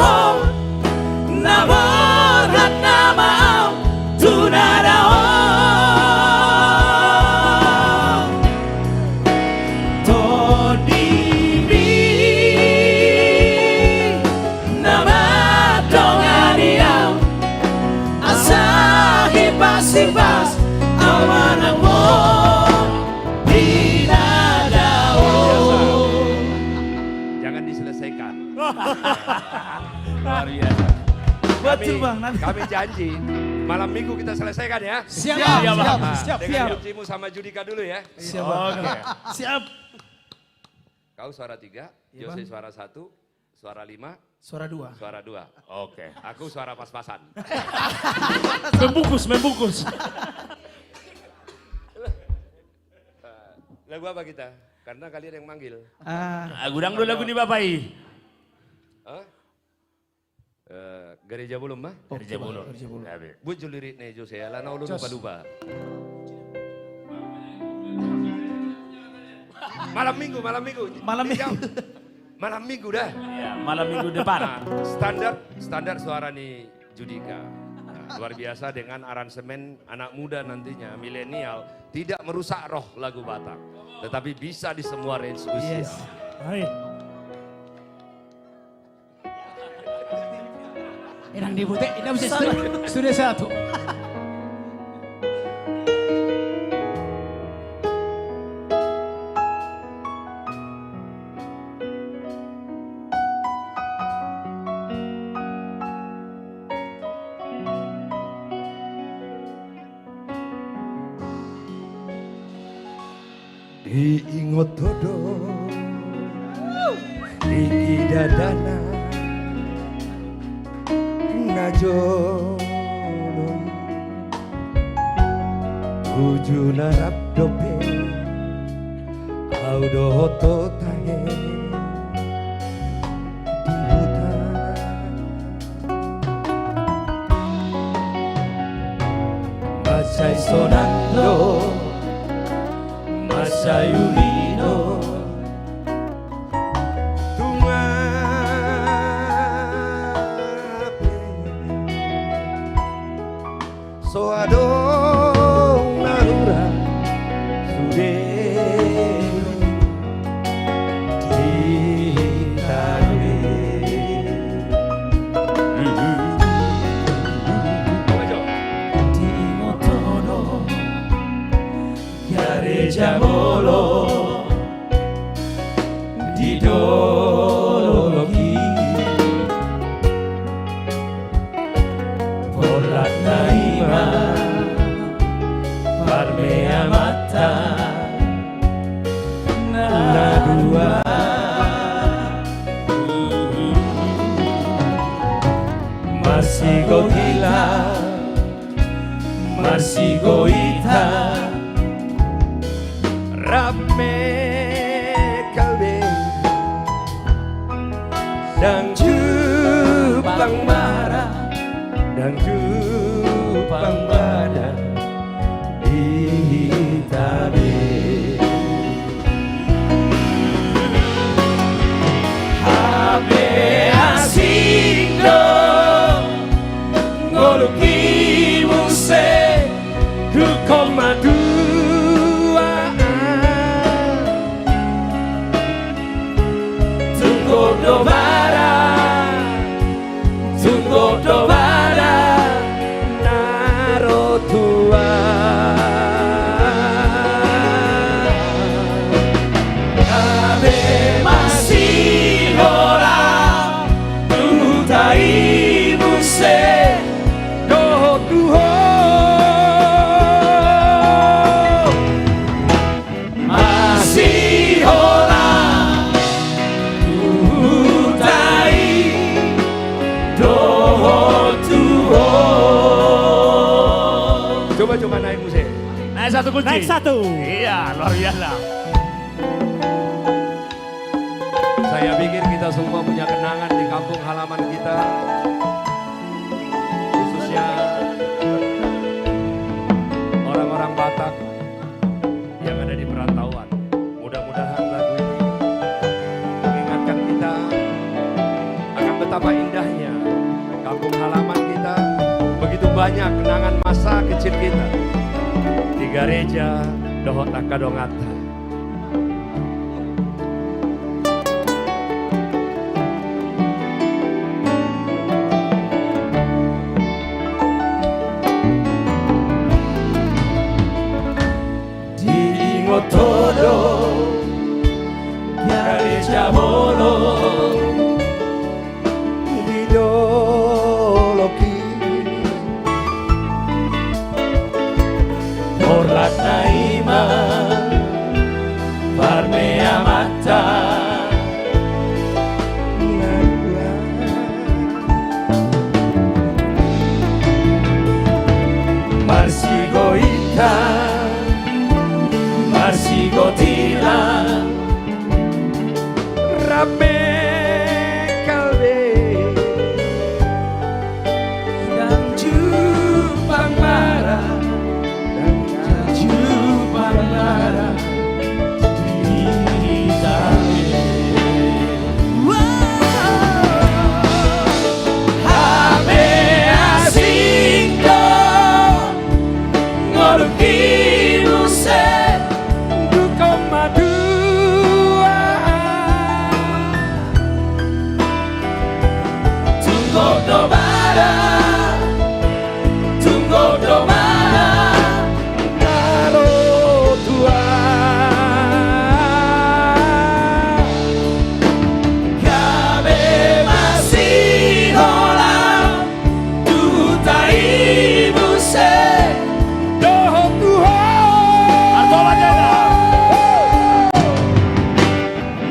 namun hana mau tunadao todimi nama dongania asahibas awanang mo Jangan diselesaikan. Luar biasa. Betul Bang. Kami janji malam minggu kita selesaikan ya. Siap. Dengan kuncimu sama Judika dulu ya. Siap Bang. Siap. Kau suara 3, Jose suara 1, suara 5, Suara 2. suara 2. Oke. Aku suara pas-pasan. Membungkus. Lagu apa kita? Karena kalian yang manggil. Gudang dulu lagu nih Bapak. Gereja belum mah? Gereja Bulu. Bu julirit nih Jose, lana ulun lupa-lupa. Malam minggu. Malam minggu dah. Ya, malam minggu depan. Standar suara nih Judika. Nah, luar biasa dengan aransemen anak muda nantinya, milenial, tidak merusak roh lagu Batak, tetapi bisa di semua range usia. Yes. Baik. Inang dibute, inang bisa Studio 1. Diingot todo, iki dadana, najo, tuju narap dope, audo hoto taye, di hutan. Masai sonando, Masayurino Tungape Soadong narura Sude Titabe Timotono Gareja Bolo Didologi Polat Naima Parmea Mata Nadua Masih gila Masih goita Rame kalbe dan jupang marah dan jupang badan di tabe Habe asing do ngoluki muse kukomadu Tunggu dobara narotua Abe masih ora tutai muse doho tuho masih ora Coba naik musik. Naik satu kunci. Naik satu. Iya, luar biasa. Saya pikir kita semua punya kenangan di kampung halaman kita. Khususnya orang-orang Batak yang ada di perantauan. Mudah-mudahan lagu ini mengingatkan kita akan betapa indahnya kampung halaman kita. Begitu banyak kenangan masa kecil kita di gereja Dohot Akadongata. Di Ngotodo gereja Bolo di Doloki Orlat Naima Tunggok dobara, tunggok dobara, Karo tua kabe masih holang, tutai buse, Doho Tuhan Arto Bajana.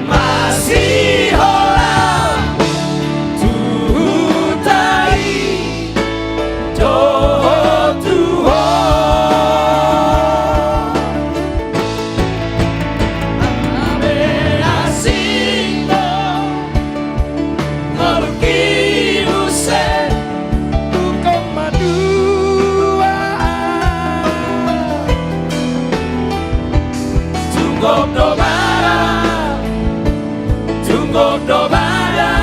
masih holang, tutai doho Tuhan. Abe asing meluki buse, Bukan madua tunggok dobara, tunggok dobara,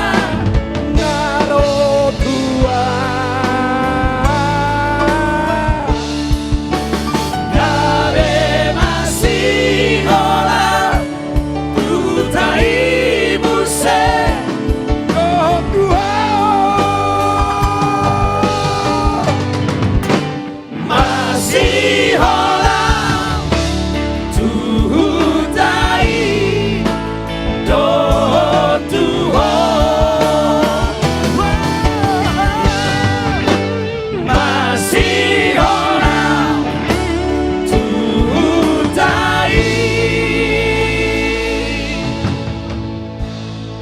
Karo tua kabe masih holang, tutai buse, Doho Tuhan masih holang, tutai doho Tuhan. Masih holang, tutai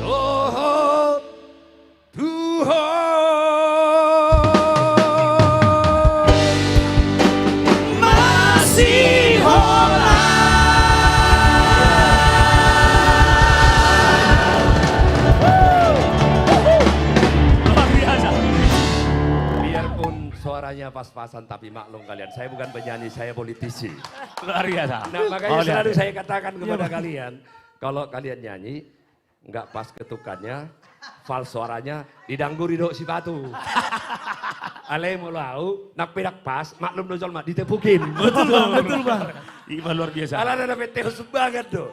doho masih Luar biasa. Biarpun suaranya pas-pasan tapi maklum kalian, saya bukan penyanyi, saya politisi. Luar biasa. Nah makanya Oh, lihat. selalu saya katakan kepada kalian, kalau kalian nyanyi nggak pas ketukannya, fals suaranya didangguri dok si batu. Alai mau lau, nak pidak pas, maklum dojol mak ditepukin. Betul bang, betul bang. Iqbal luar biasa. Alah ada peteo sumbangan do.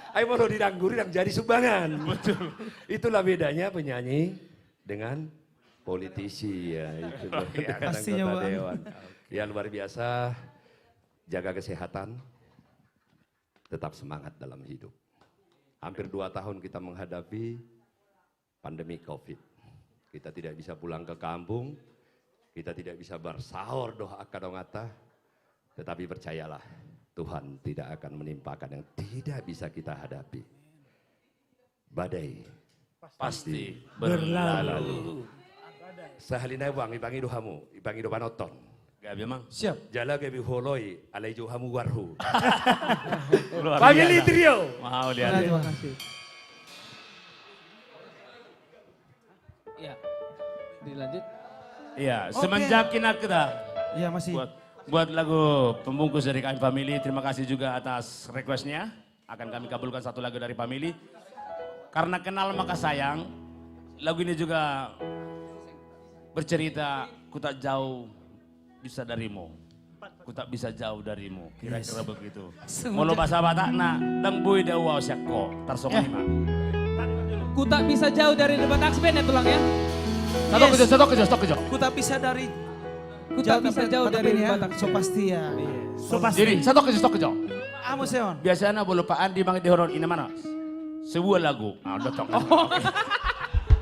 Ayo mau didangguri dan jadi sumbangan. Betul. Itulah bedanya penyanyi dengan politisi ya. Itu dengan Pastinya, anggota Bang. dewan. Ya luar biasa, jaga kesehatan, tetap semangat dalam hidup. Hampir 2 tahun kita menghadapi pandemi COVID. Kita tidak bisa pulang ke kampung, kita tidak bisa bersahur doa kadongata, tetapi percayalah Tuhan tidak akan menimpakan yang tidak bisa kita hadapi. Badai pasti berlalu. Sahalina wang ibangi dohamu, ibangi doa nonton. Gabi emang. Siap. Jala gabi holoi alai johamu warhu. Luar Family biasa. trio. Mau lihat. Terima kasih. Ya, dilanjut. Iya, Oke. semenjak kita Ya masih. buat lagu pembungkus dari kami Family. Terima kasih juga atas requestnya. Akan kami kabulkan satu lagu dari Family. Karena kenal maka sayang. Lagu ini juga bercerita, ku tak jauh bisa darimu. Ku tak bisa jauh darimu. Kira-kira begitu. Molo bahasa Batakna, dang boy dawa syakko, tarsong lima. Ku tak bisa jauh dari debat Axband ya tulang ya. Satu kejo. Ku tak bisa dari Ku tak bisa jauh dari ya. debat So Axband. pasti ya. So pasti. Jadi, satu kejo. Amo seon. Biasanya bolupaan di bangkit di horor ini mana? Sebuah lagu. Ah, udah tok.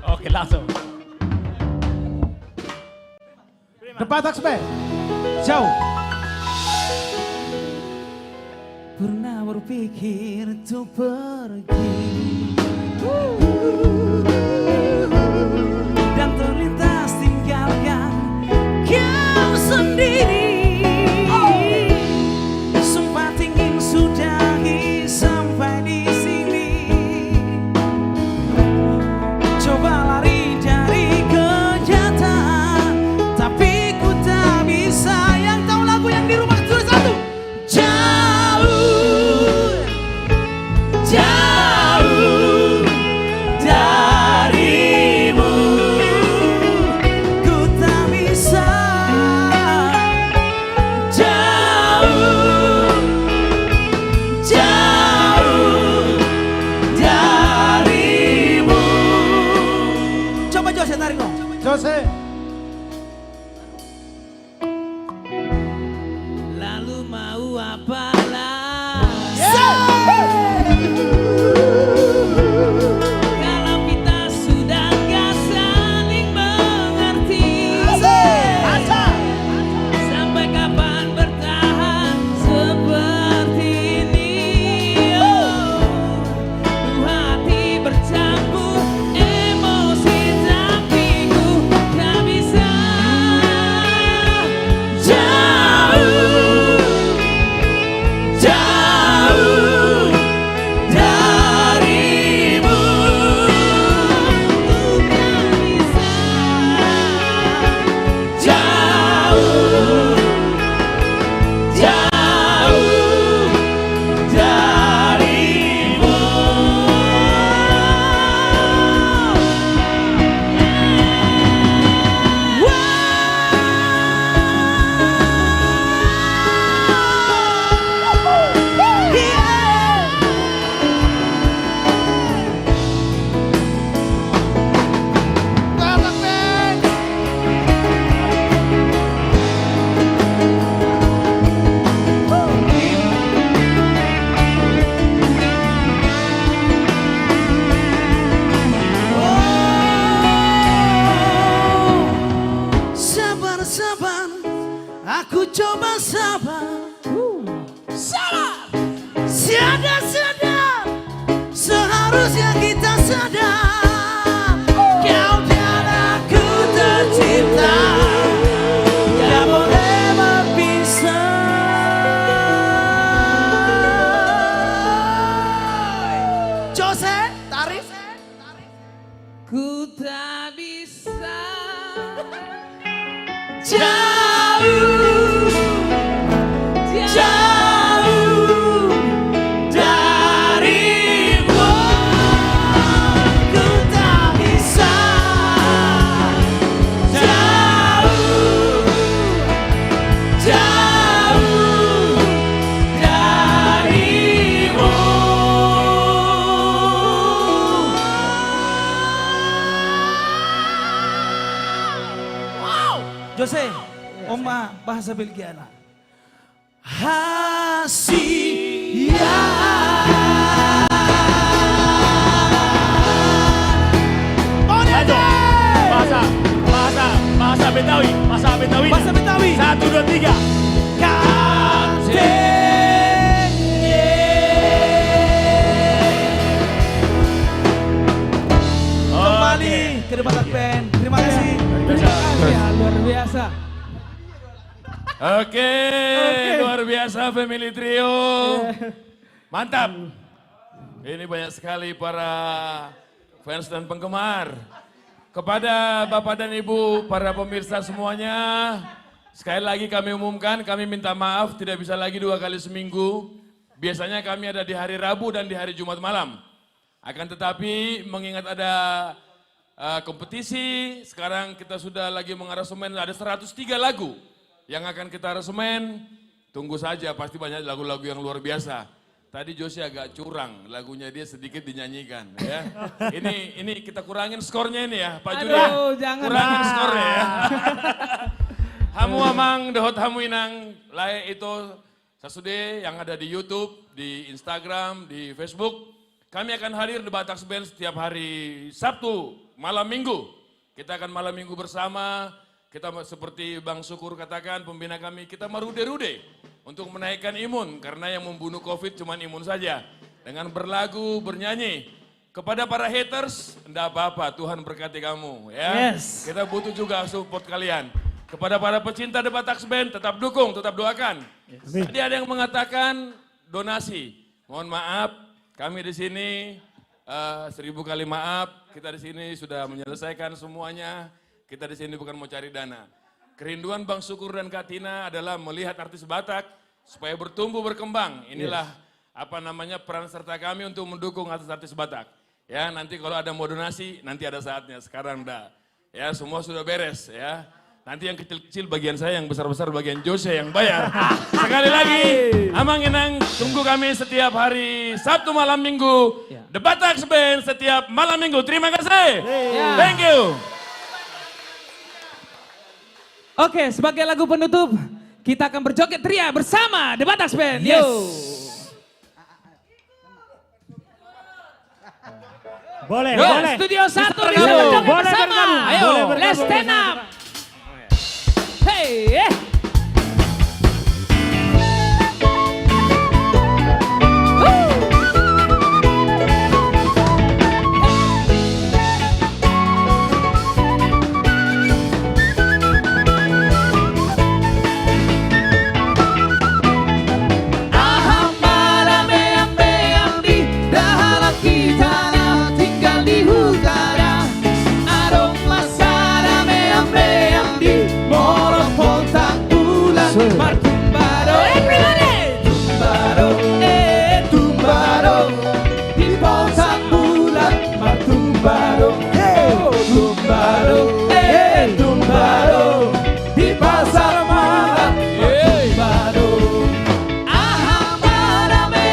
Oke, langsung. Debat Axband. Jauh. Pernah berpikir untuk pergi dan terlintas tinggalkan kau sendiri. Sempat ingin sudahi sampai di sini. Coba lari dari kenyataan, tapi ku tak bisa. Yang tahu lagu yang di rumah tulis satu. jauh, jauh Jose. Lalu mau apalah? Kalau kita sudah gak saling mengerti, sampai kapan bertahan seperti ini? Oh, hati bercampur emosi, tapi ku gak bisa jauh darimu. Ku gak bisa jauh darimu. Sabar, sabar, aku coba sabar. Sabar, sadar, seharusnya kita sadar. Kau dan aku tercipta, gak boleh berpisah. Jose, tarik. Ku tak bisa jauh darimu. Ku tak bisa jauh darimu. Jose, Oma bahasa Belgiana. Hasia. Bahasa Betawi. Bahasa Betawi. 1, 2, 3. Kembali ke Debatak Band. Terima kasih. Ya, luar biasa. Oke, luar biasa Family Trio. Mantap. Ini banyak sekali para fans dan penggemar. Kepada Bapak dan Ibu, para pemirsa semuanya, sekali lagi kami umumkan, kami minta maaf tidak bisa lagi 2 kali seminggu. Biasanya kami ada di hari Rabu dan di hari Jumat malam. Akan tetapi mengingat ada kompetisi, sekarang kita sudah lagi mengaransemen, ada 103 lagu yang akan kita aransemen. Tunggu saja, pasti banyak lagu-lagu yang luar biasa. Tadi Josie agak curang, lagunya dia sedikit dinyanyikan ya. Ini kita kurangin skornya ini ya, Pak Juri. Aduh, jangan. Kurangin skornya ya. Hamu amang, dehot hamu inang, lae itu sasude yang ada di YouTube, di Instagram, di Facebook. Kami akan hadir di Batak Band setiap hari Sabtu, malam Minggu. Kita akan malam Minggu bersama. Kita seperti Bang Syukur katakan, pembina kami, kita merude-rude untuk menaikkan imun. Karena yang membunuh COVID cuma imun saja. Dengan berlagu, bernyanyi. Kepada para haters, enggak apa-apa, Tuhan berkati kamu. Ya. Yes. Kita butuh juga support kalian. Kepada para pecinta The Batak Band, tetap dukung, tetap doakan. Yes. Tadi ada yang mengatakan donasi. Mohon maaf, kami di sini 1000 kali maaf. Kita di sini sudah menyelesaikan semuanya. Kita di sini bukan mau cari dana. Kerinduan Bang Syukur dan Kak Tina adalah melihat artis Batak supaya bertumbuh berkembang. Inilah peran serta kami untuk mendukung artis-artis Batak. Ya, nanti kalau ada mau donasi, nanti ada saatnya. Sekarang enggak. Ya, semua sudah beres ya. Nanti yang kecil-kecil bagian saya, yang besar-besar bagian Jose yang bayar. Sekali lagi, Amang Inang tunggu kami setiap hari Sabtu malam Minggu. The Batak Band setiap malam Minggu. Terima kasih. Thank you. Oke, sebagai lagu penutup, kita akan berjoget ria bersama The Batak Band. Yo. Boleh, Yo, boleh. Studio 1 bisa Boleh berjoget bergabung. bersama. Ayo, Boleh bergabung let's stand bersama. up. Hey, Martumbaro, everybody! Tumbaro, tumbaro, di bawah bulan. Martumbaro, tumbaro, tumbaro, di pasar malam. Martumbaro, rame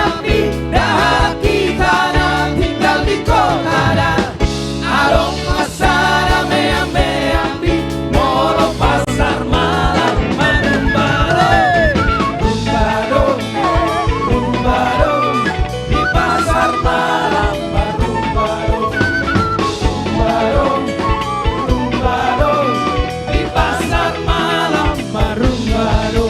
ambi, dah kita tinggal di kota. Aroma rame ambi, molo pasar malam. Rumbado, rumbado, di pasar malam. Marumbado, rumbado, rumbado, di pasar malam. Marumbado,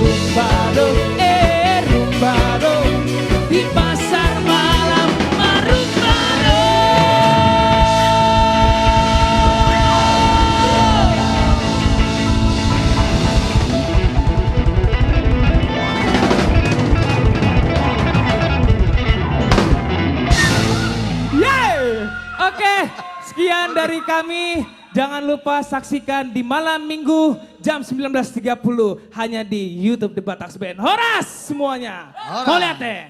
rumbado, rumbado, di pasar malam. Marumbado. Oke, sekian dari kami. Jangan lupa saksikan di malam minggu jam 19.30 hanya di YouTube The Batak Band. Horas semuanya. Mau lihat deh.